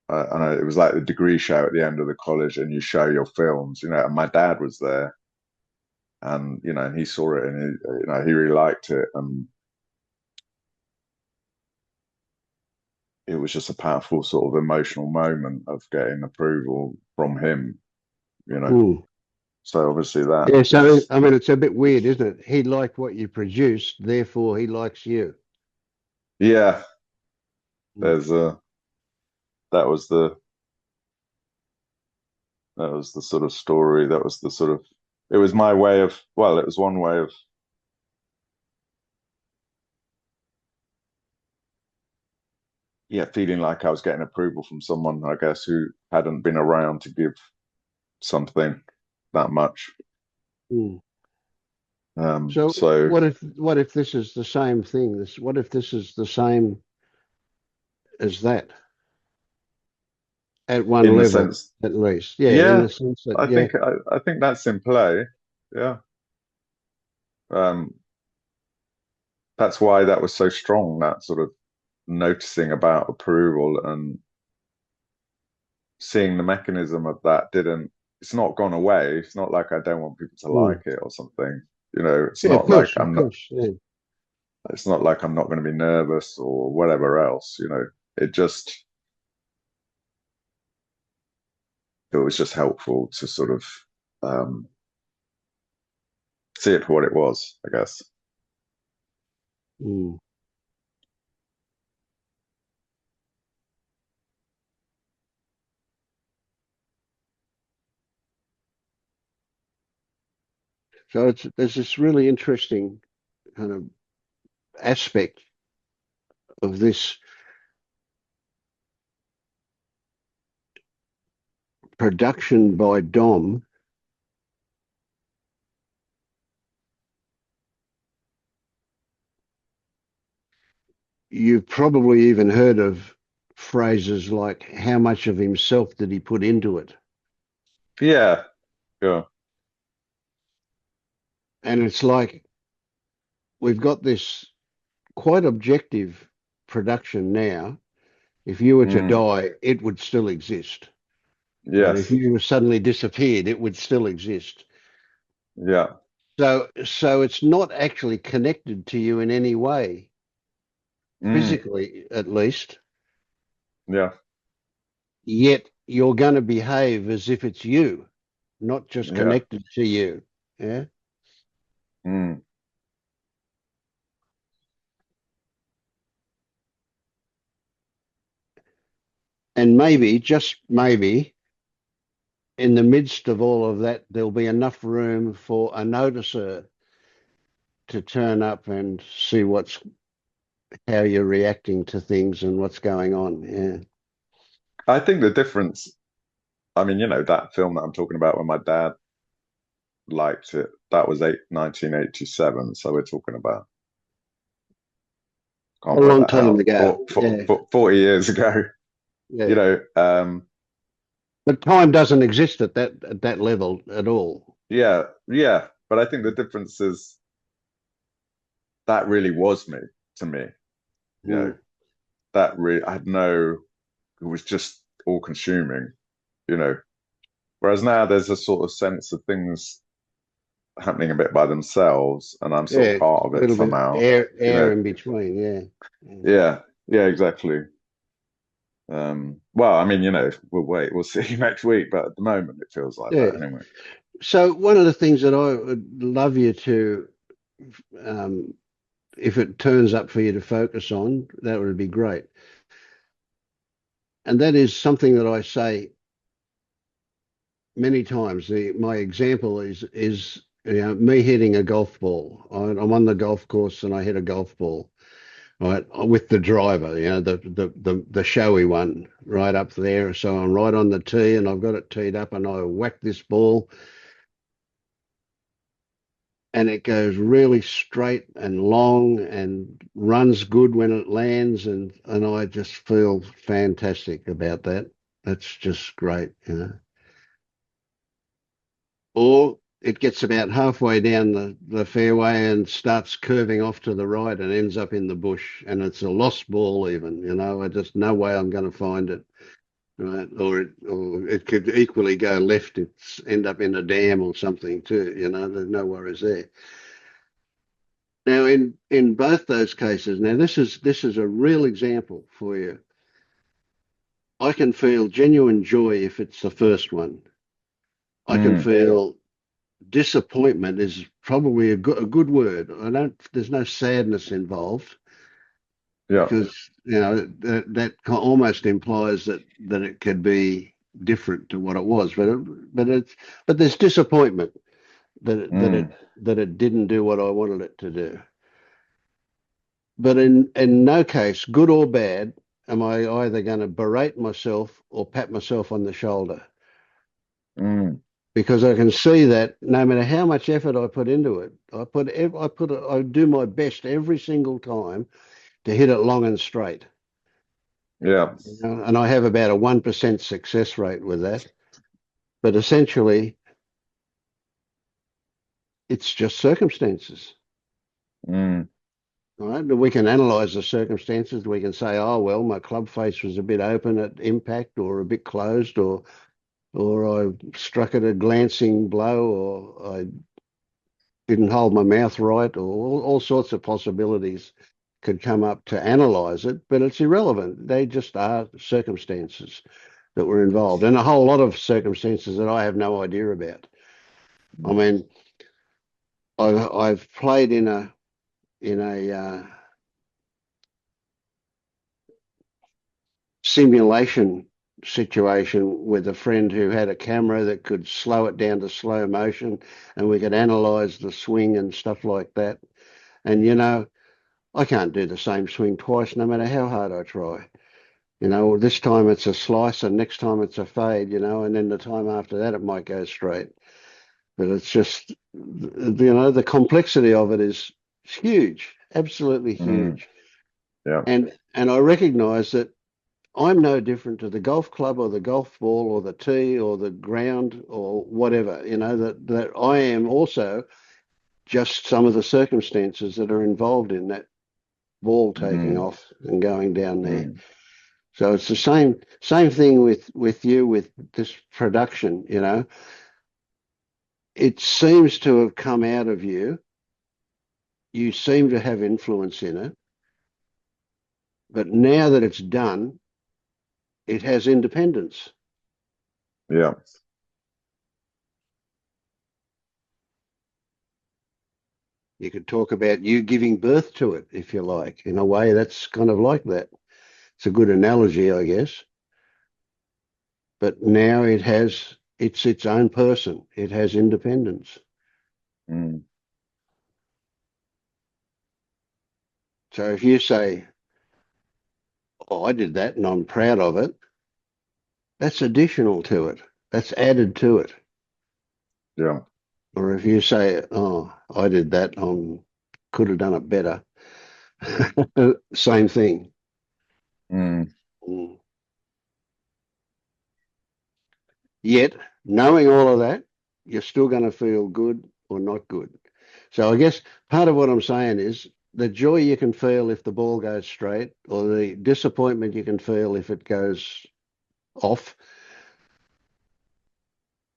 It was like the degree show at the end of the college, and you show your films, and my dad was there, and and he saw it, and he really liked it, and it was just a powerful sort of emotional moment of getting approval from him, So obviously that. Yeah, so I mean, it's a bit weird, isn't it? He liked what you produced, therefore he likes you. Yeah, there's that was the sort of story. That was the sort of, it was my way of, well, it was one way of, yeah, feeling like I was getting approval from someone, I guess, who hadn't been around to give something that much. So what if this is the same thing? What if this is the same as that? At one level, sense, at least. Yeah, in the sense that, I think that's in play. Yeah. That's why that was so strong, that sort of noticing about approval and seeing the mechanism of that it's not gone away. It's not like I don't want people to like it or something. You know, it's Yeah, of not like course, of I'm not. course. Yeah. It's not like I'm not going to be nervous or whatever else. You know, it just it was just helpful to sort of um, see it for what it was, I guess. Mm. So there's this really interesting kind of aspect of this production by Dom. You've probably even heard of phrases like, how much of himself did he put into it? Yeah, sure. And it's like we've got this quite objective production now. If you were to Mm, die, it would still exist. Right? If yes. you suddenly disappeared, it would still exist. Yeah. So it's not actually connected to you in any way, Mm, physically at least, yeah. yet you're going to behave as if it's you, not just Yeah. connected to you. Yeah. Mm, And maybe, just maybe, in the midst of all of that, there'll be enough room for a noticer to turn up and see how you're reacting to things and what's going on. Yeah. I think the difference. I mean, you know, that film that I'm talking about when my dad liked it. That was 1987. So we're talking about, A can't work long that time out, ago. Yeah. 40 years ago. You Yeah. know, But time doesn't exist at that level at all. yeah, yeah. But I think the difference is that really was me to me. You know, Mm. that really, I had no, it was just all consuming, you know. Whereas now there's a sort of sense of things happening a bit by themselves, and I'm sort of Yeah. part A of it little bit somehow, you air know. in between. Yeah. Yeah. Yeah, yeah, exactly. Well, I mean, you know, we'll see next week, but at the moment it feels like Yeah. that anyway. So one of the things that I would love you to, um, if it turns up for you to focus on, that would be great. And that is something that I say many times. My example is me hitting a golf ball. I'm on the golf course and I hit a golf ball, right, with the driver, the showy one right up there. So I'm right on the tee and I've got it teed up and I whack this ball and it goes really straight and long and runs good when it lands and I just feel fantastic about that. That's just great, you know. Or it gets about halfway down the fairway and starts curving off to the right and ends up in the bush and it's a lost ball even, you know. I just no way I'm going to find it. Right. Or it could equally go left. It's end up in a dam or something too, you know, there's no worries there. Now, in both those cases, now this is a real example for you. I can feel genuine joy if it's the first one. I can Mm, feel disappointment is probably a good word. I don't. There's no sadness involved yeah. because that almost implies that it could be different to what it was. But there's disappointment that it, that it Mm, that it didn't do what I wanted it to do. But in no case, good or bad, am I either going to berate myself or pat myself on the shoulder. mm, Because I can see that no matter how much effort I put into it, I do my best every single time to hit it long and straight. yeah. And I have about a 1% success rate with that. But essentially, it's just circumstances. Mm, All right, we can analyze the circumstances. We can say, oh well, my club face was a bit open at impact, or a bit closed, or I struck it a glancing blow, or I didn't hold my mouth right, or all sorts of possibilities could come up to analyze it, but it's irrelevant. They just are circumstances that were involved, and a whole lot of circumstances that I have no idea about. I mean, I've played in a simulation situation with a friend who had a camera that could slow it down to slow motion, and we could analyze the swing and stuff like that. And I can't do the same swing twice, no matter how hard I try. This time it's a slice, and next time it's a fade, and then the time after that it might go straight. But it's just, the complexity of it is huge, absolutely huge. Yeah. And I recognize that I'm no different to the golf club or the golf ball or the tee or the ground or whatever, that I am also just some of the circumstances that are involved in that ball taking off and going down there. So it's the same thing with you with this production, It seems to have come out of you. You seem to have influence in it. But now that it's done, it has independence. Yeah. You could talk about you giving birth to it, if you like. In a way, that's kind of like that. It's a good analogy, I guess. But now it's its own person. It has independence. So if you say, "Oh, I did that and I'm proud of it," that's additional to it. That's added to it. Yeah. Or if you say, "Oh, I did that, could have done it better," same thing. Mm. Yet, knowing all of that, you're still going to feel good or not good. So I guess part of what I'm saying is the joy you can feel if the ball goes straight, or the disappointment you can feel if it goes off,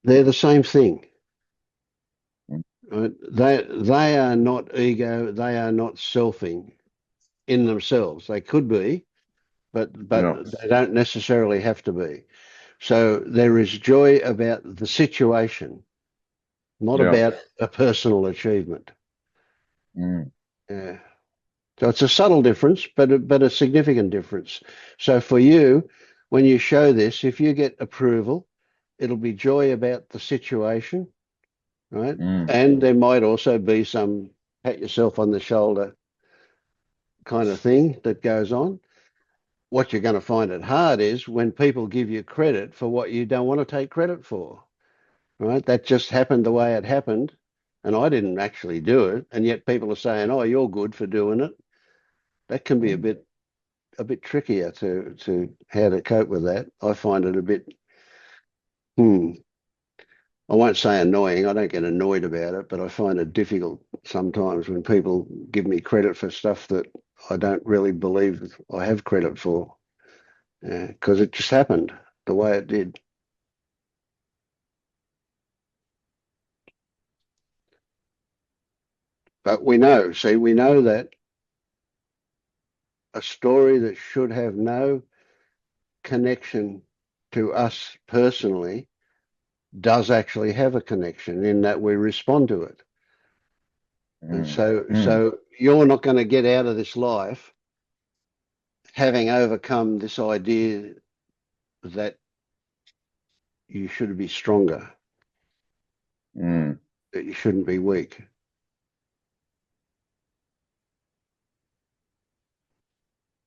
they're the same thing. Right? They are not ego. They are not selfing in themselves. They could be, but they don't necessarily have to be. So there is joy about the situation, not about a personal achievement. Yeah. So it's a subtle difference, but a significant difference. So for you, when you show this, if you get approval, it'll be joy about the situation, right? And there might also be some pat yourself on the shoulder kind of thing that goes on. What you're going to find it hard is when people give you credit for what you don't want to take credit for, right? That just happened the way it happened, and I didn't actually do it, and yet people are saying, "Oh, you're good for doing it." That can be a bit trickier to how to cope with that. I find it a bit, I won't say annoying. I don't get annoyed about it, but I find it difficult sometimes when people give me credit for stuff that I don't really believe I have credit for, because it just happened the way it did. But we know that a story that should have no connection to us personally does actually have a connection in that we respond to it. And so you're not going to get out of this life having overcome this idea that you should be stronger, that you shouldn't be weak.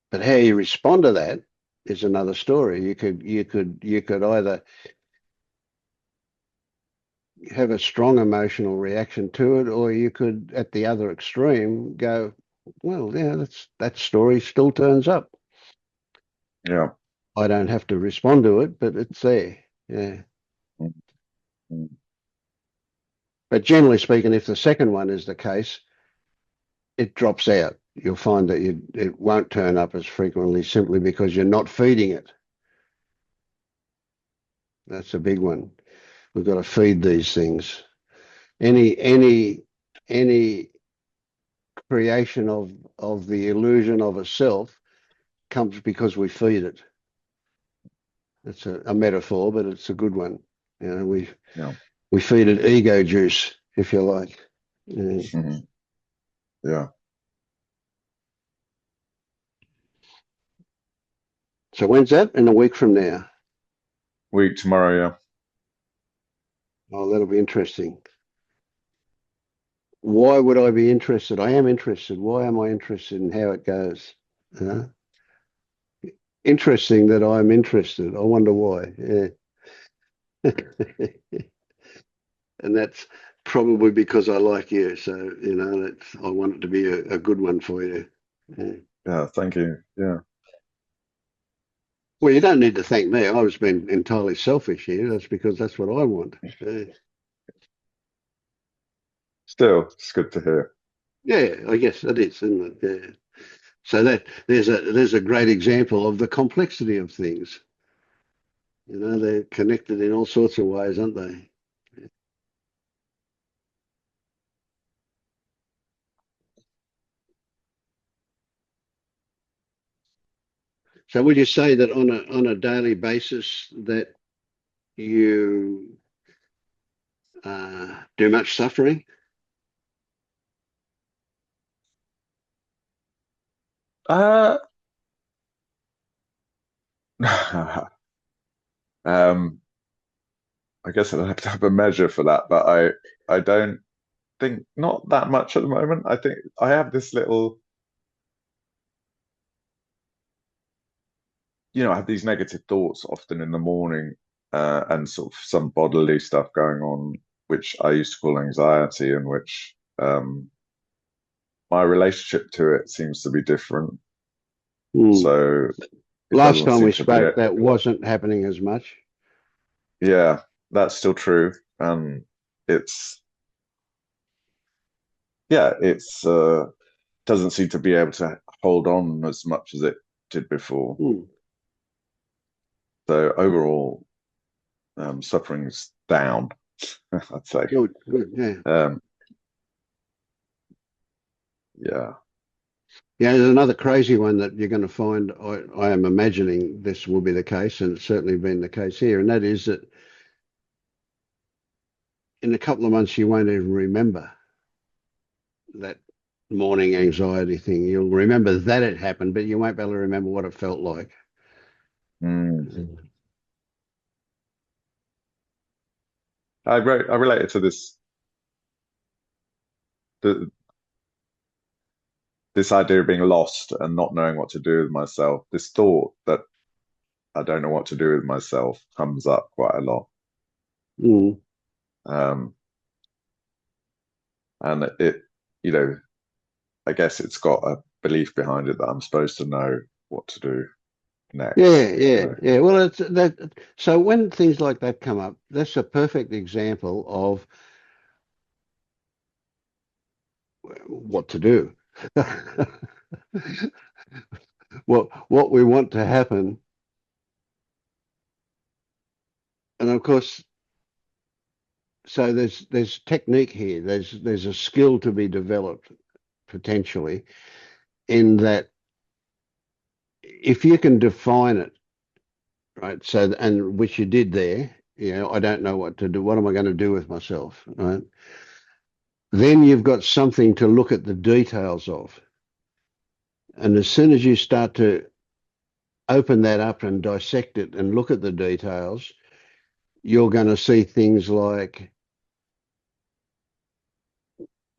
But how you respond to that is another story. You could either have a strong emotional reaction to it, or you could, at the other extreme, go, "Well, yeah, that story still turns up. Yeah. I don't have to respond to it, but it's there." Yeah. But generally speaking, if the second one is the case, it drops out. You'll find that it won't turn up as frequently simply because you're not feeding it. That's a big one. We've got to feed these things. Any any creation of the illusion of a self comes because we feed it. It's a metaphor, but it's a good one. You know, we feed it ego juice, if you like. Mhm. Yeah. So when's that? In a week from now? Week tomorrow, yeah. Oh, that'll be interesting. Why would I be interested? I am interested. Why am I interested in how it goes? Interesting that I'm interested. I wonder why. Yeah. And that's probably because I like you. So, you know, I want it to be a good one for you. Yeah. Yeah, thank you. Yeah. Well, you don't need to thank me. I was being entirely selfish here. That's because that's what I want. Still, it's good to hear. Yeah, I guess it is, isn't it? Yeah. So that there's a great example of the complexity of things. You know, they're connected in all sorts of ways, aren't they? So would you say that on a daily basis that you do much suffering? Uh, um, I guess I'd have to have a measure for that, but I don't think not that much at the moment. I think I have this little, I have these negative thoughts often in the morning, and sort of some bodily stuff going on, which I used to call anxiety, and which my relationship to it seems to be different. Mm. So it Last doesn't time seem we to be spoke, that wasn't happening as much. Yeah, that's still true. It's it's doesn't seem to be able to hold on as much as it did before. Mm. So overall, suffering's down, I'd say. Good, yeah. Yeah. Yeah, there's another crazy one that you're going to find. I am imagining this will be the case, and it's certainly been the case here, and that is that in a couple of months you won't even remember that morning anxiety thing. You'll remember that it happened, but you won't be able to remember what it felt like. Mm. I relate it to the, this idea of being lost and not knowing what to do with myself. This thought that I don't know what to do with myself comes up quite a lot. Mm. Um, and I guess it's got a belief behind it that I'm supposed to know what to do next. Yeah. Well, it's that. So when things like that come up, that's a perfect example of what to do. What we want to happen, and of course, so there's technique here. There's a skill to be developed potentially in that if you can define it, right? So and which you did there, I don't know what to do. What am I going to do with myself, right? Then you've got something to look at the details of. And as soon as you start to open that up and dissect it and look at the details, you're going to see things like,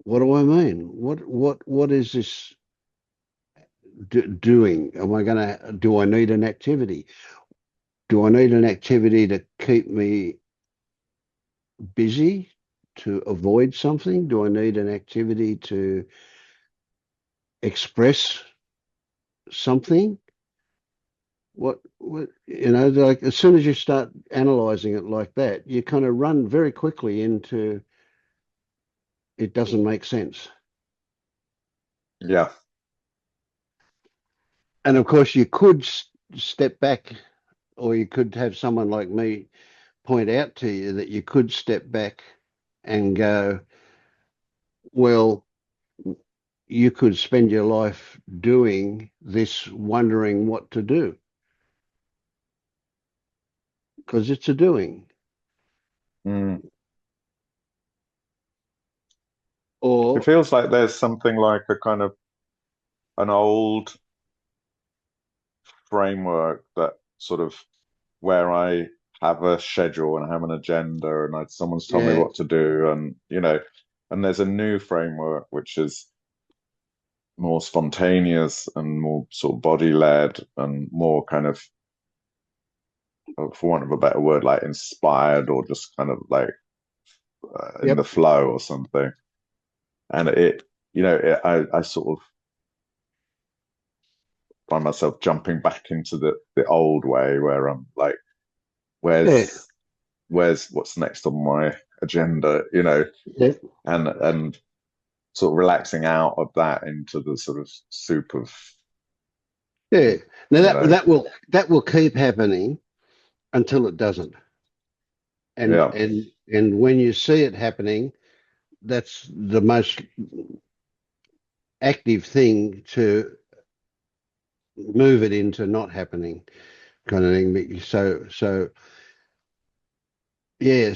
what do I mean? What is this doing? Do I need an activity? Do I need an activity to keep me busy, to avoid something? Do I need an activity to express something? Like as soon as you start analyzing it like that, you kind of run very quickly into it doesn't make sense. Yeah. And of course, you could step back, or you could have someone like me point out to you that you could step back and go, Well, you could spend your life doing this, wondering what to do, because it's a doing. Mm. Or It feels like there's something like a kind of an old framework that sort of where I have a schedule and I have an agenda and someone's told me yeah, what to do and and there's a new framework which is more spontaneous and more sort of body led and more kind of, for want of a better word, like inspired or just kind of like in yep, the flow or something. And I sort of find myself jumping back into the old way where I'm like, yeah, where's what's next on my agenda, yeah, and sort of relaxing out of that into the sort of soup of, yeah. Now you that know, that will keep happening until it doesn't. And yeah, and and when you see it happening, that's the most active thing to move it into not happening, kind of thing. So yeah.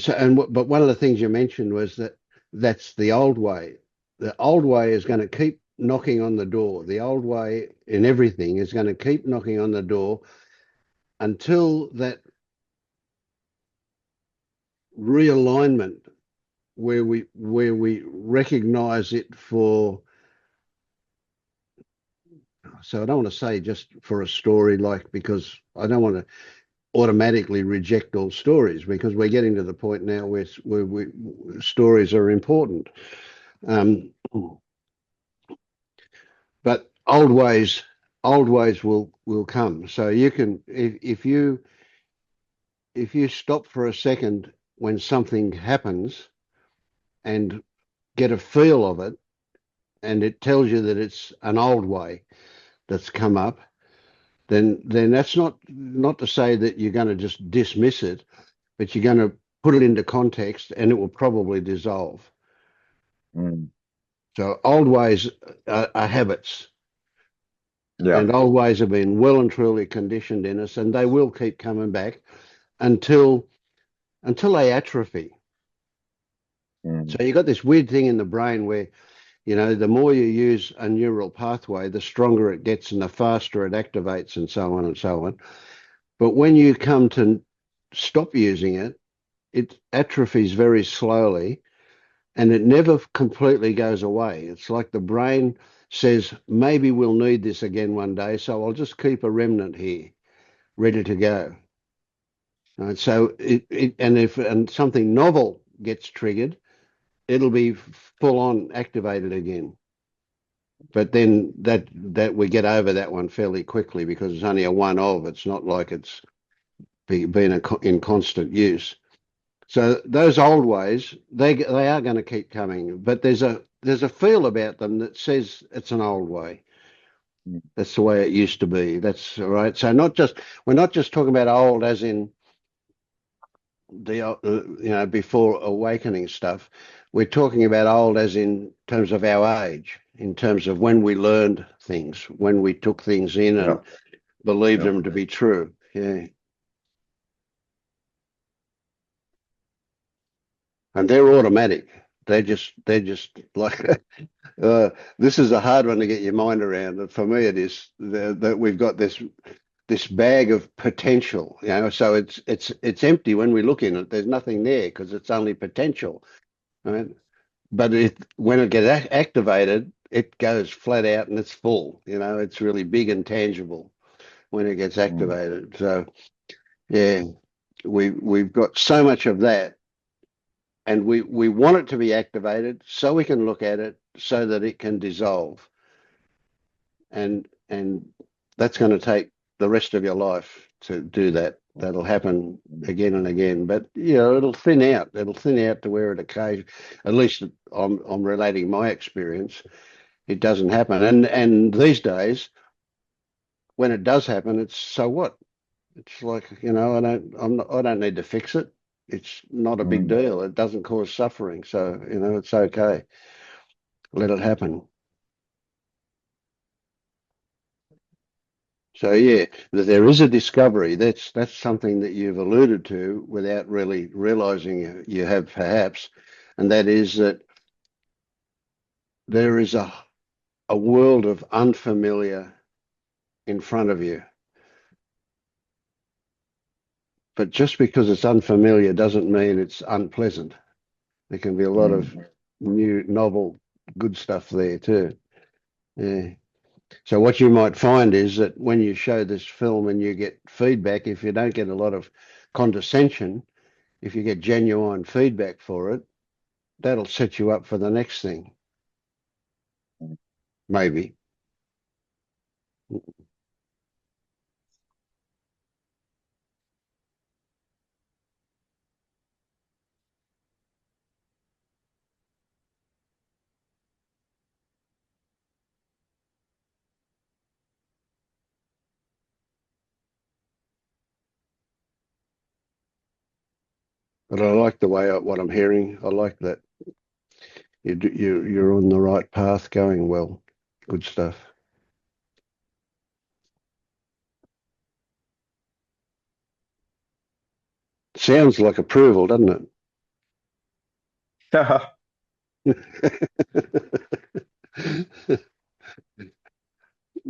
But one of the things you mentioned was that that's the old way. The old way is going to keep knocking on the door. The old way in everything is going to keep knocking on the door until that realignment where we recognize it for. So I don't want to say just for a story, like, because I don't want to automatically reject all stories, because we're getting to the point now where stories are important. Um, but old ways will come. So you can, if you stop for a second when something happens and get a feel of it, and it tells you that it's an old way that's come up, then that's not to say that you're going to just dismiss it, but you're going to put it into context, and it will probably dissolve. mm, So old ways are habits, yeah, and old ways have been well and truly conditioned in us, and they will keep coming back until they atrophy. So mm, you've got this weird thing in the brain where, the more you use a neural pathway, the stronger it gets and the faster it activates, and so on and so on. But when you come to stop using it, it atrophies very slowly, and it never completely goes away. It's like the brain says, maybe we'll need this again one day, so I'll just keep a remnant here, ready to go. Right? So if something novel gets triggered, it'll be full on activated again. But then that we get over that one fairly quickly, because it's only a one of. It's not like it's been in constant use. So those old ways, they are going to keep coming, but there's a feel about them that says it's an old way. mm, That's the way it used to be. That's all right. So we're not just talking about old as in the before awakening stuff. We're talking about old as in terms of our age, in terms of when we learned things, when we took things in yeah, and believed yeah, them to be true. Yeah. And they're automatic. They're just like this is a hard one to get your mind around. And for me, it is that we've got this bag of potential. So it's empty when we look in it. There's nothing there because it's only potential, right? But when it gets activated, it goes flat out and it's full. It's really big and tangible when it gets mm, activated. So yeah, we've got so much of that, and we want it to be activated so we can look at it so that it can dissolve, and that's going to take the rest of your life to do that. That'll happen mm, again and again, but it'll thin out. It'll thin out to where it occasionally, at least I'm relating my experience, it doesn't happen. And these days, when it does happen, it's so what? It's like, I don't need to fix it. It's not a big mm, deal. It doesn't cause suffering, so it's okay. let it happen. So yeah, that there is a discovery. That's something that you've alluded to without really realizing you have perhaps, and that is that there is a world of unfamiliar in front of you. But just because it's unfamiliar doesn't mean it's unpleasant. There can be a lot of new, novel, good stuff there too. Yeah. So what you might find is that when you show this film and you get feedback, if you don't get a lot of condescension, if you get genuine feedback for it, that'll set you up for the next thing. Maybe. But I like the way what I'm hearing. I like that you're on the right path, going well. Good stuff. Sounds like approval, doesn't it?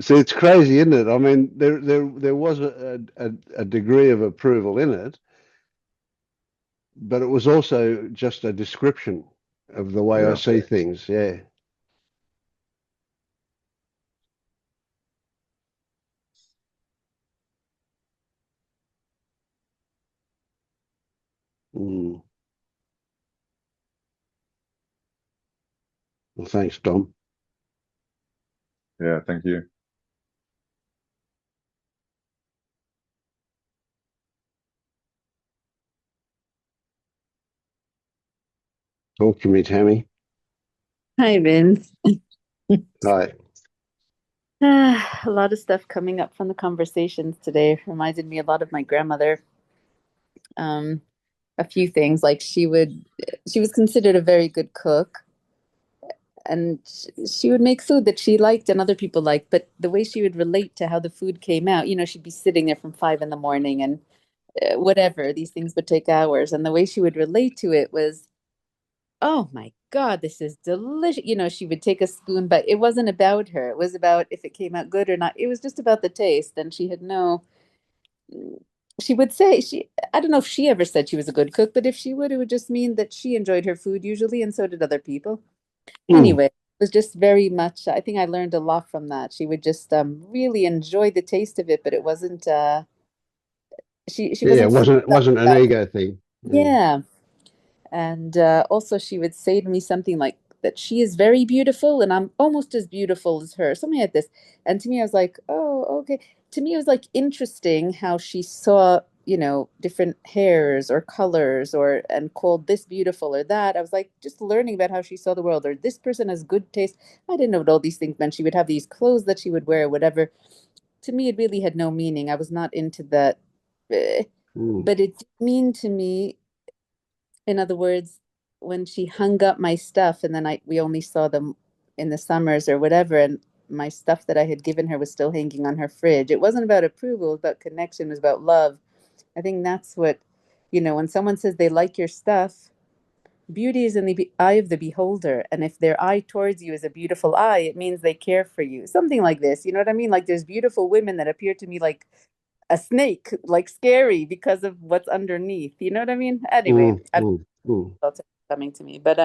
So it's crazy, isn't it? I mean, there was a degree of approval in it, but it was also just a description of the way I see things. Yeah. Mm. Well, thanks, Dom. Yeah, thank you. Talk to me, Tammy. Hi, Vince. Hi. A lot of stuff coming up from the conversations today reminded me a lot of my grandmother. A few things, like she was considered a very good cook, and she would make food that she liked and other people liked, but the way she would relate to how the food came out, she'd be sitting there from 5 in the morning and whatever, these things would take hours. And the way she would relate to it was, oh my God, this is delicious. She would take a spoon, but it wasn't about her. It was about if it came out good or not. It was just about the taste. And she would say, I don't know if she ever said she was a good cook, but if she would, it would just mean that she enjoyed her food usually, and so did other people. Anyway, it was just very much, I think I learned a lot from that. She would just really enjoy the taste of it, but it wasn't, she Yeah, it wasn't, wasn't an ego thing. yeah. And also, she would say to me something like that she is very beautiful and I'm almost as beautiful as her, something like this. And to me, I was like, oh, okay. To me, it was like interesting how she saw, different hairs or colors and called this beautiful or that. I was like, just learning about how she saw the world, or this person has good taste. I didn't know what all these things meant. She would have these clothes that she would wear, whatever. To me, it really had no meaning. I was not into that. But it did mean to me, in other words, when she hung up my stuff and then we only saw them in the summers or whatever, and my stuff that I had given her was still hanging on her fridge. It wasn't about approval, it was about connection, it was about love. I think that's what, when someone says they like your stuff, beauty is in the eye of the beholder. And if their eye towards you is a beautiful eye, it means they care for you. Something like this. You know what I mean? Like there's beautiful women that appear to me like a snake, like scary because of what's underneath. You know what I mean? Anyway, that's coming to me. But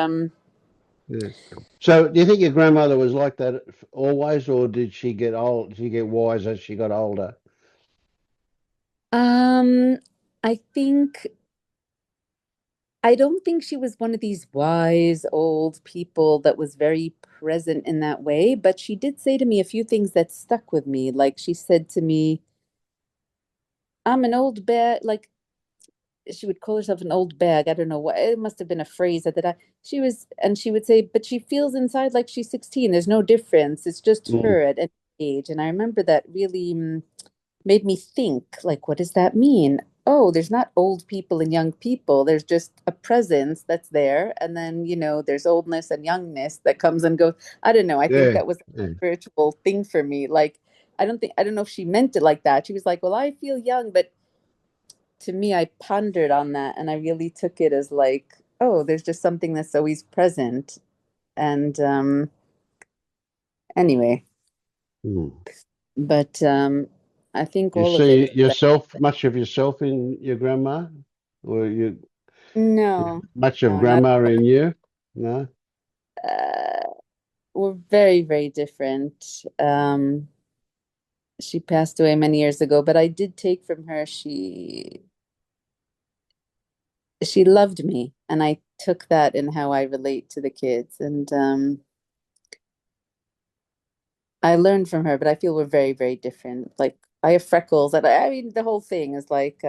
Yeah. So do you think your grandmother was like that always, or did she get old? Did she get wise as she got older? I don't think she was one of these wise old people that was very present in that way, but she did say to me a few things that stuck with me. Like she said to me, I'm an old bag, like she would call herself an old bag. I don't know what, it must have been a phrase at the time. She would say, but she feels inside like she's 16. There's no difference. It's just her at any age. And I remember that really made me think, like, what does that mean? oh, there's not old people and young people. There's just a presence that's there. And then, there's oldness and youngness that comes and goes. I don't know. I think Yeah, that was a yeah. spiritual thing for me. Like, I don't know if she meant it like that. She was like, well, I feel young. But to me, I pondered on that and I really took it as like, oh, there's just something that's always present. And anyway, Hmm. but I think You all of it see is like, much of yourself in your grandma, or no, much of no, not. grandma in you? No. We're very, very different. She passed away many years ago, but I did take from her she loved me, and I took that in how I relate to the kids, and I learned from her, but I feel we're very, very different. Like I have freckles, and I mean the whole thing is like,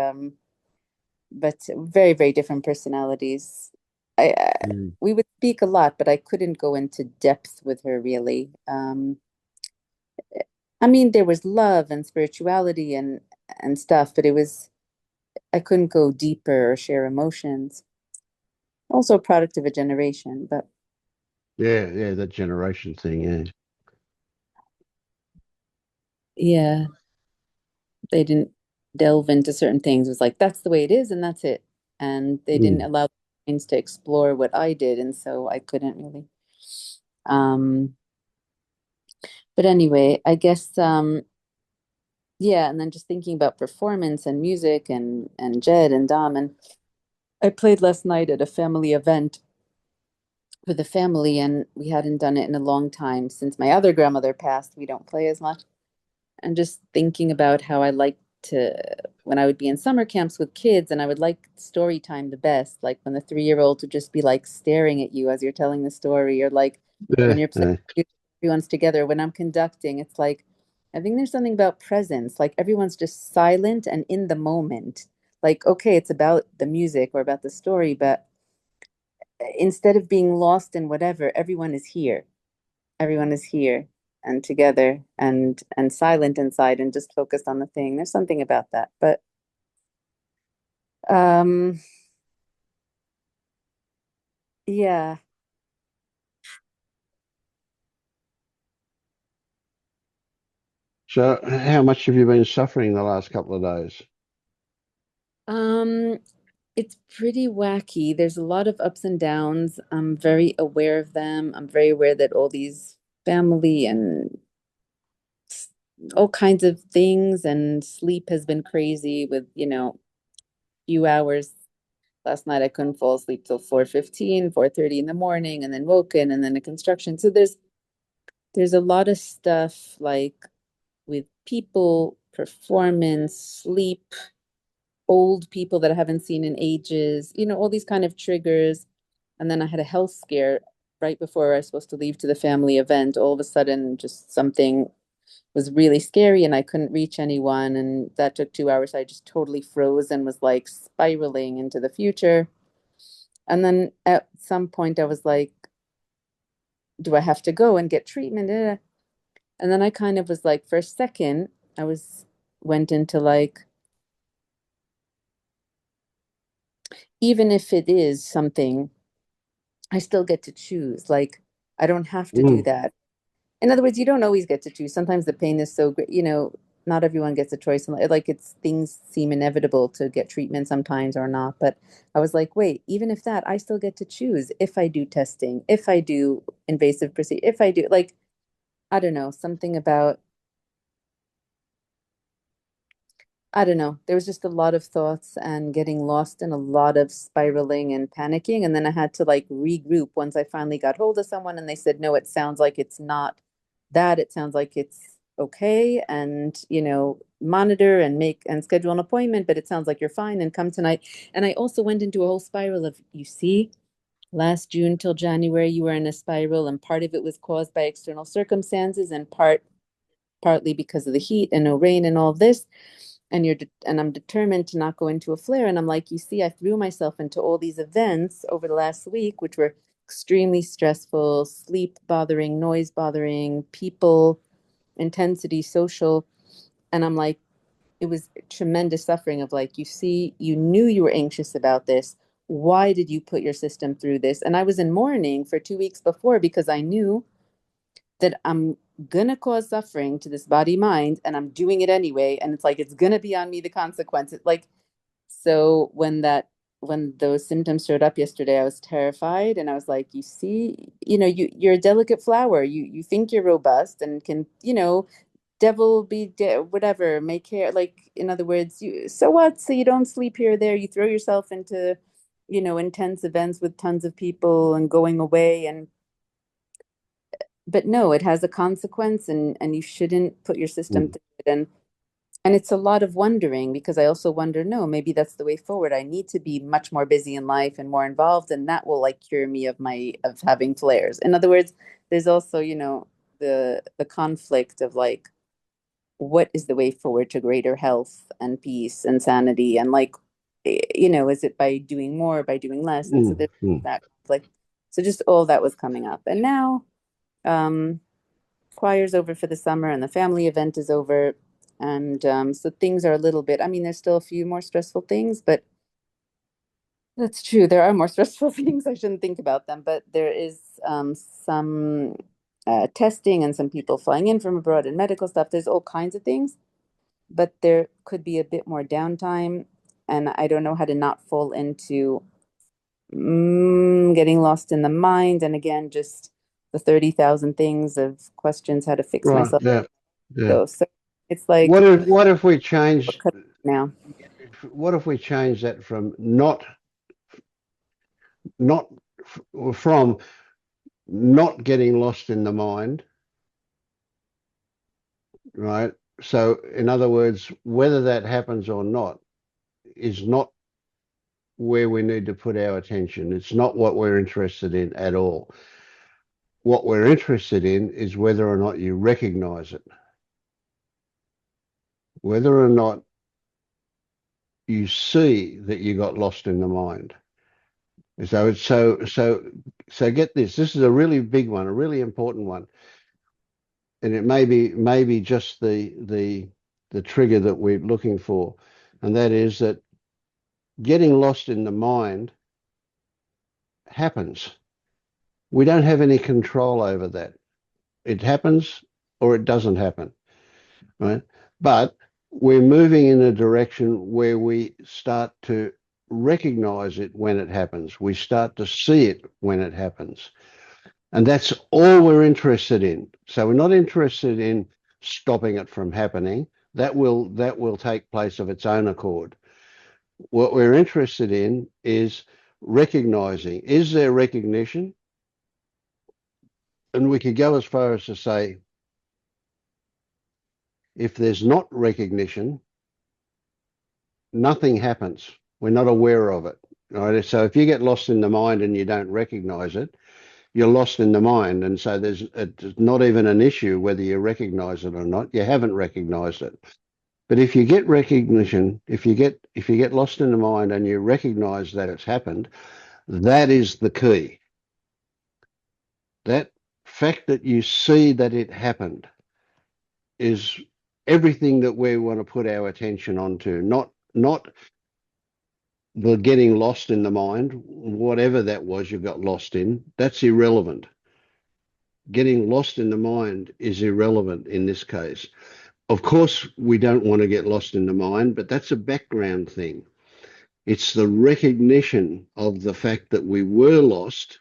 but very, very different personalities. I Mm. we would speak a lot, but I couldn't go into depth with her really. I mean, there was love and spirituality and stuff, but I couldn't go deeper or share emotions. Also a product of a generation, but Yeah, yeah, that generation thing. Yeah. yeah, they didn't delve into certain things. It was like that's the way it is, and that's it. And they didn't Mm. allow minds to explore what I did, and so I couldn't really. Um, but anyway, I guess yeah, and then just thinking about performance and music and Jed and Dom, and I played last night at a family event with the family, and we hadn't done it in a long time since my other grandmother passed. We don't play as much. And just thinking about how I like to, when I would be in summer camps with kids, and I would like story time the best, like when the 3-year-old would just be like staring at you as you're telling the story, or like when Yeah, you're playing, yeah, everyone's together. When I'm conducting, it's like, I think there's something about presence, like everyone's just silent and in the moment. Like, okay, it's about the music or about the story, but instead of being lost in whatever, everyone is here. Everyone is here and together and silent inside and just focused on the thing. There's something about that. But um yeah. So, how much have you been suffering the last couple of days? Um it's pretty wacky. There's a lot of ups and downs. I'm very aware of them. I'm very aware that all these family and all kinds of things and sleep has been crazy with, few hours. Last night I couldn't fall asleep till 4:15, 4:30 in the morning, and then woken, and then a construction. So there's a lot of stuff like with people, performance, sleep, old people that I haven't seen in ages, all these kind of triggers. And then I had a health scare right before I was supposed to leave to the family event. All of a sudden, just something was really scary and I couldn't reach anyone. And that took 2 hours. I just totally froze and was like spiraling into the future. And then at some point, I was like, do I have to go and get treatment? And then I kind of was like, for a second, went into like, even if it is something, I still get to choose. Like, I don't have to do Mm. that. In other words, you don't always get to choose. Sometimes the pain is so great, not everyone gets a choice. And like it's things seem inevitable to get treatment sometimes or not. But I was like, wait, even if that, I still get to choose if I do testing, if I do invasive procedure, if I do like, I don't know, something about I don't know. There was just a lot of thoughts and getting lost in a lot of spiraling and panicking. And then I had to like regroup once I finally got hold of someone and they said, no, it sounds like it's not that. It sounds like it's okay. And, monitor and make and schedule an appointment, but it sounds like you're fine and come tonight. And I also went into a whole spiral of, you see, last June till January, you were in a spiral and part of it was caused by external circumstances and partly because of the heat and no rain and all of this. And I'm determined to not go into a flare. And I'm like, you see, I threw myself into all these events over the last week, which were extremely stressful, sleep bothering, noise bothering, people, intensity, social. And I'm like, it was tremendous suffering of like, you see, you knew you were anxious about this. Why did you put your system through this? And I was in mourning for 2 weeks before because I knew that I'm gonna cause suffering to this body mind, and I'm doing it anyway. And it's like, it's gonna be on me, the consequences. Like, so when those symptoms showed up yesterday, I was terrified, and I was like, you see, you're a delicate flower. You think you're robust and can, devil be whatever, make hair. Like, in other words, so what? So you don't sleep here or there. You throw yourself into, intense events with tons of people and going away, but no, it has a consequence, and you shouldn't put your system through it. And it's a lot of wondering, because I also wonder, no, maybe that's the way forward. I need to be much more busy in life and more involved, and that will like cure me of having flares. In other words, there's also, the conflict of like, what is the way forward to greater health and peace and sanity? And like, is it by doing more, by doing less? And so there's that conflict. So just all that was coming up. And now choir's over for the summer and the family event is over. And so things are a little bit, I mean, there's still a few more stressful things, but that's true. There are more stressful things. I shouldn't think about them, but there is some testing and some people flying in from abroad and medical stuff. There's all kinds of things, but there could be a bit more downtime. And I don't know how to not fall into getting lost in the mind. And again, just the 30,000 things of questions, how to fix myself. Yeah. So it's like, what if we change now? What if we change that from not getting lost in the mind, right? So in other words, whether that happens or not is not where we need to put our attention. It's not what we're interested in at all. What we're interested in is whether or not you recognize it, whether or not you see that you got lost in the mind. So get this. This is a really big one, a really important one, and it may be just the trigger that we're looking for, and that is that getting lost in the mind happens. We don't have any control over that. It happens or it doesn't happen, right? But we're moving in a direction where we start to recognize it when it happens. We start to see it when it happens. And that's all we're interested in. So we're not interested in stopping it from happening. That will take place of its own accord. What we're interested in is recognizing. Is there recognition? And we could go as far as to say, if there's not recognition, nothing happens. We're not aware of it. Right? So if you get lost in the mind and you don't recognize it, you're lost in the mind. And so it's not even an issue whether you recognize it or not. You haven't recognized it. But if you get recognition, if you get lost in the mind and you recognize that it's happened, that is the key. That fact that you see that it happened is everything that we want to put our attention onto, not the getting lost in the mind, whatever that was you got lost in. That's irrelevant. Getting lost in the mind is irrelevant in this case. Of course, we don't want to get lost in the mind, but that's a background thing. It's the recognition of the fact that we were lost.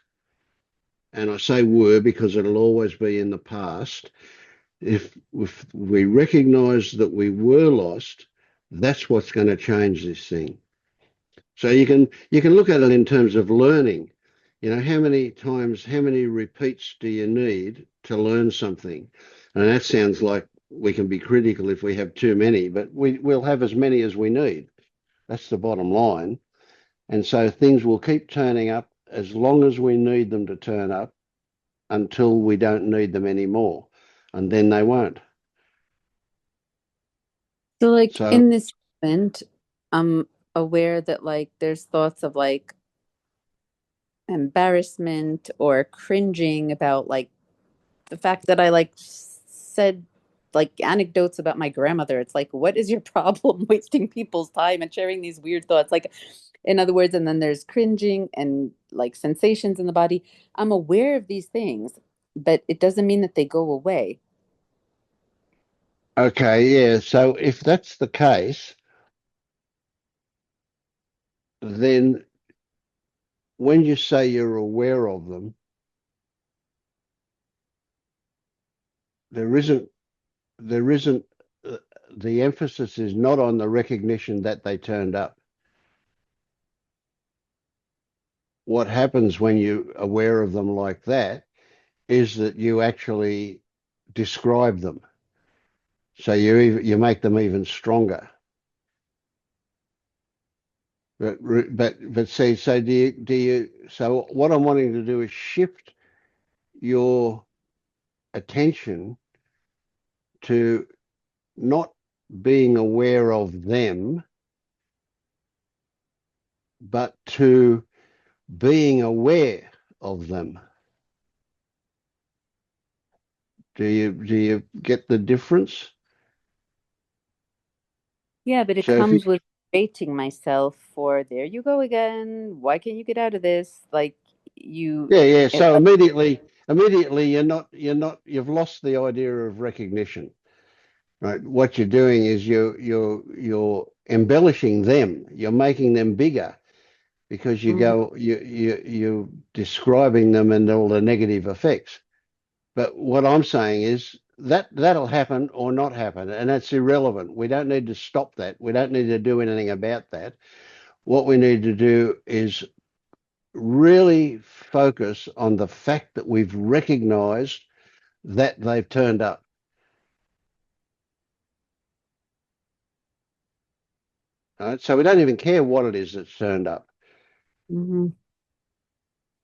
And I say were because it'll always be in the past. If we recognize that we were lost, that's what's going to change this thing. So you can look at it in terms of learning. How many repeats do you need to learn something? And that sounds like we can be critical if we have too many, but we'll have as many as we need. That's the bottom line. And so things will keep turning up as long as we need them to turn up until we don't need them anymore. And then they won't. So like in this moment, I'm aware that like there's thoughts of like embarrassment or cringing about like the fact that I like said like anecdotes about my grandmother. It's like, what is your problem wasting people's time and sharing these weird thoughts? Like, in other words, and then there's cringing and like sensations in the body. I'm aware of these things, but it doesn't mean that they go away. Okay, yeah. So if that's the case, then when you say you're aware of them, there isn't uh, the emphasis is not on the recognition that they turned up. What happens when you're aware of them like that is that you actually describe them. So you make them even stronger. But see, so so what I'm wanting to do is shift your attention to not being aware of them, but to being aware of them. Do you get the difference? Yeah, but it So if you, comes with rating myself for there you go again. Why can't you get out of this? Like you, yeah. it, So immediately you've lost the idea of recognition, right? What you're doing is you're embellishing them. You're making them bigger because Mhm. you're describing them and all the negative effects. But what I'm saying is that that'll happen or not happen, and that's irrelevant. We don't need to stop that. We don't need to do anything about that. What we need to do is really focus on the fact that we've recognized that they've turned up. Right? So we don't even care what it is that's turned up. Mhm.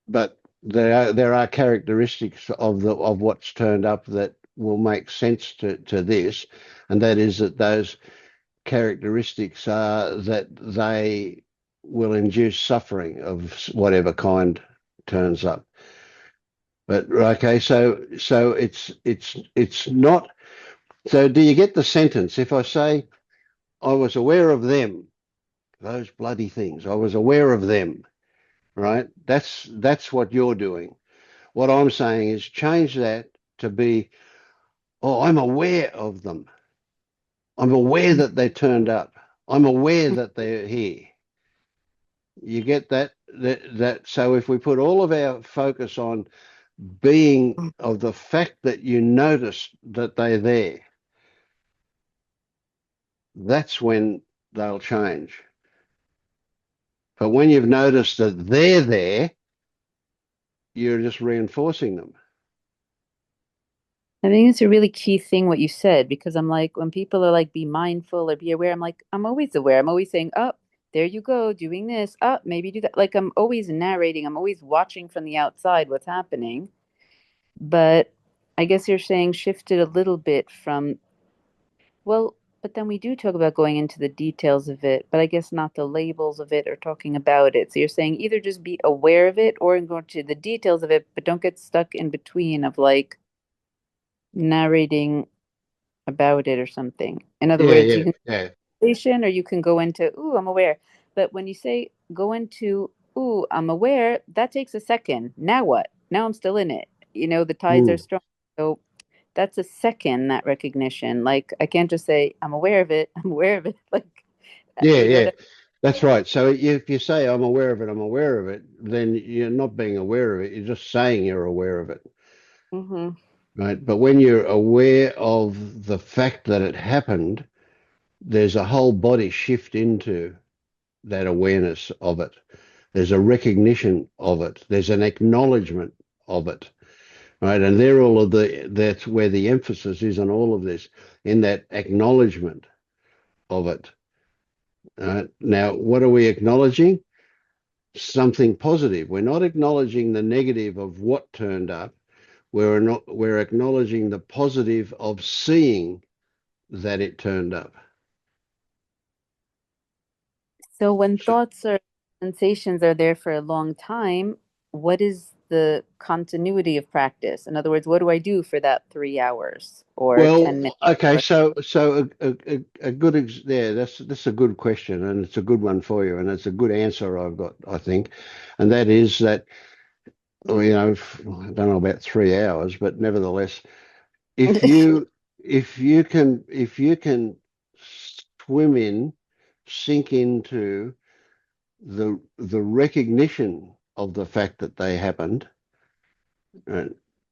But there are characteristics of what's turned up that will make sense to this, and that is that those characteristics are that they will induce suffering of whatever kind turns up. But okay, so it's not. So do you get the sentence? If I say I was aware of them, those bloody things, I was aware of them, right? That's what you're doing. What I'm saying is change that to be, oh, I'm aware of them. I'm aware that they turned up. I'm aware that they're here. You get that? So if we put all of our focus on being of the fact that you notice that they're there, that's when they'll change. But when you've noticed that they're there, you're just reinforcing them. I think it's a really key thing what you said, because I'm like, when people are like, be mindful or be aware, I'm like, I'm always aware. I'm always saying, oh, there you go, doing this. Oh, maybe do that. Like I'm always narrating. I'm always watching from the outside what's happening. But I guess you're saying shift it a little bit from, well, but then we do talk about going into the details of it, but I guess not the labels of it or talking about it. So you're saying either just be aware of it or go to the details of it, but don't get stuck in between of like narrating about it or something. In other Yeah, words, yeah, you can yeah. station or you can go into, ooh, I'm aware. But when you say go into, ooh, I'm aware, that takes a second. Now what? Now I'm still in it. You know, the tides are Mm. strong. So that's a second, that recognition. Like I can't just say, I'm aware of it. I'm aware of it. Like, Yeah, you know yeah. what That's right. So if you say I'm aware of it, I'm aware of it, then you're not being aware of it. You're just saying you're aware of it, Mm-hmm. right? But when you're aware of the fact that it happened, there's a whole body shift into that awareness of it. There's a recognition of it. There's an acknowledgement of it, right? And that's where the emphasis is on all of this, in that acknowledgement of it. Now, what are we acknowledging? Something positive. We're not acknowledging the negative of what turned up. We're acknowledging the positive of seeing that it turned up. So when So, thoughts or sensations are there for a long time, what is the continuity of practice? In other words, what do I do for that 3 hours or 10 Well, minutes? okay, or- so a good that's a good question, and it's a good one for you, and it's a good answer I've got, I think, and that is that, well, you know, I don't know about 3 hours, but nevertheless, if you if you can swim in, sink into the recognition of the fact that they happened, right,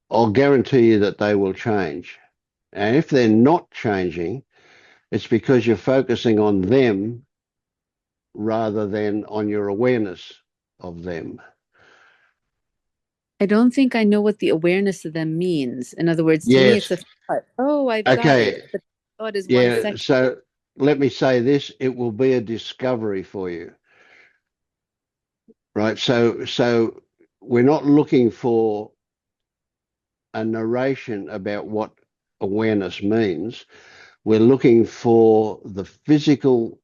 I'll guarantee you that they will change. And if they're not changing, it's because you're focusing on them rather than on your awareness of them. I don't think I know what the awareness of them means. In other words, to me, it's Yes. a thought. Oh, I've got Okay. it. But the thought is one Yeah. second. So let me say this, it will be a discovery for you, right? So we're not looking for a narration about what awareness means. We're looking for the physical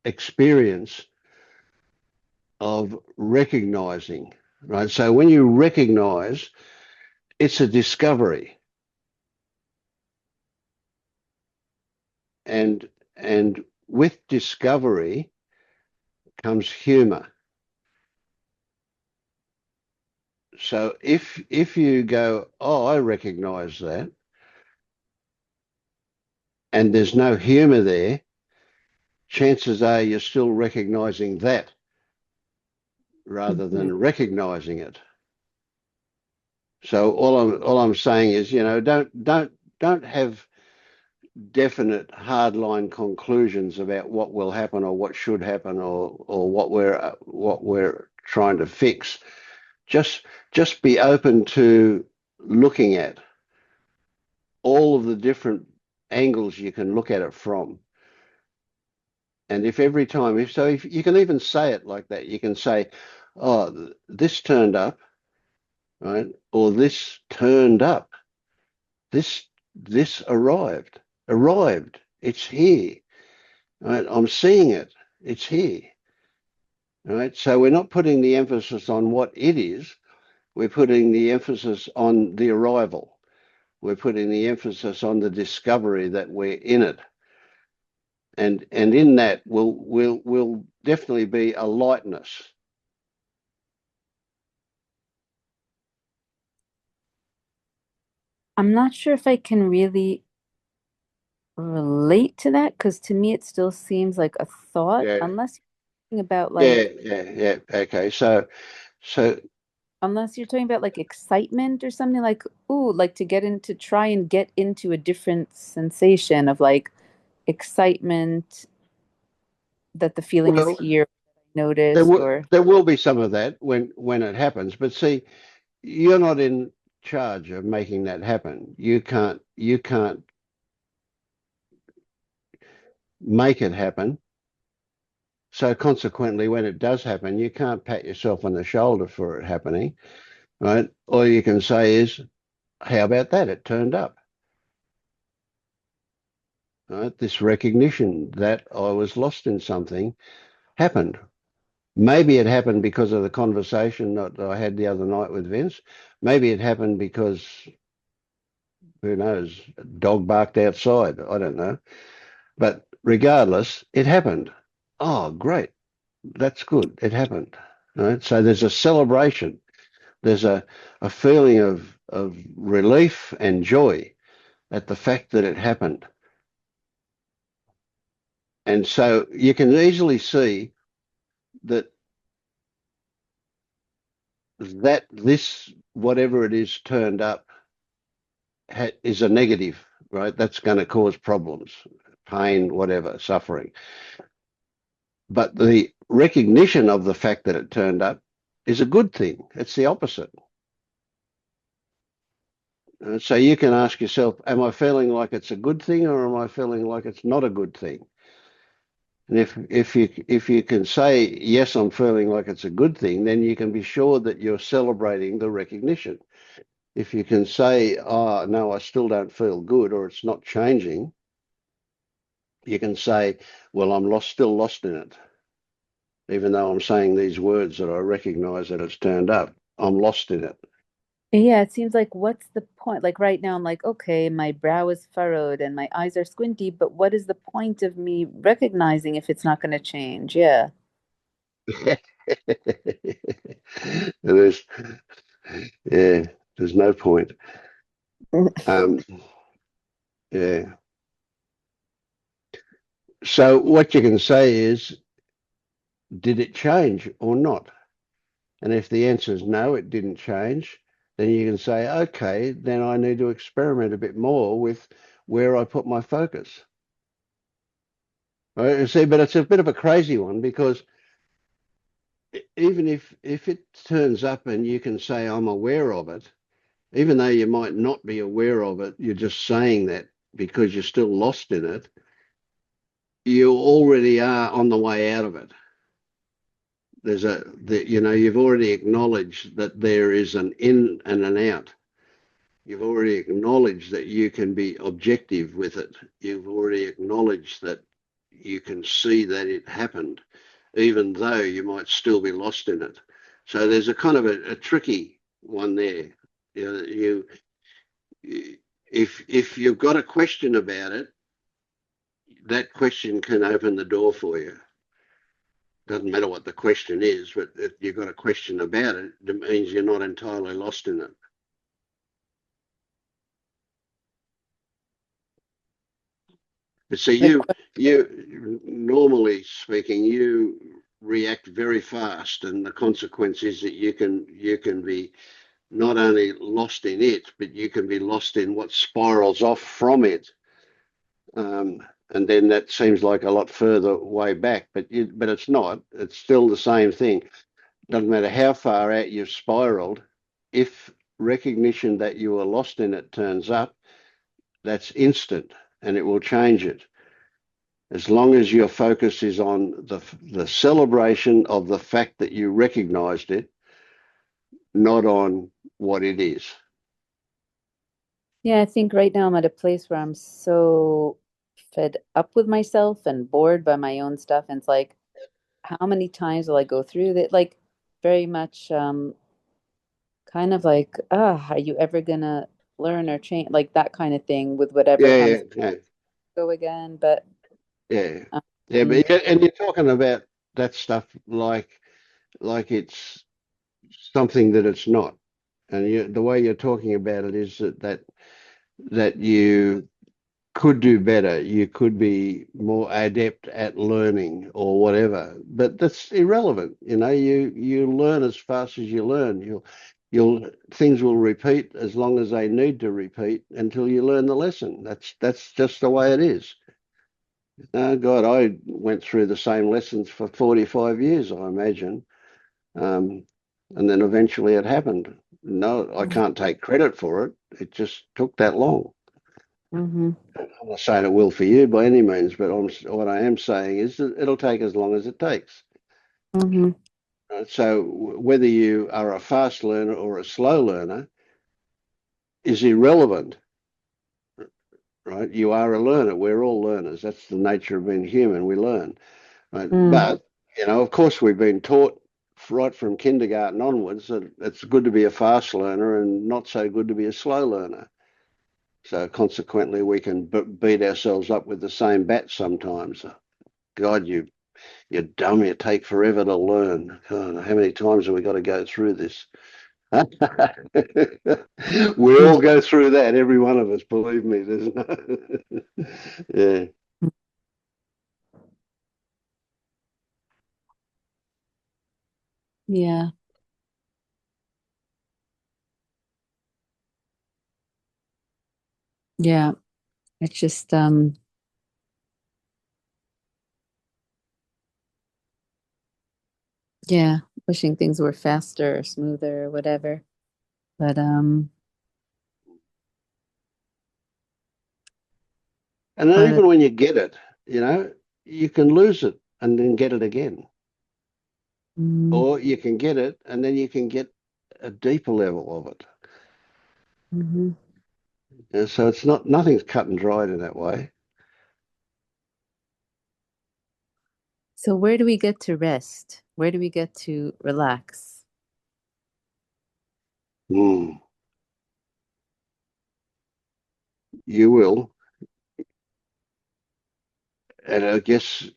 experience of recognizing, right? So when you recognize, it's a discovery. And with discovery comes humor. So if you go, oh, I recognize that, and there's no humor there, chances are you're still recognizing that rather than recognizing it. So all I'm saying is, you know, don't have definite hardline conclusions about what will happen or what should happen or what we're trying to fix. Just be open to looking at all of the different angles you can look at it from. And if every time, if you can even say it like that, you can say, oh, this turned up, right? Or this turned up. This arrived. It's here. Right? I'm seeing it. It's here. Right? So we're not putting the emphasis on what it is. We're putting the emphasis on the arrival. We're putting the emphasis on the discovery that we're in it. And in that will definitely be a lightness. I'm not sure if I can really relate to that because to me it still seems like a thought, Yeah. unless you're talking about like Yeah. Okay. So unless you're talking about like excitement or something like, ooh, like to try and get into a different sensation of like excitement that the feeling is well, here, noticed or there will be some of that when it happens. But see, you're not in charge of making that happen. You can't make it happen. So consequently, when it does happen, you can't pat yourself on the shoulder for it happening, right? All you can say is, how about that? It turned up. Right? This recognition that I was lost in something happened. Maybe it happened because of the conversation that I had the other night with Vince. Maybe it happened because, who knows, a dog barked outside. I don't know. But regardless, it happened. Oh, great. That's good. It happened. Right? So there's a celebration. There's a feeling of relief and joy at the fact that it happened. And so you can easily see that this, whatever it is turned up, is a negative, right? That's going to cause problems, pain, whatever, suffering. But the recognition of the fact that it turned up is a good thing. It's the opposite. So you can ask yourself, am I feeling like it's a good thing or am I feeling like it's not a good thing? And if you can say, yes, I'm feeling like it's a good thing, then you can be sure that you're celebrating the recognition. If you can say, oh, no, I still don't feel good or it's not changing, you can say, well, I'm still lost in it. even though I'm saying these words that I recognize that it's turned up. I'm lost in it. Yeah, it seems like what's the point? Like right now, I'm like, okay, my brow is furrowed and my eyes are squinty, but what is the point of me recognizing if it's not going to change? Yeah. there's, yeah, there's no point. Um, yeah. So what you can say is, did it change or not? And if the answer is no, it didn't change, then you can say, okay, then I need to experiment a bit more with where I put my focus. Right? See, but it's a bit of a crazy one because even if it turns up and you can say I'm aware of it, even though you might not be aware of it, you're just saying that because you're still lost in it, you already are on the way out of it. You've already acknowledged that there is an in and an out. You've already acknowledged that you can be objective with it. You've already acknowledged that you can see that it happened, even though you might still be lost in it. So there's a kind of a tricky one there. If you've got a question about it, that question can open the door for you. Doesn't matter what the question is, but if you've got a question about it, it means you're not entirely lost in it. But see, you normally speaking, you react very fast, and the consequence is that you can be not only lost in it, but you can be lost in what spirals off from it. And then that seems like a lot further way back, but it's not. It's still the same thing. Doesn't matter how far out you've spiraled. If recognition that you are lost in it turns up, that's instant, and it will change it. As long as your focus is on the celebration of the fact that you recognized it, not on what it is. Yeah, I think right now I'm at a place where I'm so fed up with myself and bored by my own stuff. And it's like, how many times will I go through that? Like, very much kind of like, are you ever gonna learn or change? Like that kind of thing with whatever Yeah, comes yeah, go again. But yeah, yeah. um, And you're talking about that stuff like it's something that it's not. And the way you're talking about it is that you could do better. You could be more adept at learning or whatever. But that's irrelevant. You learn as fast as you learn. You'll things will repeat as long as they need to repeat until you learn the lesson. That's just the way it is. Oh God, I went through the same lessons for 45 years, I imagine. Um, and then eventually it happened. No, I can't take credit for it. It just took that long. mm-hmm, I'm not saying it will for you by any means, but what I am saying is that it'll take as long as it takes. mm-hmm. So whether you are a fast learner or a slow learner is irrelevant, right? You are a learner. We're all learners. That's the nature of being human. We learn, right? Mm. But of course, we've been taught right from kindergarten onwards that it's good to be a fast learner and not so good to be a slow learner. So consequently, we can beat ourselves up with the same bat sometimes. God, you're dumb. You take forever to learn. God, how many times have we got to go through this? We all go through that. Every one of us. Believe me. There's no. Yeah. Yeah, yeah. It's just yeah, wishing things were faster or smoother or whatever. But And then but even when you get it, you can lose it and then get it again, mm, or you can get it and then you can get a deeper level of it. hmm. And so nothing's cut and dried in that way. So where do we get to rest? Where do we get to relax? You will. And I guess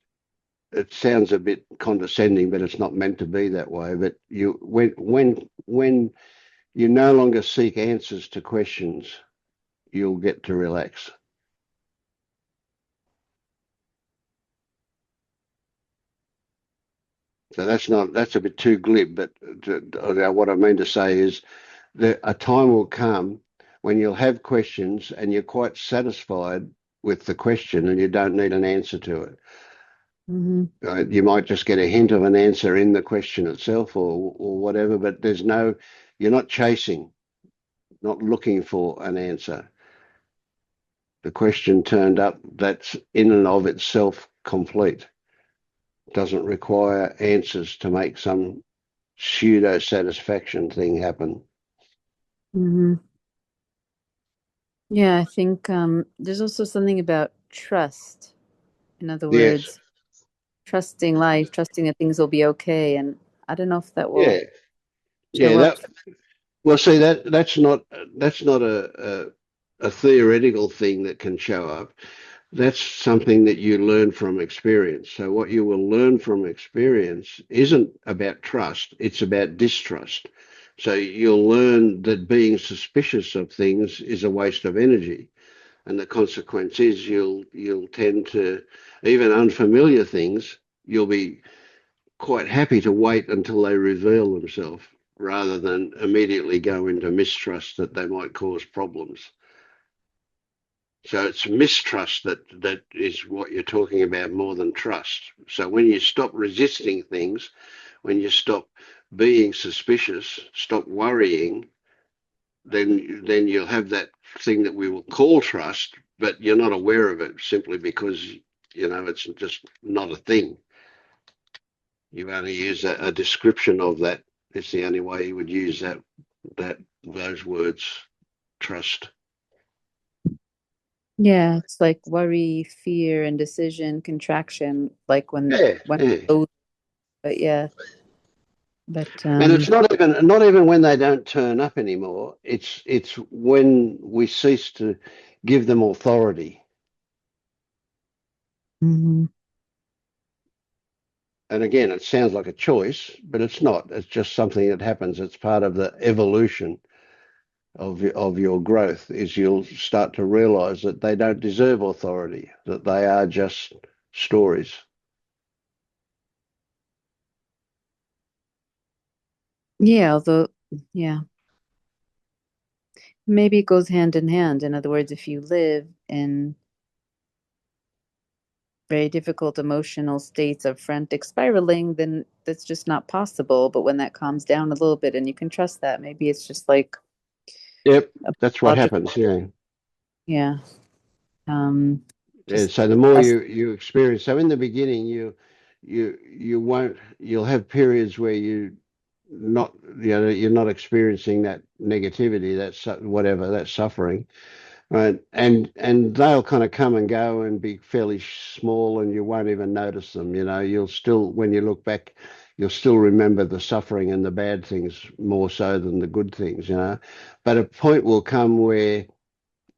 it sounds a bit condescending, but it's not meant to be that way. But when you no longer seek answers to questions, you'll get to relax. So that's a bit too glib, but what I mean to say is that a time will come when you'll have questions and you're quite satisfied with the question and you don't need an answer to it. Mm-hmm. You might just get a hint of an answer in the question itself or whatever, but you're not chasing, not looking for an answer. The question turned up, that's in and of itself complete. Doesn't require answers to make some pseudo satisfaction thing happen. Mm-hmm. Yeah, I think there's also something about trust. In other Yes. words, trusting life, trusting that things will be okay. And I don't know if that will Yeah. show Yeah. up. Well, see, that's not a theoretical thing that can show up. That's something that you learn from experience. So what you will learn from experience isn't about trust, it's about distrust. So you'll learn that being suspicious of things is a waste of energy. And the consequence is you'll tend to, even unfamiliar things, you'll be quite happy to wait until they reveal themselves rather than immediately go into mistrust that they might cause problems. So it's mistrust that is what you're talking about more than trust. So when you stop resisting things, when you stop being suspicious, stop worrying, then you'll have that thing that we will call trust, but you're not aware of it simply because it's just not a thing. You only use a description of that. It's the only way you would use those words, trust. Yeah, it's like worry, fear, indecision, contraction, like when Yeah. those, but yeah. But And it's not even when they don't turn up anymore. It's when we cease to give them authority. mm-hmm. And again, it sounds like a choice, but it's not. It's just something that happens. It's part of the evolution of your growth. Is you'll start to realize that they don't deserve authority, that they are just stories. Yeah, although yeah. Maybe it goes hand in hand. In other words, if you live in very difficult emotional states of frantic spiraling, then that's just not possible. But when that calms down a little bit and you can trust that, maybe it's just like Yep, a that's what logical, happens. Yeah. yeah. Yeah, Just so the more trust. you experience, so in the beginning you'll have periods where you're not experiencing that negativity, whatever, that suffering, right? And they'll kind of come and go and be fairly small, and you won't even notice them. You'll still, when you look back, you'll still remember the suffering and the bad things more so than the good things. But a point will come where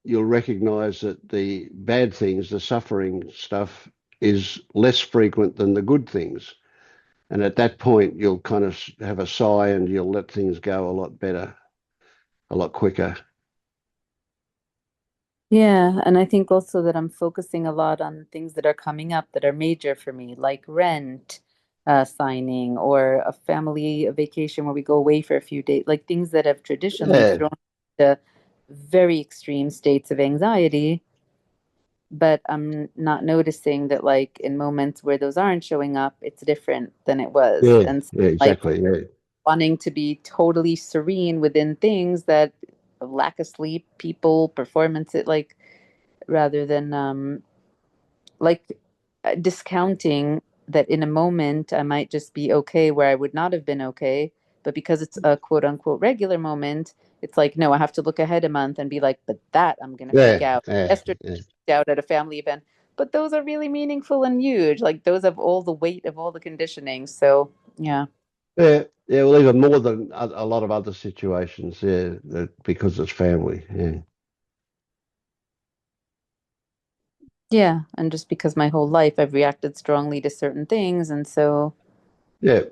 you'll recognize that the bad things, the suffering stuff, is less frequent than the good things. And at that point, you'll kind of have a sigh and you'll let things go a lot better, a lot quicker. Yeah, and I think also that I'm focusing a lot on things that are coming up that are major for me, like rent signing or a family vacation where we go away for a few days, like things that have traditionally Yeah, thrown to very extreme states of anxiety. But I'm not noticing that, like, in moments where those aren't showing up, it's different than it was. yeah, And so, yeah, like, exactly. Yeah, wanting to be totally serene within things that lack of sleep, people, performance, it like rather than like discounting that in a moment I might just be okay where I would not have been okay, but because it's a quote unquote regular moment, it's like no, I have to look ahead a month and be like, but that I'm gonna freak yeah, out. yeah, Yesterday, yeah. I freaked out at a family event, but those are really meaningful and huge. Like those have all the weight of all the conditioning. So yeah. Yeah, yeah. Well, even more than a lot of other situations. Yeah, because it's family. Yeah. Yeah, and just because my whole life I've reacted strongly to certain things, and so Yeah.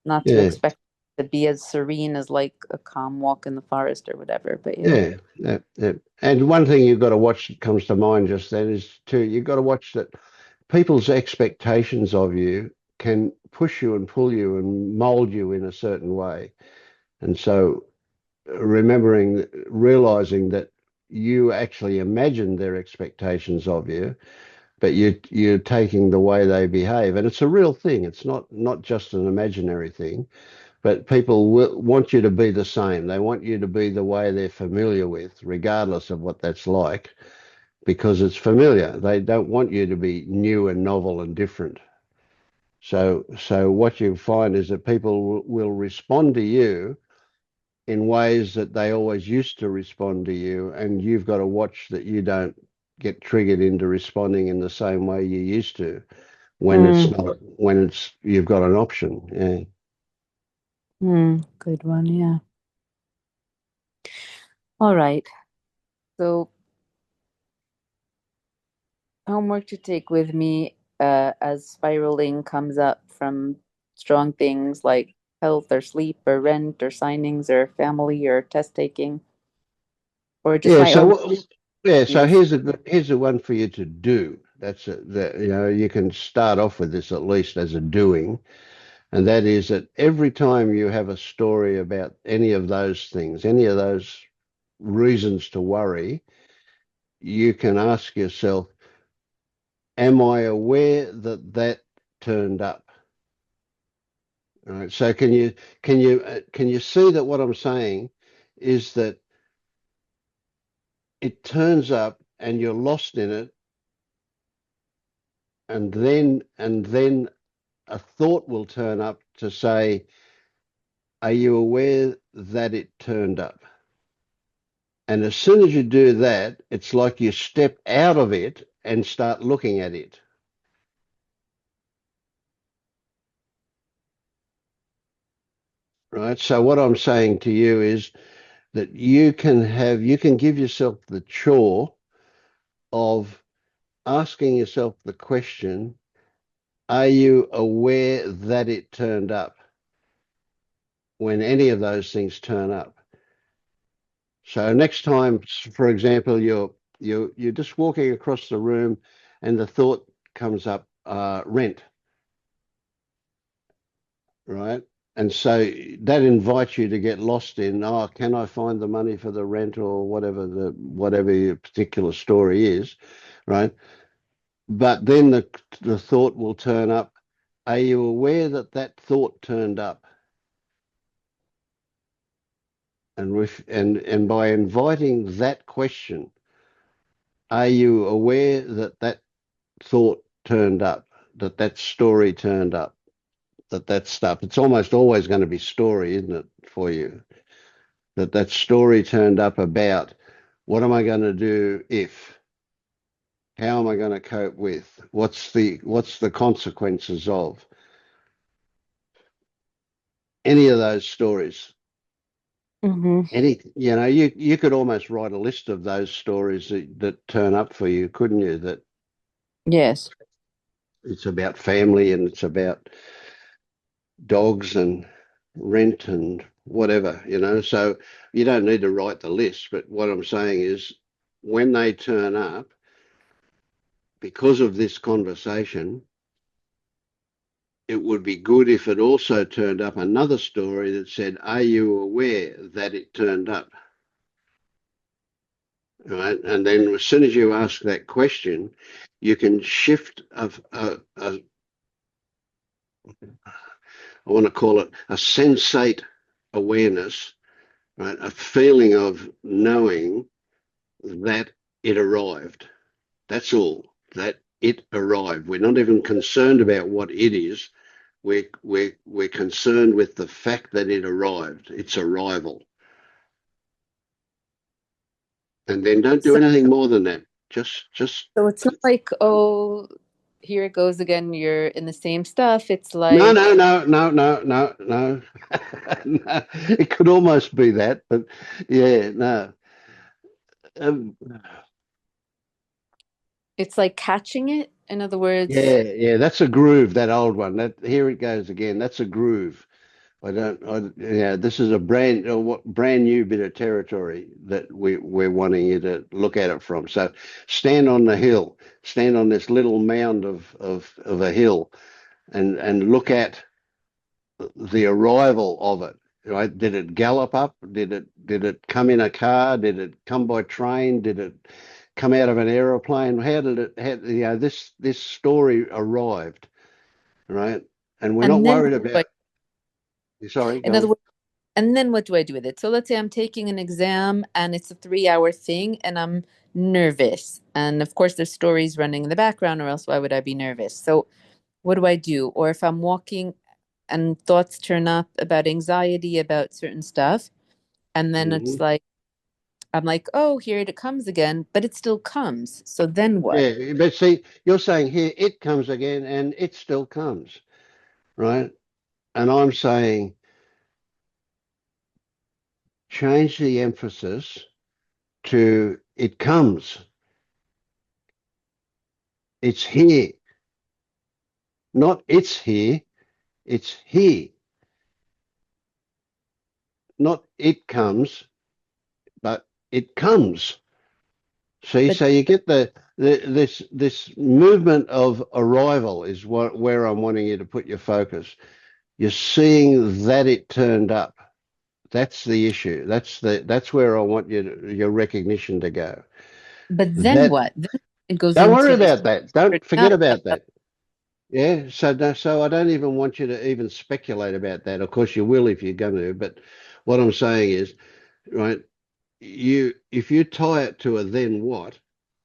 not to Yeah. expect to be as serene as like a calm walk in the forest or whatever. But yeah. Yeah. Yeah. Yeah. And one thing you've got to watch that comes to mind just then is too, you've got to watch that people's expectations of you can push you and pull you and mold you in a certain way. And so realizing that you actually imagine their expectations of you, but you're taking the way they behave, and it's a real thing. It's not just an imaginary thing, but people want you to be the same. They want you to be the way they're familiar with, regardless of what that's like, because it's familiar. They don't want you to be new and novel and different. So what you find is that people will respond to you in ways that they always used to respond to you, and you've got to watch that you don't get triggered into responding in the same way you used to when it's not, when it's you've got an option. Yeah. Good one, yeah. All right. So homework to take with me as spiraling comes up from strong things like health or sleep or rent or signings or family or test taking or just Yeah. my own So needs. here's the one for you to do. That's that, you can start off with this at least as a doing, and that is that every time you have a story about any of those things, any of those reasons to worry, you can ask yourself, am I aware that that turned up? All right. So can you see that what I'm saying is that it turns up and you're lost in it, and then a thought will turn up to say, are you aware that it turned up? And as soon as you do that, it's like you step out of it and start looking at it. Right. So what I'm saying to you is that you can give yourself the chore of asking yourself the question, are you aware that it turned up when any of those things turn up? So next time, for example, you're just walking across the room and the thought comes up, rent, right? And so that invites you to get lost in, oh, can I find the money for the rent or whatever your particular story is, right? But then the thought will turn up. Are you aware that that thought turned up? And by inviting that question, are you aware that that thought turned up, that that story turned up, that stuff? It's almost always going to be story, isn't it, for you? That story turned up about what am I going to do if? How am I going to cope with? What's the consequences of any of those stories? You could almost write a list of those stories that turn up for you, couldn't you? That Yes. it's about family and it's about dogs and rent and whatever. So you don't need to write the list, but what I'm saying is when they turn up, because of this conversation, it would be good if it also turned up another story that said, are you aware that it turned up? Right. And then as soon as you ask that question, you can shift I want to call it a sensate awareness, right? A feeling of knowing that it arrived. That's all. That it arrived. We're not even concerned about what it is. We're concerned with the fact that it arrived. Its arrival. And then don't do So, anything more than that. So it's not like, oh, here it goes again, you're in the same stuff. It's no, like, no. No. It could almost be that, but yeah, no. Um, it's like catching it. In other words, yeah, that's a groove, that old one. That here it goes again. That's a groove. Yeah, this is a brand new bit of territory that we're wanting you to look at it from. So stand on the hill, stand on this little mound of a hill, and look at the arrival of it. Right? Did it gallop up? Did it come in a car? Did it come by train? Did it come out of an aeroplane? How did it? This story arrived, right? And we're not and then worried what do about. Sorry, in go other on. words, and then what do I do with it? So let's say I'm taking an exam and it's a 3 hour thing and I'm nervous. And of course, there's stories running in the background, or else why would I be nervous? So what do I do? Or if I'm walking and thoughts turn up about anxiety, about certain stuff, and then it's Mhm. like, I'm like, oh, here it comes again, but it still comes. So then what? Yeah, but see, you're saying here it comes again and it still comes, right? And I'm saying change the emphasis to it comes. It's here. Not it's here, it's here. Not it comes, but it comes. See, But so you get this movement of arrival is where I'm wanting you to put your focus. You're seeing that it turned up. That's the issue. That's where I want your recognition to go. then That what? Then it goes don't worry into this about that. Don't forget not about that. Yeah. So no, so I don't even want you to even speculate about that. Of course you will if you're going to. But what I'm saying is, right, if you tie it to a then what,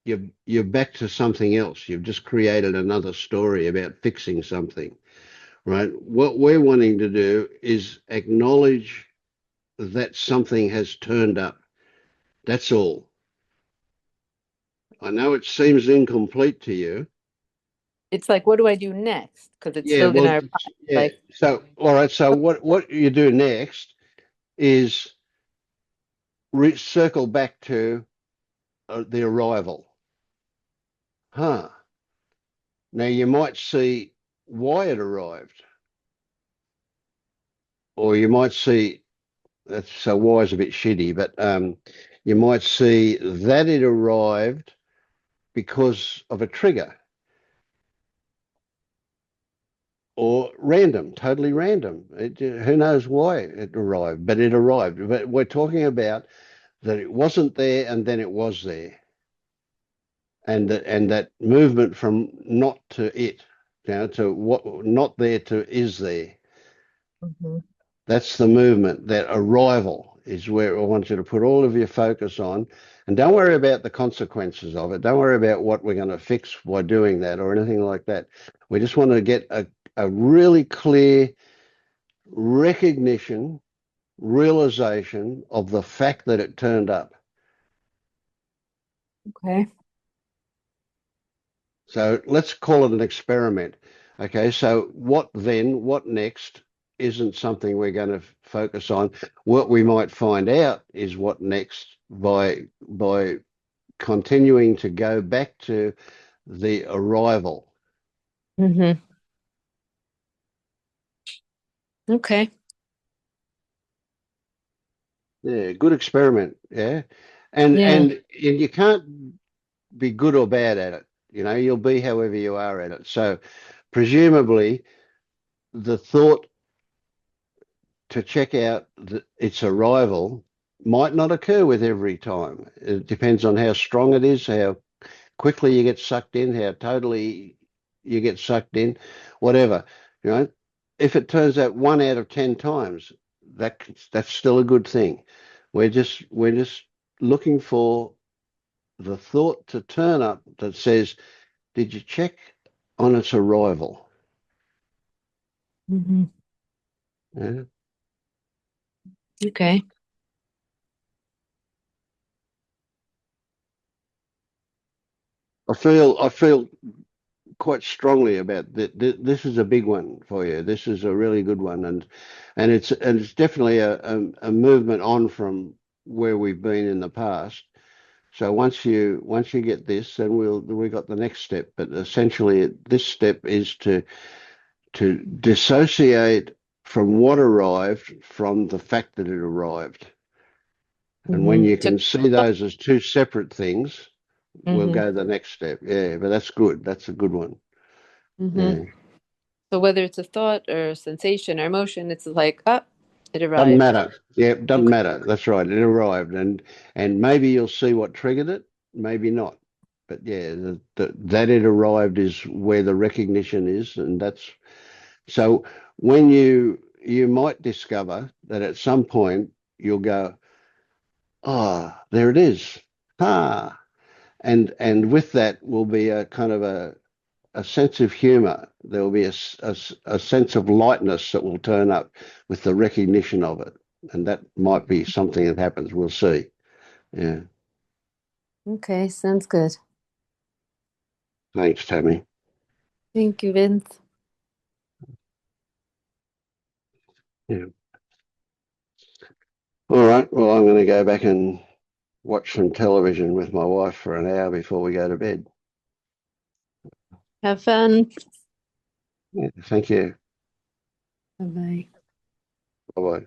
you're back to something else. You've just created another story about fixing something, right? What we're wanting to do is acknowledge that something has turned up. That's all. I know it seems incomplete to you. it's like, what do I do next? Because it's Yeah, still well, gonna yeah. like, So, all right. So, what you do next is circle back to the arrival. Huh. Now you might see why it arrived, or you might see that's so why is a bit shitty, but you might see that it arrived because of a trigger or random, totally random. Who knows why it arrived, but it arrived. But we're talking about that it wasn't there and then it was there, and that movement from not to it, to what not there to is there. Mhm. That's the movement. That arrival is where I want you to put all of your focus on. And don't worry about the consequences of it. Don't worry about what we're going to fix by doing that or anything like that. We just want to get a really clear recognition, realization of the fact that it turned up. Okay. So let's call it an experiment. Okay, so what then, what next isn't something we're going to focus on. What we might find out is what next by continuing to go back to the arrival. Mm-hmm. Okay. Yeah, good experiment. Yeah. And Yeah. and and you can't be good or bad at it. You'll be however you are at it. So presumably the thought to check out its arrival might not occur with every time. It depends on how strong it is, how quickly you get sucked in, how totally you get sucked in, whatever. You know, if it turns out 1 out of 10 times, that's still a good thing. We're just looking for the thought to turn up that says, "Did you check on its arrival?" Mm-hmm. Yeah. I feel quite strongly about that. This is a big one for you. This is a really good one, and it's definitely a movement on from where we've been in the past. So once you get this, then we got the next step. But essentially, this step is to dissociate from what arrived from the fact that it arrived. And when you can see those as two separate things, we'll go the next step. Yeah, but that's good. That's a good one. Yeah. So whether it's a thought or a sensation or emotion, it's like, it arrived. Doesn't matter. Yeah, it doesn't matter. That's right. It arrived, and maybe you'll see what triggered it, maybe not. But yeah, that it arrived is where the recognition is, and that's so when you might discover that at some point you'll go, oh, there it is. Ah. And with that will be a kind of a sense of humor. There will be a sense of lightness that will turn up with the recognition of it. And that might be something that happens. We'll see. Yeah. Okay, sounds good. Thanks, Tammy. Thank you, Vince. Yeah. All right. Well, I'm going to go back and watch some television with my wife for an hour before we go to bed. Have fun. Yeah, thank you. Bye-bye. Bye-bye.